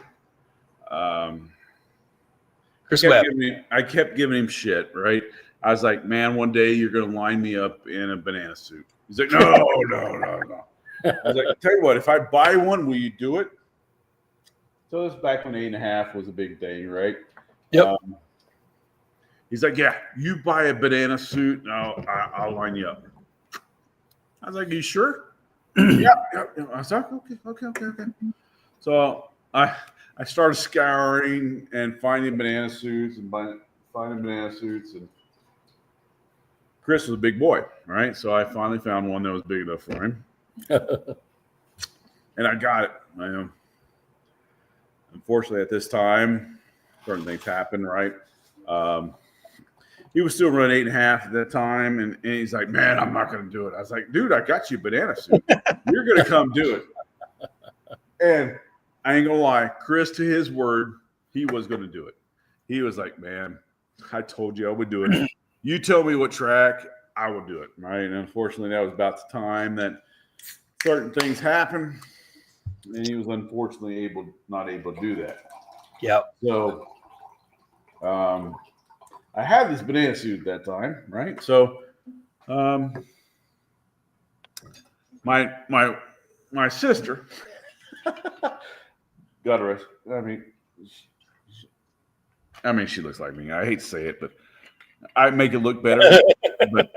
Chris Webb. I kept giving him shit, right? I was like, man, one day you're going to line me up in a banana suit. He's like, no. I was like, tell you what, if I buy one, will you do it? So this was back when 8.5 was a big thing, right? Yep. He's like, yeah, you buy a banana suit, and I'll line you up. I was like, you sure? Yeah. I was like, okay. So I started scouring and finding banana suits and finding banana suits, and Chris was a big boy, right? So I finally found one that was big enough for him. And I got it. Unfortunately, at this time, certain things happened, right? He was still running 8.5 at that time, and he's like, man, I'm not going to do it. I was like, dude, I got you a banana suit. You're going to come do it. And I ain't going to lie, Chris, to his word, he was going to do it. He was like, man, I told you I would do it. You tell me what track, I will do it, right? And unfortunately, that was about the time that certain things happened, and he was unfortunately not able to do that. Yep. So I had this banana suit at that time, right? So, my sister, God rest. I mean, she looks like me. I hate to say it, but I make it look better. But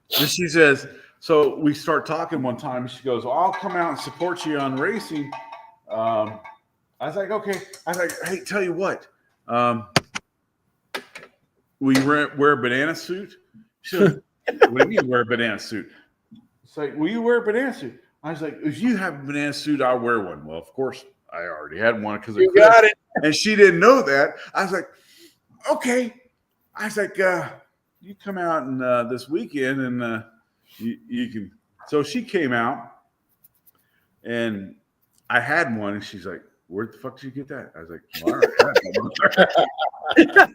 she says, so we start talking one time. She goes, well, I'll come out and support you on racing. I was like, okay. I was like, hey, tell you what. We wear a banana suit. She goes, what do you mean wear a banana suit? It's like, will you wear a banana suit? I was like, if you have a banana suit, I'll wear one. Well, of course, I already had one because you got it. And she didn't know that. I was like, okay. I was like, you come out and this weekend and you can. So she came out and I had one and she's like, where the fuck did you get that? I was like, well, all right.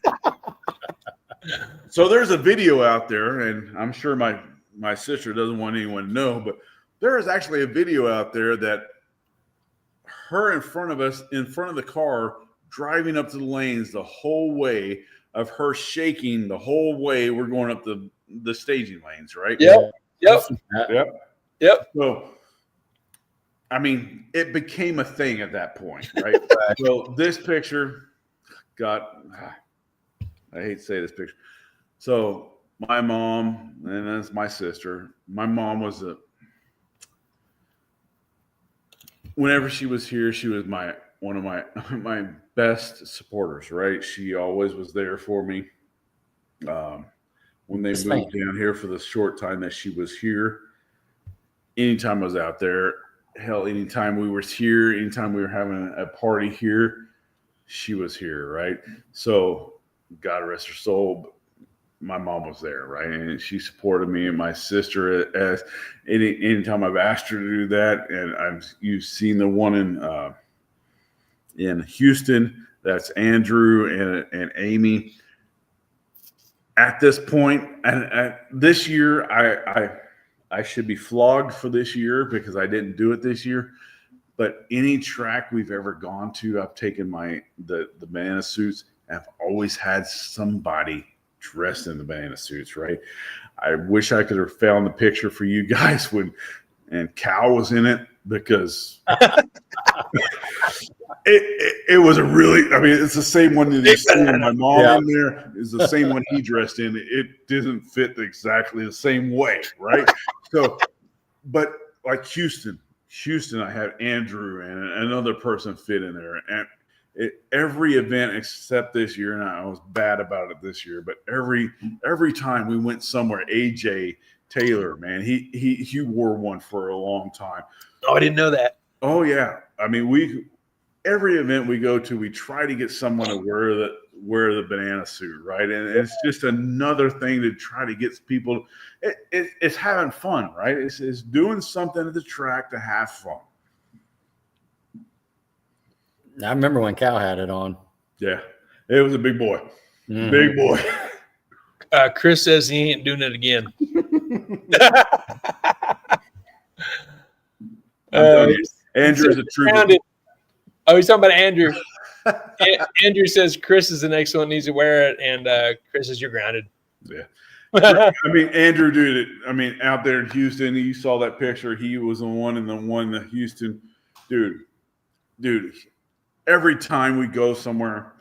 So there's a video out there, and I'm sure my sister doesn't want anyone to know, but there is actually a video out there that her in front of us, in front of the car, driving up to the lanes the whole way, of her shaking the whole way we're going up the staging lanes, right? Yep. So, I mean, it became a thing at that point, right? So this picture I hate to say this picture. So my mom, and that's my sister. My mom was whenever she was here, she was one of my best supporters, right? She always was there for me. When they moved down here for the short time that she was here, anytime I was out there, hell, anytime we were here, anytime we were having a party here, she was here, right? So God rest her soul, my mom was there, right? And she supported me and my sister as anytime I've asked her to do that. And you've seen the one in Houston, that's Andrew and Amy. At this point, and this year, I should be flogged for this year because I didn't do it this year. But any track we've ever gone to, I've taken the banana suits. I've always had somebody dressed in the banana suits, right? I wish I could have found the picture for you guys and Cal was in it, because it was a really, I mean, it's the same one that you see my mom in there is the same one he dressed in. It didn't fit exactly the same way, right? So, but like Houston, I had Andrew and another person fit in there, and every event except this year, and I was bad about it this year, but every time we went somewhere, AJ Taylor, man, he wore one for a long time. Oh, I didn't know that. Oh yeah, I mean, every event we go to, we try to get someone to wear the banana suit, right? And it's just another thing to try to get people. It's having fun, right? It's doing something at the track to have fun. I remember when Cal had it on. Yeah, it was a big boy. Mm-hmm. Big boy. Chris says he ain't doing it again. Andrew's a trooper. Oh, he's talking about Andrew. Andrew says Chris is the next one needs to wear it, and Chris says you're grounded. Yeah. I mean, Andrew did it. I mean, out there in Houston, you saw that picture. He was the one in Houston. Dude. Every time we go somewhere,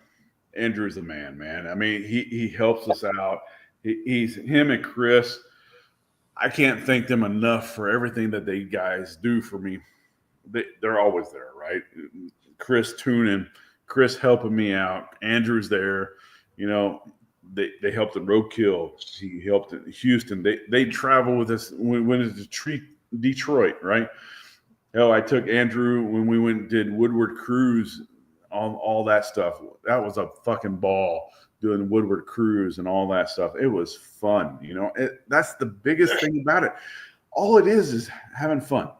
Andrew's the man. I mean, he helps us out. He's him and Chris. I can't thank them enough for everything that they guys do for me. They're always there, right? Chris tuning, Chris helping me out. Andrew's there. You know, they helped at Roadkill. He helped at Houston. They travel with us when it's Detroit, right? Hell, I took Andrew when we went and did Woodward Cruise, all that stuff. That was a fucking ball, doing Woodward Cruise and all that stuff. It was fun, you know. That's the biggest thing about it. All it is having fun.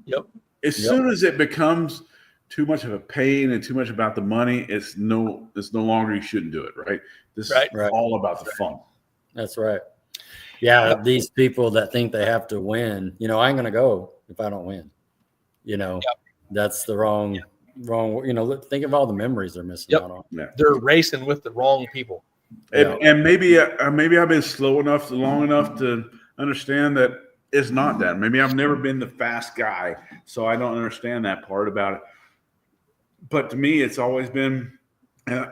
Yep. As soon as it becomes too much of a pain and too much about the money, it's no longer you shouldn't do it, right? This is all about the fun. That's right. Yeah, these people that think they have to win, you know, I ain't gonna go if I don't win. You know, that's the wrong, you know, think of all the memories they're missing out on. Yeah. They're racing with the wrong people. And maybe I've been slow enough, long enough to understand that it's not that. Maybe I've never been the fast guy, so I don't understand that part about it. But to me, it's always been, and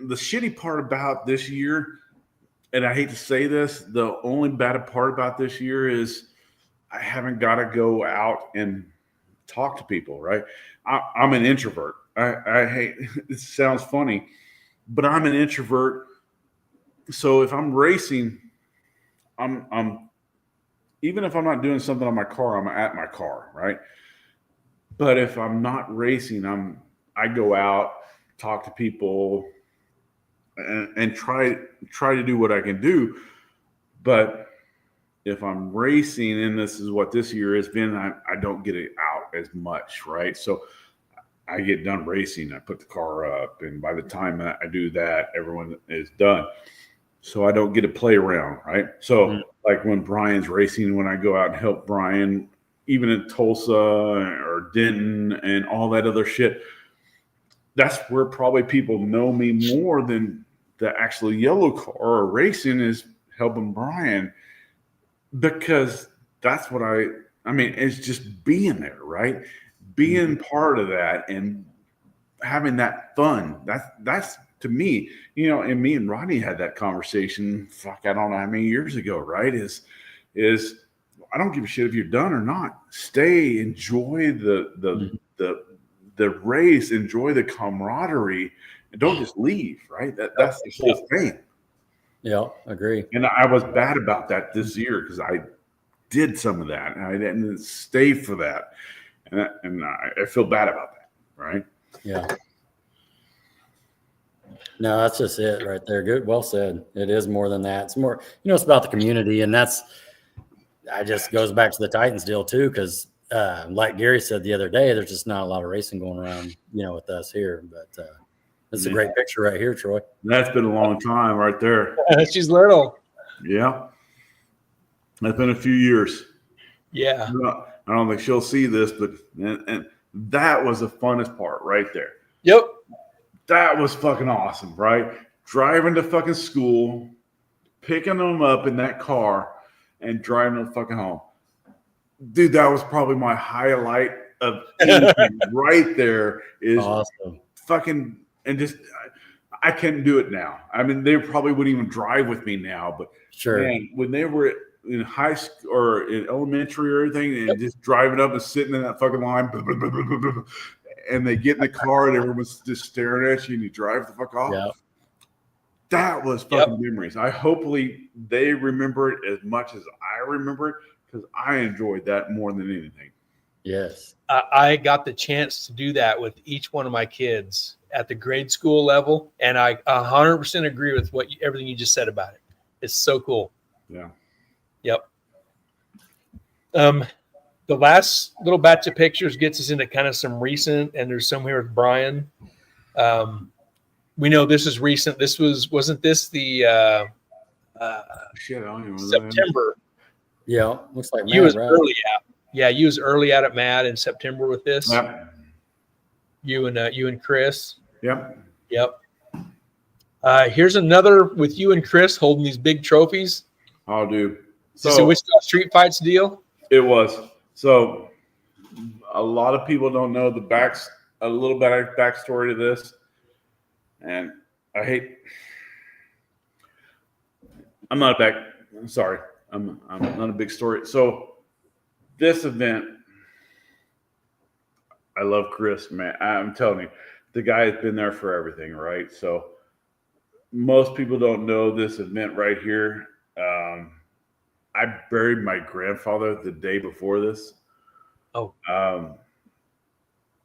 the shitty part about this year, and I hate to say this, the only bad part about this year is I haven't got to go out and talk to people, right? I'm an introvert. I hate, it sounds funny, but I'm an introvert. So if I'm racing, I'm even if I'm not doing something on my car, I'm at my car, right? But if I'm not racing, I go out, talk to people, and try to do what I can do. But if I'm racing, and this is what this year has been, I don't get it out as much, right? So I get done racing, I put the car up, and by the time that I do that, everyone is done. So I don't get to play around, right? So like when Brian's racing, when I go out and help Brian, even in Tulsa or Denton and all that other shit, that's where probably people know me more than the actual yellow car or racing is helping Brian, because that's what I mean, it's just being there, right? Being part of that and having that fun. That's to me, and me and Rodney had that conversation, I don't know how many years ago, right? Is I don't give a shit if you're done or not. Stay, enjoy the race, enjoy the camaraderie, and don't just leave, right? That's the whole thing. Yeah, agree. And I was bad about that this year because I did some of that and I didn't stay for that. And I feel bad about that, right? Yeah. No, that's just it right there. Good. Well said. It is more than that. It's more, it's about the community. And I just goes back to the Titans deal too. Cause like Gary said the other day, there's just not a lot of racing going around, with us here, but it's a great picture right here, Troy. That's been a long time right there. She's little. Yeah. That's been a few years. Yeah. I don't think she'll see this, but and that was the funnest part right there. Yep. That was fucking awesome, right? Driving to fucking school, picking them up in that car, and driving them fucking home. Dude, that was probably my highlight of anything right there. Is awesome. Fucking, and just I can't do it now. I mean, they probably wouldn't even drive with me now, but sure, man, when they were in high school or in elementary or anything, and just driving up and sitting in that fucking line, and they get in the car and everyone's just staring at you and you drive the fuck off. Yep. That was fucking memories. Hopefully they remember it as much as I remember it, because I enjoyed that more than anything. Yes. I got the chance to do that with each one of my kids at the grade school level. And I 100% agree with everything you just said about it. It's so cool. Yeah. Yep. The last little batch of pictures gets us into kind of some recent, and there's some here with Brian. We know this is recent. Wasn't this the shit, I don't even September? Yeah, looks like you was early out. Yeah, you was early out at Mad in September with this. Yep. You and Chris. Yep. Here's another with you and Chris holding these big trophies. I'll do. So, is this a Wichita Street Fights deal? It was. So a lot of people don't know a little bit of backstory to this. And I'm not a big story. So this event, I love Chris, man. I'm telling you, the guy has been there for everything, right? So most people don't know this event right here. I buried my grandfather the day before this. Oh. And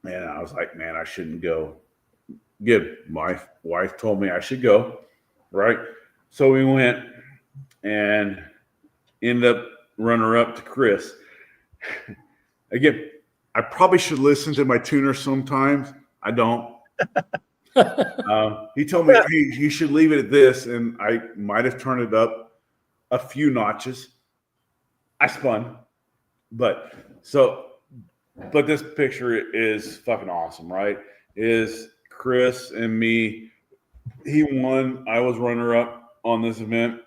I was like, man, I shouldn't go. Good. My wife told me I should go, right? So we went and ended up runner-up to Chris. Again, I probably should listen to my tuner sometimes. I don't. He told me, hey, you should leave it at this, and I might have turned it up a few notches. I spun, but this picture is fucking awesome, right? Is Chris and me he won. I was runner up on this event.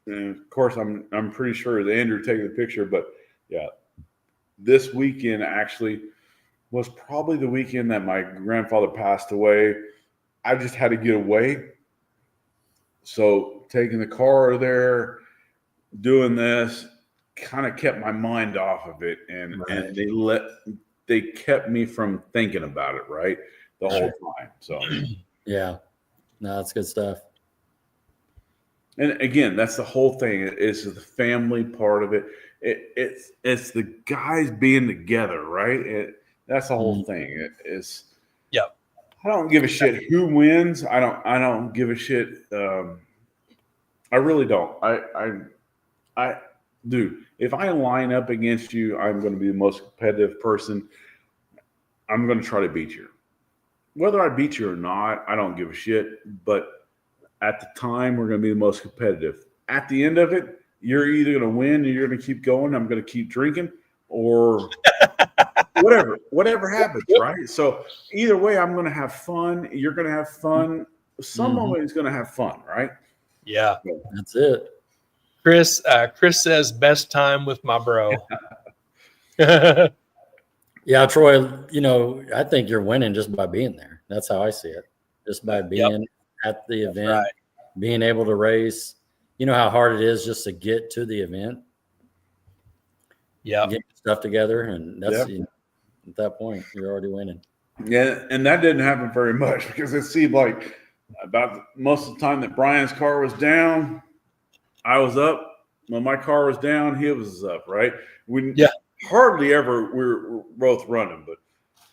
And of course, I'm pretty sure that Andrew taking the picture, but yeah, this weekend actually was probably the weekend that my grandfather passed away. I just had to get away. So taking the car there, doing this, kind of kept my mind off of it, and they kept me from thinking about it, right, the whole time. So yeah, no, that's good stuff. And again, that's the whole thing. It's the family part of it. It's the guys being together, right? That's the whole thing. It's I don't give a shit who wins. I don't give a shit. I really don't. I do. If I line up against you, I'm going to be the most competitive person. I'm going to try to beat you. Whether I beat you or not, I don't give a shit. But at the time, we're going to be the most competitive. At the end of it, you're either going to win and you're going to keep going. I'm going to keep drinking, or whatever happens, right? So either way, I'm going to have fun. You're going to have fun. Somebody's going to have fun, right? Yeah, that's it. Chris says best time with my bro. Yeah, Troy, I think you're winning just by being there. That's how I see it. Just by being at the event, being able to race. You know how hard it is just to get to the event. Yeah. Get stuff together, and that's at that point, you're already winning. Yeah, and that didn't happen very much because it seemed like about most of the time that Brian's car was down, I was up. When my car was down, he was up, right? Hardly ever we're both running, but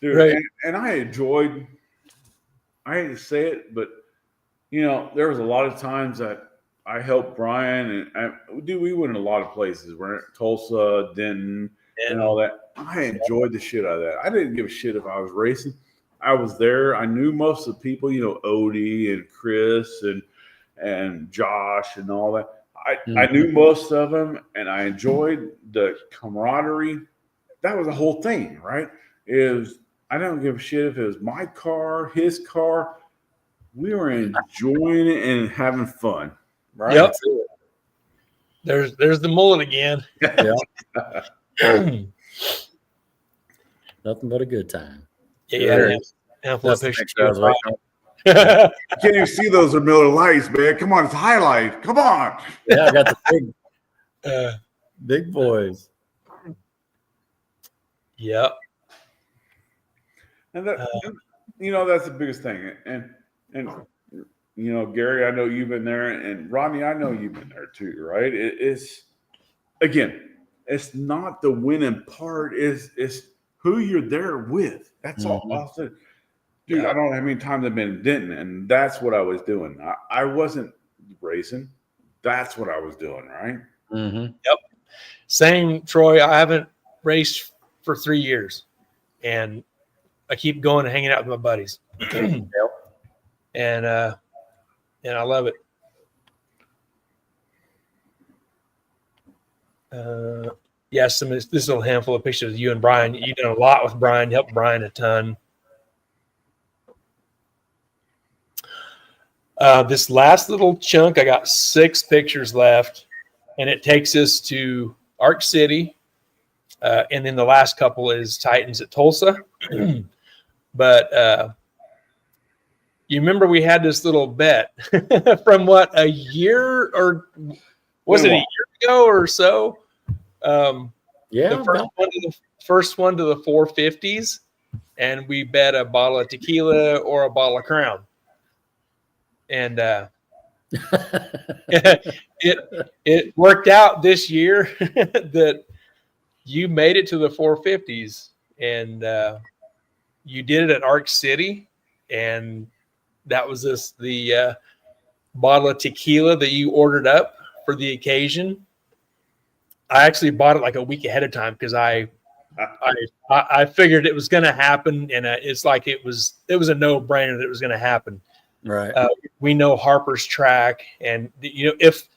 dude, and I enjoyed. I hate to say it, but there was a lot of times that I helped Brian, and we went in a lot of places. We're in Tulsa, Denton, and all that. I enjoyed the shit out of that. I didn't give a shit if I was racing. I was there. I knew most of the people, Odie and Chris and Josh and all that. I knew most of them, and I enjoyed the camaraderie. That was the whole thing, right? I don't give a shit if it was my car, his car. We were enjoying it and having fun, right? Yep. There's the mullet again. Nothing but a good time. Yeah. That's the picture I was can't even see those are Miller Lights, man. Come on, it's highlight. Come on. Yeah, I got the big boys. Yep. And that, that's the biggest thing. And Gary, I know you've been there, and Rodney, I know you've been there too, right? It's not the winning part. It's who you're there with. That's all I'll say. Dude, I don't know how many times I've been in Denton, and that's what I was doing. I wasn't racing. That's what I was doing, right? Mm-hmm. Yep. Same, Troy. I haven't raced for 3 years, and I keep going and hanging out with my buddies. And I love it. This little handful of pictures of you and Brian. You've done a lot with Brian. You helped Brian a ton. This last little chunk, I got 6 pictures left, and it takes us to Arc City. And then the last couple is Titans at Tulsa. But you remember we had this little bet from a year, or was it a year ago or so? The first one to the 450s, and we bet a bottle of tequila or a bottle of Crown. And it worked out this year that you made it to the 450s, and you did it at Arc City, and that was the bottle of tequila that you ordered up for the occasion. I actually bought it like a week ahead of time because I figured it was going to happen, and it's like it was a no-brainer that it was going to happen. Right. We know Harper's track, and if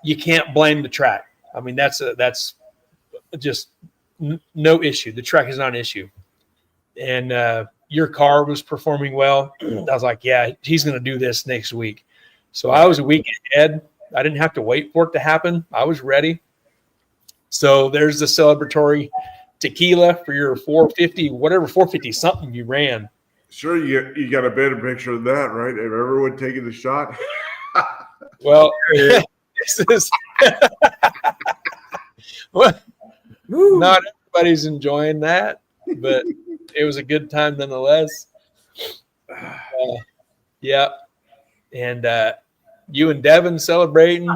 you can't blame the track. I mean, that's just no issue. The track is not an issue. And your car was performing well. I was like, yeah, he's going to do this next week. So I was a week ahead. I didn't have to wait for it to happen. I was ready. So there's the celebratory tequila for your 450, whatever 450 something you ran. Sure, you got a better picture of that, right? Of everyone taking the shot. Well, this is well, not everybody's enjoying that, but it was a good time nonetheless. Yeah, and you and Devin celebrating.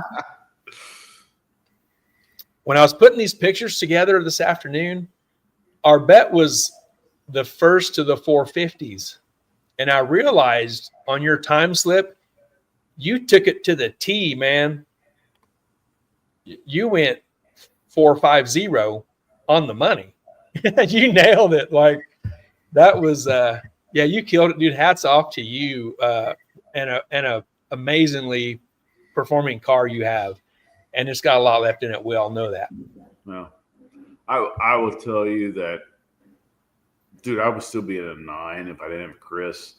When I was putting these pictures together this afternoon, our bet was the first to the 450s. And I realized on your time slip, you took it to the T, man. You went 450 on the money. You nailed it. Like that was, you killed it, dude. Hats off to you and a amazingly performing car you have. And it's got a lot left in it. We all know that. No, I will tell you that, dude, I would still be at a 9 if I didn't have Chris.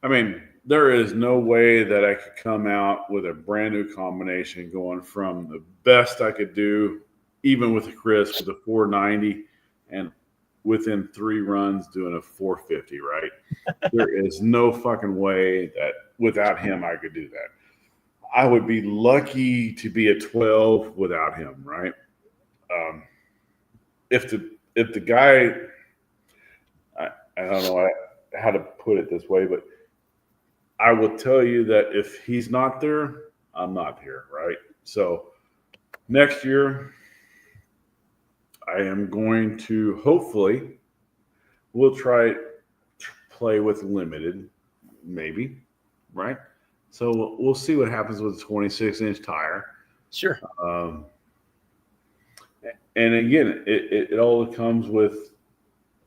I mean, there is no way that I could come out with a brand new combination going from the best I could do, even with Chris, with a 490, and within 3 runs doing a 450, right? There is no fucking way that without him I could do that. I would be lucky to be a 12 without him, right? If the guy, I don't know how to put it this way, but I will tell you that if he's not there, I'm not here, right? So next year, I am going to hopefully we'll try to play with limited, maybe, right? So we'll see what happens with a 26-inch tire. Sure. And again, it all comes with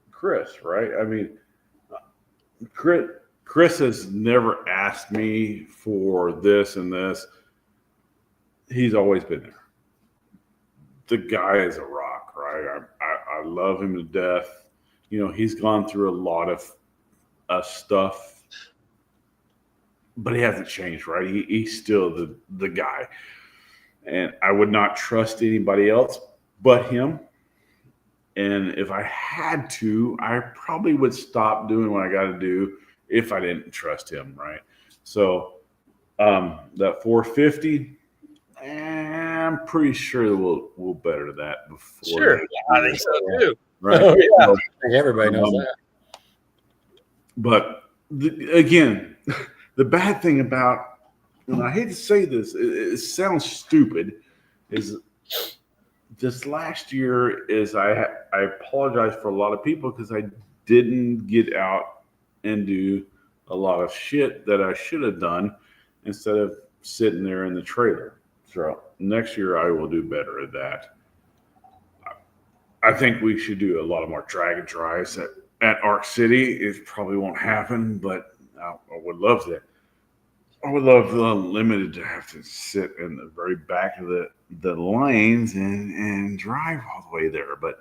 Chris, right? I mean, Chris has never asked me for this and this. He's always been there. The guy is a rock, right? I love him to death. You know, he's gone through a lot of stuff, but he hasn't changed, right? He's still the guy. And I would not trust anybody else but him. And if I had to, I probably would stop doing what I got to do if I didn't trust him, right? So that 450, I'm pretty sure we'll better that before. Sure, I think so too. Right? Oh, yeah. I think everybody knows that. But again, the bad thing about, and I hate to say this, it sounds stupid, is this last year is I apologize for a lot of people because I didn't get out and do a lot of shit that I should have done instead of sitting there in the trailer. So next year I will do better at that. I think we should do a lot of more drag and drives at Arc City. It probably won't happen, but I would love that. I would love the Unlimited to have to sit in the very back of the lanes and drive all the way there. But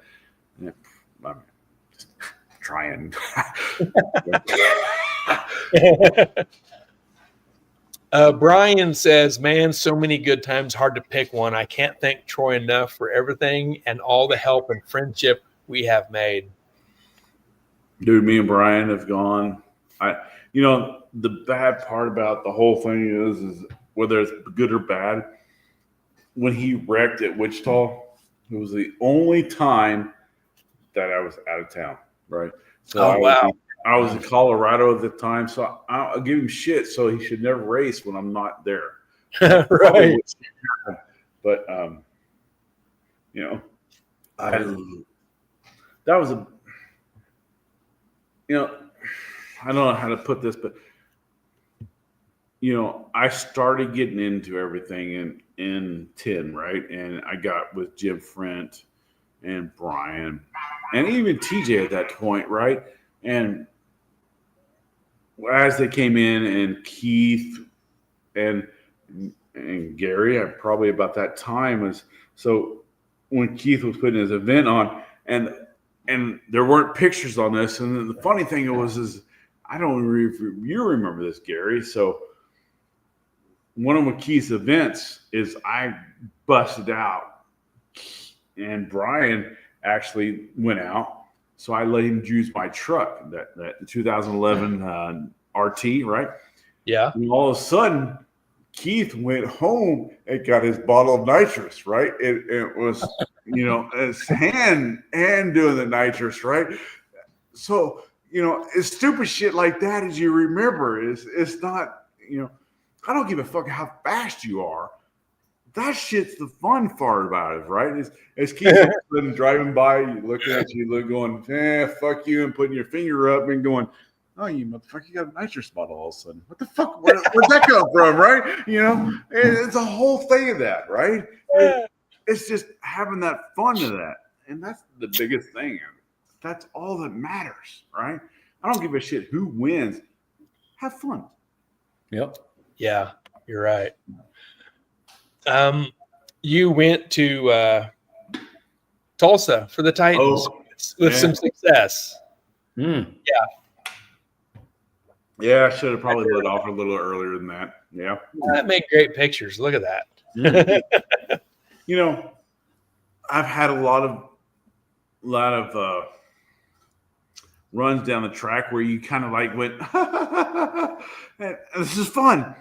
I'm just trying. Brian says, man, so many good times, hard to pick one. I can't thank Troy enough for everything and all the help and friendship we have made. Dude, me and Brian have gone. The bad part about the whole thing is whether it's good or bad, when he wrecked at Wichita, it was the only time that I was out of town, right? So I was in Colorado at the time, so I'll give him shit, so he should never race when I'm not there. Right. But, that was I don't know how to put this, but, I started getting into everything in 10, right? And I got with Jim Frent and Brian and even TJ at that point, right? And as they came in, and Keith and Gary, probably about that time was, so when Keith was putting his event on, and and there weren't pictures on this. And then the funny thing is I don't know if you remember this, Gary. So one of McKee's events is I busted out, and Brian actually went out. So I let him use my truck, that 2011 RT, right? Yeah. And all of a sudden, Keith went home and got his bottle of nitrous, right? It was, his hand doing the nitrous, right? So, it's stupid shit like that as you remember. It's not, I don't give a fuck how fast you are. That shit's the fun part about it, right? As Keith driving by, looking at you, going, fuck you, and putting your finger up and going, oh, you motherfucker, you got a nitrous bottle all of a sudden. What the fuck? Where'd that come from, right? It's a whole thing of that, right? It's just having that fun of that. And that's the biggest thing. That's all that matters, right? I don't give a shit who wins. Have fun. Yep. Yeah, you're right. You went to Tulsa for the Titans with some success. Mm. Yeah, I should have probably let off a little earlier than that. Yeah. That made great pictures. Look at that. I've had a lot of runs down the track where you kind of like went, and this is fun.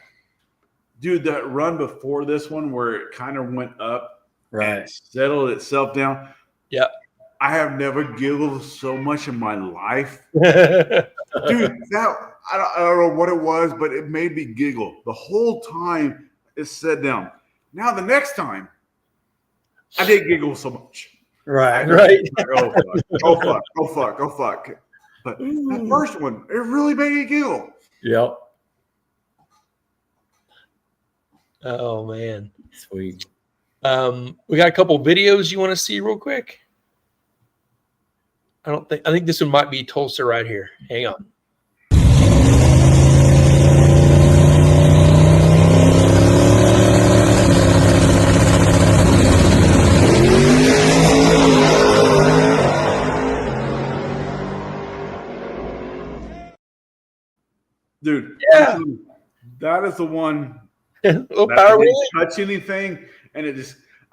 Dude, that run before this one where it kind of went up and settled itself down. Yeah. I have never giggled so much in my life. Dude, that I don't know what it was, but it made me giggle the whole time it sat down. Now the next time, I didn't giggle so much. Right. Oh fuck. But that first one, it really made me giggle. Yep. Oh man. Sweet. We got a couple videos you want to see real quick. I think this one might be Tulsa right here. Hang on. Dude, yeah, that is the one. Little power didn't touch anything, and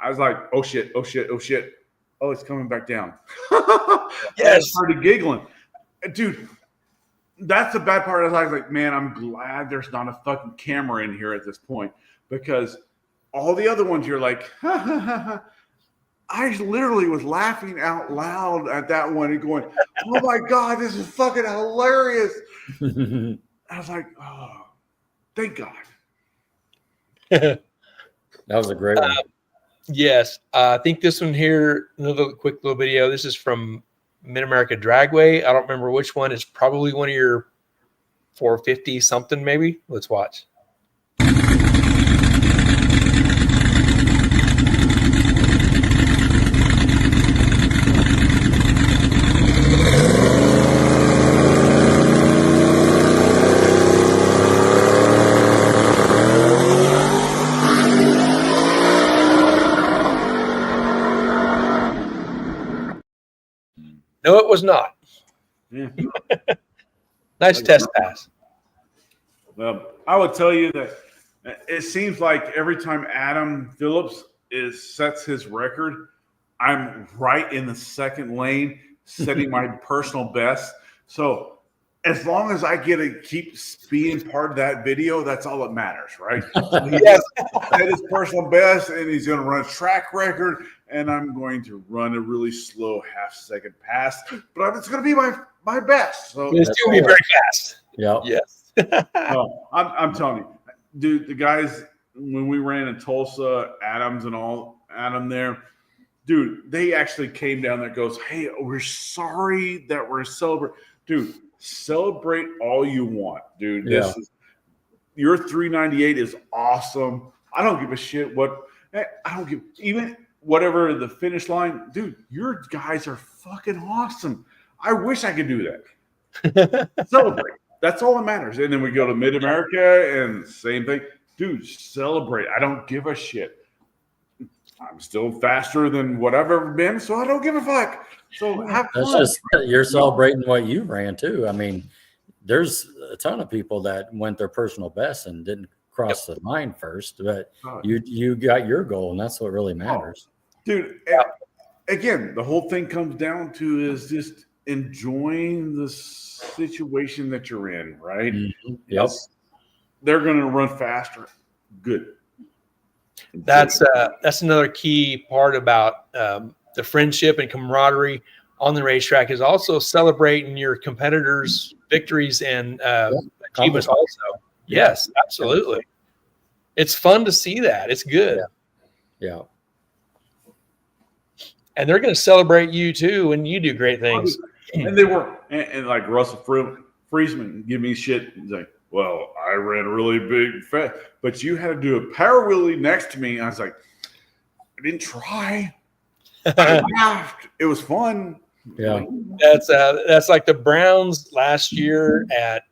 I was like, oh shit, oh, it's coming back down. Yes, I started giggling, dude. That's the bad part. I was like, man, I'm glad there's not a fucking camera in here at this point, because all the other ones you're like, I literally was laughing out loud at that one and going, oh my god, this is fucking hilarious. I was like, oh, thank God. That was a great one. Yes. I think this one here, another quick little video. This is from Mid-America Dragway. I don't remember which one. It's probably one of your 450 something, maybe. Let's watch. No, it was not. Yeah. Nice test pass. Well, I would tell you that it seems like every time Adam Phillips sets his record, I'm right in the second lane, setting my personal best. So as long as I get to keep being part of that video, that's all that matters, right? Yes, set his personal best, and he's going to run a track record, and I'm going to run a really slow half-second pass, but it's going to be my best. So it's going to be very fast. Yeah. Yes. No, I'm telling you, dude, the guys, when we ran in Tulsa, Adam there, dude, they actually came down there and goes, hey, we're sorry that we're celebrating. Dude, celebrate all you want, dude. Yeah. Your 398 is awesome. I don't give a shit even whatever the finish line, dude, your guys are fucking awesome. I wish I could do that. Celebrate. That's all that matters. And then we go to Mid-America and same thing. Dude, celebrate. I don't give a shit. I'm still faster than what I've ever been, so I don't give a fuck. So have That's fun. just you're celebrating what you ran too. I mean, there's a ton of people that went their personal best and didn't cross the line first, but you got your goal, and that's what really matters. Dude, again, the whole thing comes down to is just enjoying the situation that you're in, right? Mm-hmm. Yep. Yes, they're going to run faster. Good. That's another key part about the friendship and camaraderie on the racetrack is also celebrating your competitors' victories and achievements also. Yes, absolutely. It's fun to see that. It's good. Yeah. And they're going to celebrate you too when you do great things. And they were. And like Russell Friesman give me shit. He's like, well, I ran a really big but you had to do a power wheelie next to me. I was like, I didn't try. I laughed. It was fun. Yeah. That's like the Browns last year at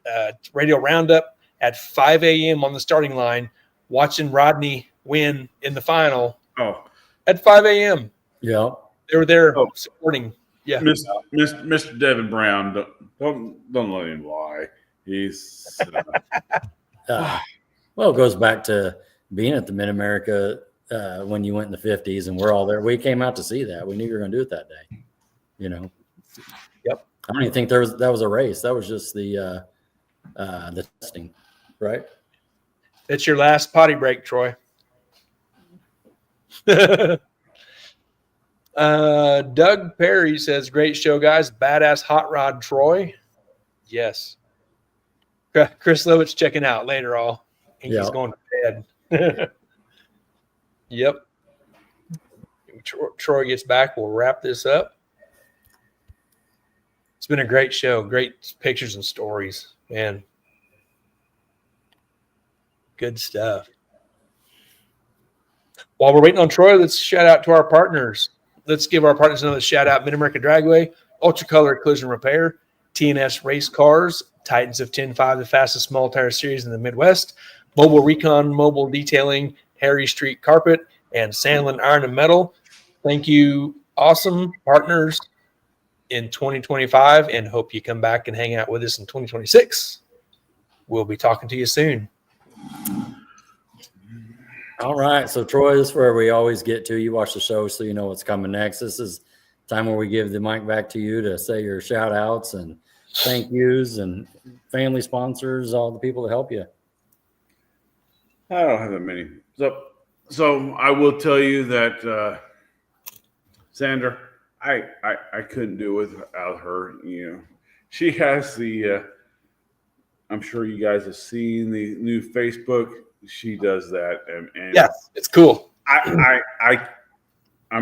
Radio Roundup at 5 a.m. on the starting line, watching Rodney win in the final. Oh, at 5 a.m. Yeah. They were there supporting. Yeah. Mr. Devin Brown, don't let him lie. He's well, it goes back to being at the Mid-America when you went in the 50s, and we're all there. We came out to see that. We knew you were going to do it that day. You know. Yep. I don't even think that was a race. That was just the testing, right? It's your last potty break, Troy. Doug Perry says, "Great show, guys. Badass hot rod, Troy." Yes. Chris Lovitz checking out later. He's going to bed. Yep. Troy gets back. We'll wrap this up. It's been a great show. Great pictures and stories, man. Good stuff. While we're waiting on Troy, let's shout out to our partners. Let's give our partners another shout out. Mid-America Dragway, Ultra Color Collision Repair, TNS Race Cars, Titans of 10.5, the fastest small tire series in the Midwest, Mobile Recon Mobile Detailing, Harry Street Carpet, and Sandlin Iron and Metal. Thank you, awesome partners in 2025, and hope you come back and hang out with us in 2026. We'll be talking to you soon. All right. So, Troy, this is where we always get to. You watch the show, so you know what's coming next. This is time where we give the mic back to you to say your shout outs and thank yous and family sponsors, all the people that help you. I don't have that many. So I will tell you that Sandra, I couldn't do it without her. You know, she has the. I'm sure you guys have seen the new Facebook. She does that, and yeah, it's cool. I'm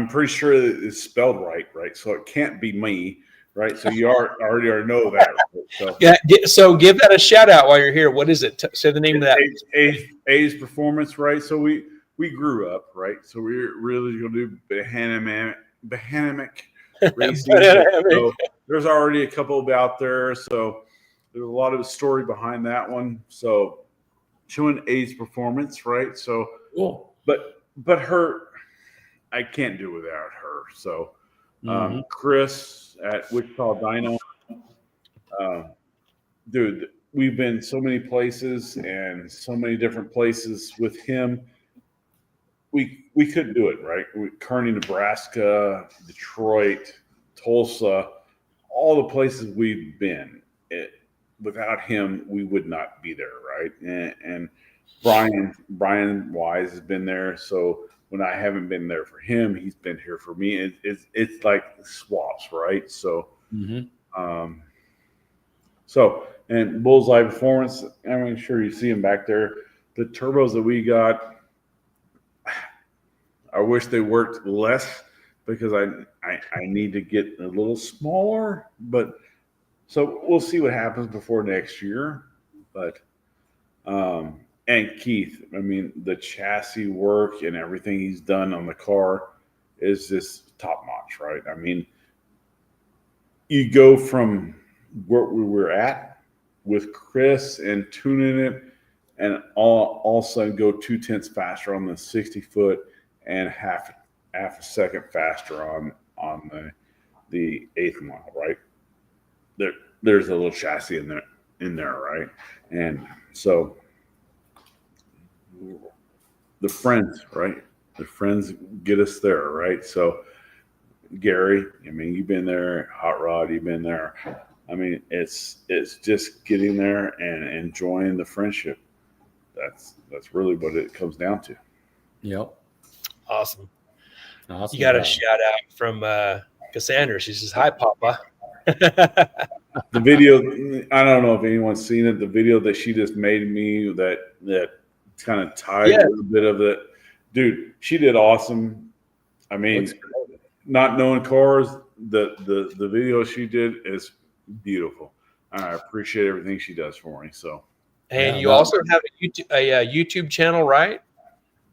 pretty sure that it's spelled right, so it can't be me, right? So you already know that. Right? So yeah, so give that a shout out while you're here. What is it? Say the name of that. AVES Performance, right? So we grew up, right? So we're really going to do Bahamic racing. So there's already a couple out there, so there's a lot of a story behind that one. So showing AVES Performance, right? So cool. But her, I can't do without her. So Chris at Wichita Dyno, dude, we've been so many places and so many different places with him. We couldn't do it, right? Kearney, Nebraska, Detroit, Tulsa, all the places we've been. Without him, we would not be there, right? And Brian Wise has been there. So when I haven't been there for him, he's been here for me. It's like swaps, right? So, and Bullseye Performance. I'm sure you see him back there. The turbos that we got, I wish they worked less because I need to get a little smaller, but. So we'll see what happens before next year, but and Keith, I mean, the chassis work and everything he's done on the car is just top notch, right? I mean, you go from where we were at with Chris and tuning it, and all of a sudden go 0.2 faster on the 60-foot and half a second faster on the 8th mile, right? There's a little chassis in there, right? And so the friends, right? The friends get us there, right? So Gary, I mean, you've been there. Hot Rod, you've been there. I mean, it's just getting there and enjoying the friendship. That's really what it comes down to. Yep. Awesome. Awesome. You got a shout out from Cassandra. She says, "Hi, Papa." The video, I don't know if anyone's seen it. The video that she just made me that kind of tied a little bit of it. Dude, she did awesome. I mean, not knowing cars, the video she did is beautiful. I appreciate everything she does for me. So, and you also have a YouTube channel, right?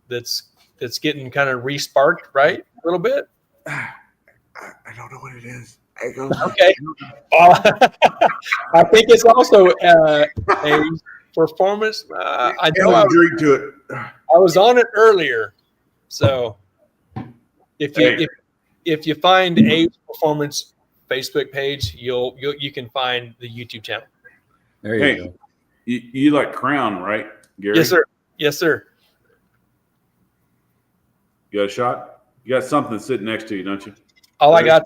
That's getting kind of re-sparked, right? A little bit. I don't know what it is. Okay. I think it's also a performance. I know drink to it. I was on it earlier, so if you find AVES Performance Facebook page, you can find the YouTube channel. There you go. You like Crown, right, Gary? Yes, sir. Yes, sir. You got a shot? You got something sitting next to you, don't you? All I got.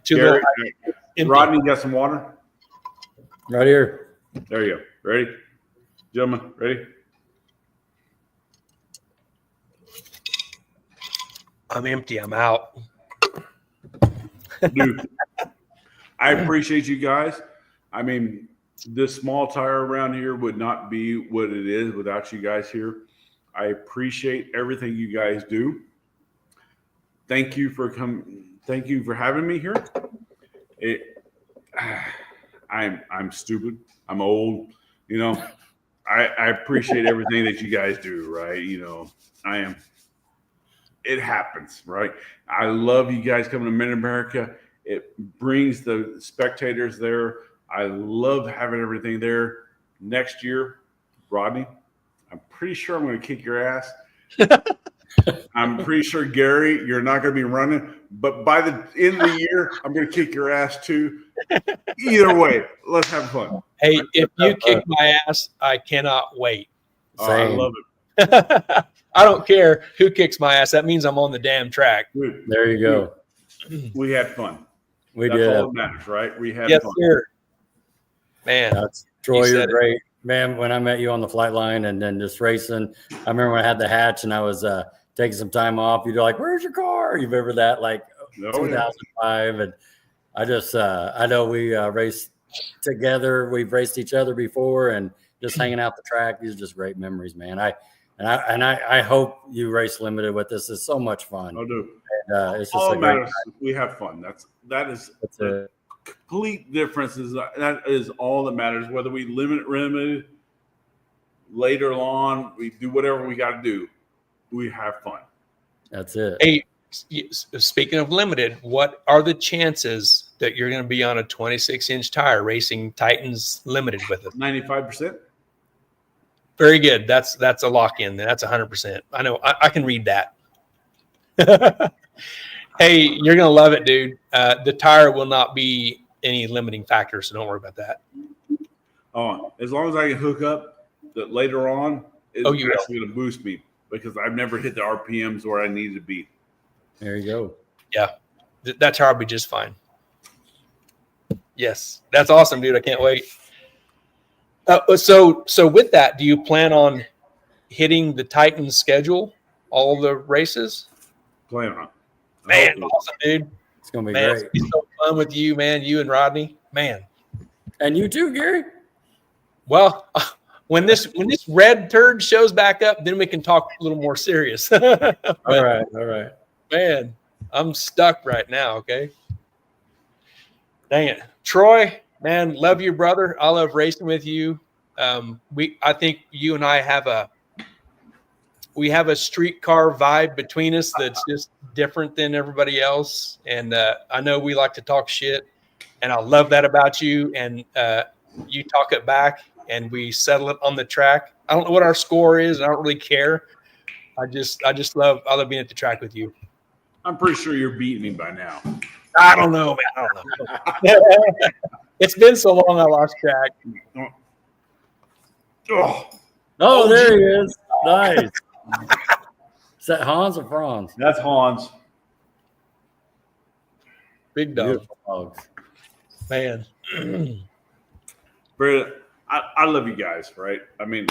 Gary, Rodney, you got some water? Right here. There you go. Ready? Gentlemen, ready? I'm empty. I'm out. Dude, I appreciate you guys. I mean, this small tire around here would not be what it is without you guys here. I appreciate everything you guys do. Thank you for coming. Thank you for having me here. I'm stupid. I'm old. You know, I appreciate everything that you guys do, right? You know, it happens, right? I love you guys coming to Mid-America. It brings the spectators there. I love having everything there. Next year, Rodney, I'm pretty sure I'm going to kick your ass. I'm pretty sure, Gary, you're not going to be running. But by the end of the year, I'm going to kick your ass too. Either way, let's have fun. Hey, if you kick my ass, I cannot wait. I love it. I don't care who kicks my ass. That means I'm on the damn track. Dude, there you go. We had fun. That's did. All that matters, right? We had fun. Sir. Man, Troy, you're great. Man, when I met you on the flight line and then just racing, I remember when I had the hatch and I was taking some time off. You're like, "Where's your car?" You remember that, like 2005, and I just I know we raced together. We've raced each other before, and just hanging out the track. These are just great memories, man. I hope you race limited with this. It's so much fun. I'll do. And, it's just all matters. We have fun. That is the complete difference. That is all that matters. Whether we limited later on, we do whatever we got to do. We have fun. That's it. Hey, speaking of limited, what are the chances that you're going to be on a 26-inch tire racing Titans limited with it? 95%. Very good. That's a lock in. That's 100%. I know. I can read that. Hey, you're going to love it, dude. The tire will not be any limiting factor, so don't worry about that. Oh, as long as I can hook up that later on, it's actually going to boost me because I've never hit the RPMs where I need to be. There you go. Yeah, that tire will be just fine. Yes, that's awesome, dude. I can't wait. So with that, do you plan on hitting the Titans schedule, all the races? Plan on. Man, awesome, dude. It's gonna be great. It's gonna be so fun with you, man. You and Rodney, man. And you too, Gary. Well, when this red turd shows back up, then we can talk a little more serious. All right. Man, I'm stuck right now. Okay. Dang it, Troy. Man, love you, brother. I love racing with you. I think you and I have a streetcar vibe between us that's just different than everybody else. And I know we like to talk shit, and I love that about you. And you talk it back, and we settle it on the track. I don't know what our score is, and I don't really care. I love being at the track with you. I'm pretty sure you're beating me by now. I don't know, man. I don't know. It's been so long I lost track. Oh, there he is. Nice. Is that Hans or Franz? that's Hans. Big dog. Beautiful dogs. Man. Brandon, I love you guys, right? I mean,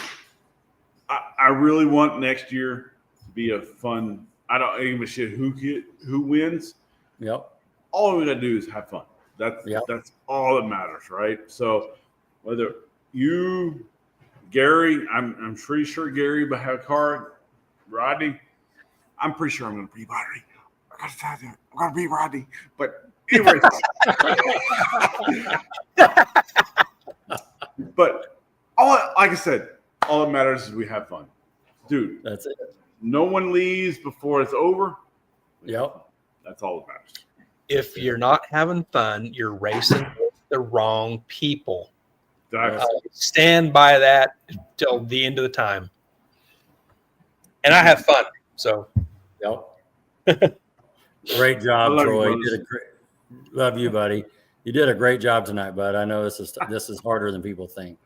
I really want next year to be a fun. I don't give a shit who wins. Yep. All we gotta do is have fun. That's all that matters, right? So whether you, Gary, I'm pretty sure Gary will have a car. Rodney, I'm pretty sure I'm gonna beat Rodney. I gotta tell you, I'm gonna beat Rodney. But anyways. But like I said, all that matters is we have fun. Dude, That's it. no one leaves before it's over. Yep. That's all that matters. If you're not having fun, you're racing with the wrong people. Stand by that till the end of the time. And I have fun. So, Yep. Great job, I love you, Troy. brothers. Love you, buddy. You did a great job tonight, bud. I know this is harder than people think.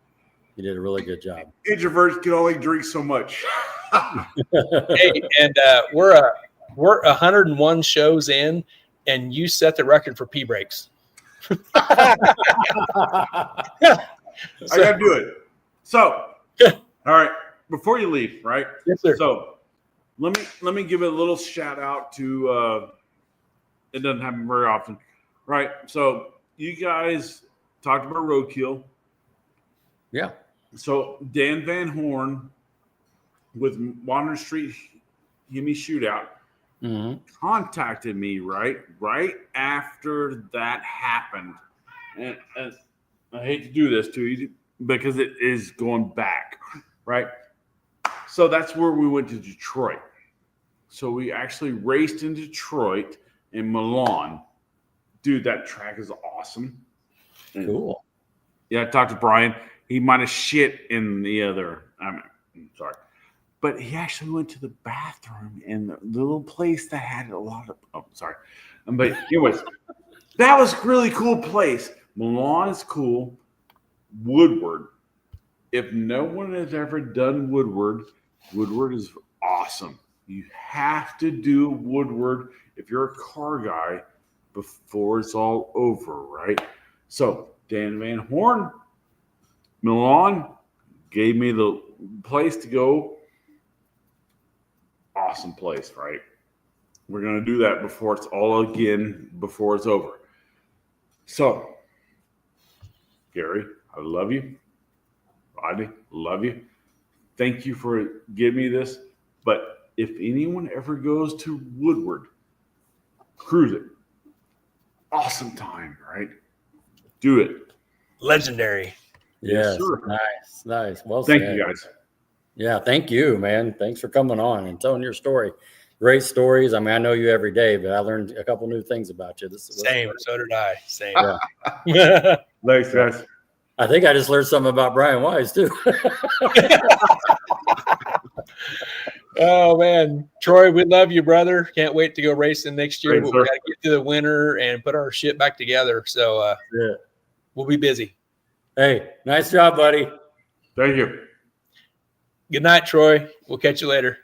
You did a really good job. Introverts can only drink so much. hey, and we're 101 shows in, and you set the record for pee breaks. I gotta do it. So, all right, before you leave, right? Yes, sir. So let me give a little shout out to it doesn't happen very often, right? So you guys talked about roadkill. Yeah. So Dan Van Horn with Water Street Hemi Shootout contacted me right after that happened, and I hate to do this to you because it is going back, right? So that's where we went to Detroit. So we actually raced in Detroit in Milan. Dude, that track is awesome. Cool. Yeah, I talked to Brian. He might have shit in the other. I'm sorry. But he actually went to the bathroom in the little place that had a lot of. Oh, sorry. But anyways, that was a really cool place. Milan is cool. Woodward. If no one has ever done Woodward, Woodward is awesome. You have to do Woodward if you're a car guy before it's all over, right? So Dan Van Horn, Milan, gave me the place to go. Awesome place, right? We're going to do that before it's over. So, Gary, I love you. Rodney, love you. Thank you for giving me this. But if anyone ever goes to Woodward, cruise it. Awesome time, right? Do it. Legendary. Yes. sir. Nice. Well Thank said. you, guys. Yeah, thank you, man. Thanks for coming on and telling your story. Great stories. I mean, I know you every day, but I learned a couple new things about you. Same. So did I. Same. Yeah. Thanks, guys. I think I just learned something about Brian Wise too. Oh man, Troy, we love you, brother. Can't wait to go racing next year. Thanks, But we sir. got to get to the winter and put our shit back together. So Yeah. we'll be busy. Hey, nice job, buddy. Thank you. Good night, Troy. We'll catch you later.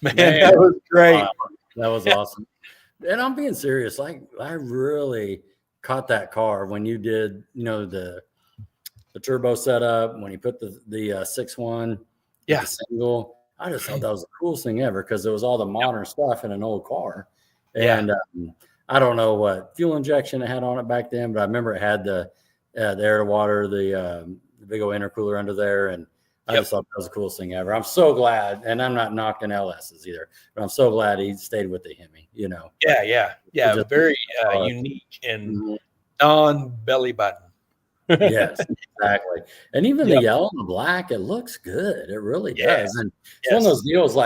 Man, that was great. Wow, that was awesome. And I'm being serious. Like, I really caught that car when you did, the turbo setup, when you put the 6.1 Yeah. single. I just thought that was the coolest thing ever because it was all the modern stuff in an old car. Yeah. And I don't know what fuel injection it had on it back then, but I remember it had the air to water, the big old intercooler under there. And I just thought that was the coolest thing ever. I'm so glad, and I'm not knocking LSs either, but I'm so glad he stayed with the Hemi, Yeah. Just- Very unique and non-belly button. Yes, exactly. And even the yellow and the black, it looks good. It really does. And it's one of those deals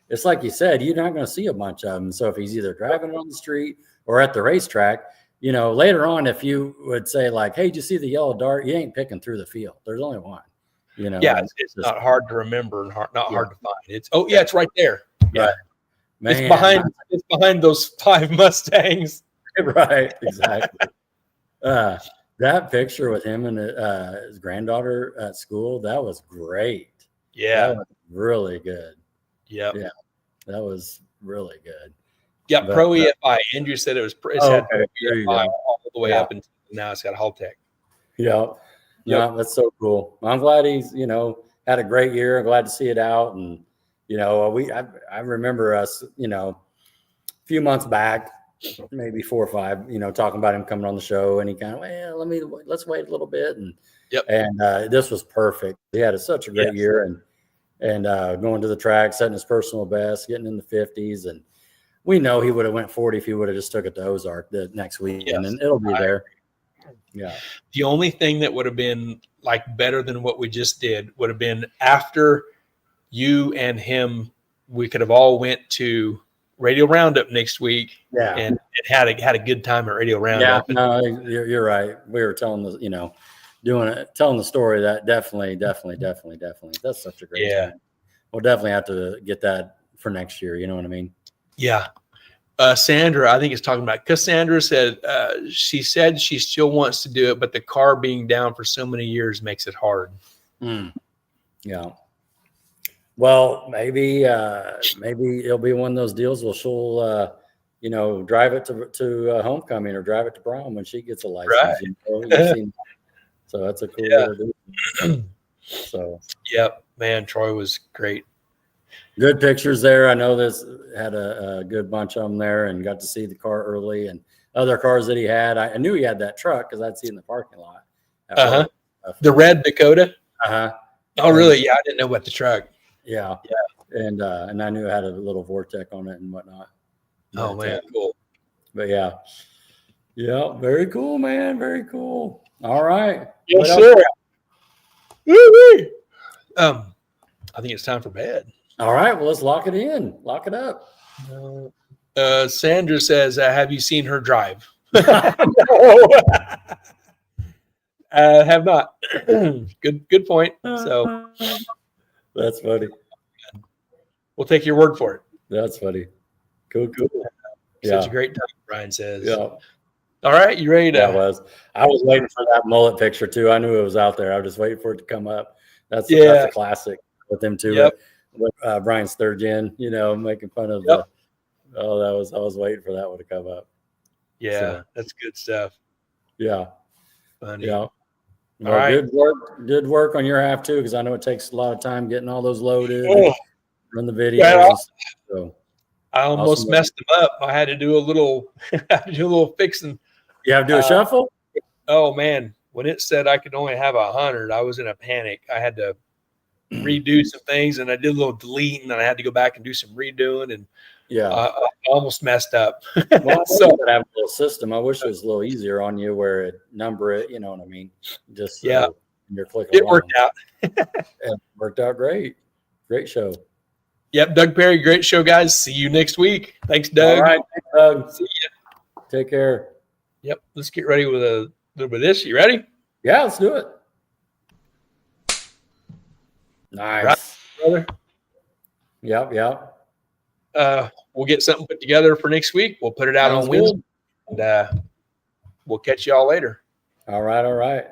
it's like you said, you're not going to see a bunch of them. So if he's either driving it on the street or at the racetrack, later on, if you would say like, hey, did you see the yellow dart? You ain't picking through the field. There's only one. You know, Yeah, it's just, not hard to remember and not Yeah. hard to find. It's right there. Yeah, Right. Man, it's behind those 5 Mustangs. right, exactly. That picture with him and his granddaughter at school, that was great. Yeah, That was really good. yep. Yeah, that was really good. Yeah, But, Pro EFI. Andrew said it's Oh, had okay. There you EFI go. all the way Yeah. up until now it's got Haltech. Yeah. Yep. No, that's so cool. I'm glad he's, had a great year. I'm glad to see it out. And, I remember us, a few months back, maybe 4 or 5, talking about him coming on the show, and he kind of, let's wait a little bit. And this was perfect. He had such a great year, and going to the track, setting his personal best, getting in the 50s. And we know he would have went 40 if he would have just took it to Ozark the next weekend, and it'll be there. Yeah. The only thing that would have been like better than what we just did would have been after you and him, we could have all went to Radio Roundup next week. Yeah. And had a good time at Radio Roundup. Yeah, no, you're right. We were telling telling the story. That definitely. That's such a great time. We'll definitely have to get that for next year. You know what I mean? Yeah. Sandra, I think is talking about, Cassandra said she said she still wants to do it, but the car being down for so many years makes it hard. Yeah. Well, maybe it'll be one of those deals where she'll drive it to homecoming or drive it to prom when she gets a license. Right. So that's a cool little deal. So yep, man, Troy was great. Good pictures there. I know this had a good bunch of them there, and got to see the car early and other cars that he had. I knew he had that truck because I'd see it in the parking lot. The red Dakota. Oh, really? Yeah, I didn't know about the truck. Yeah. And I knew it had a little Vortec on it and whatnot. Oh, man, cool. But yeah, very cool, man. Very cool. All right. Yes, sir. Woo-wee. I think it's time for bed. All right. Well, let's lock it in. Lock it up. Sandra says, have you seen her drive? Have not. Good point. So that's funny. We'll take your word for it. That's funny. Cool. Such a great time, Brian says. Yeah. All right, you ready to? I was waiting for that mullet picture too. I knew it was out there. I was just waiting for it to come up. That's a classic with them too. Yep. With Brian's third gen, making fun of I was waiting for that one to come up. Yeah, so, that's good stuff. Yeah. Funny. Yeah. Well, all right. Good work on your half too, because I know it takes a lot of time getting all those loaded, run the videos. Yeah, so I almost messed them up. I had to do a little fixing. You have to do a shuffle? Oh man, when it said I could only have 100, I was in a panic. I had to redo some things, and I did a little deleting, and I had to go back and do some redoing, and I almost messed up. Well, so I have a little system. I wish it was a little easier on you where it number it. You know what I mean? Just you're clicking. It worked out. It worked out great. Great show. Yep, Doug Perry, great show, guys. See you next week. Thanks, Doug. All right, Doug. See you. Take care. Yep, let's get ready with a little bit of this. You ready? Yeah, let's do it. Nice, right, brother. Yep. We'll get something put together for next week. We'll put it out on Wednesday, and we'll catch you all later. All right.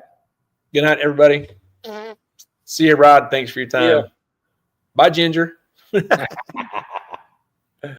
Good night, everybody. See you, Rod. Thanks for your time. Bye, Ginger.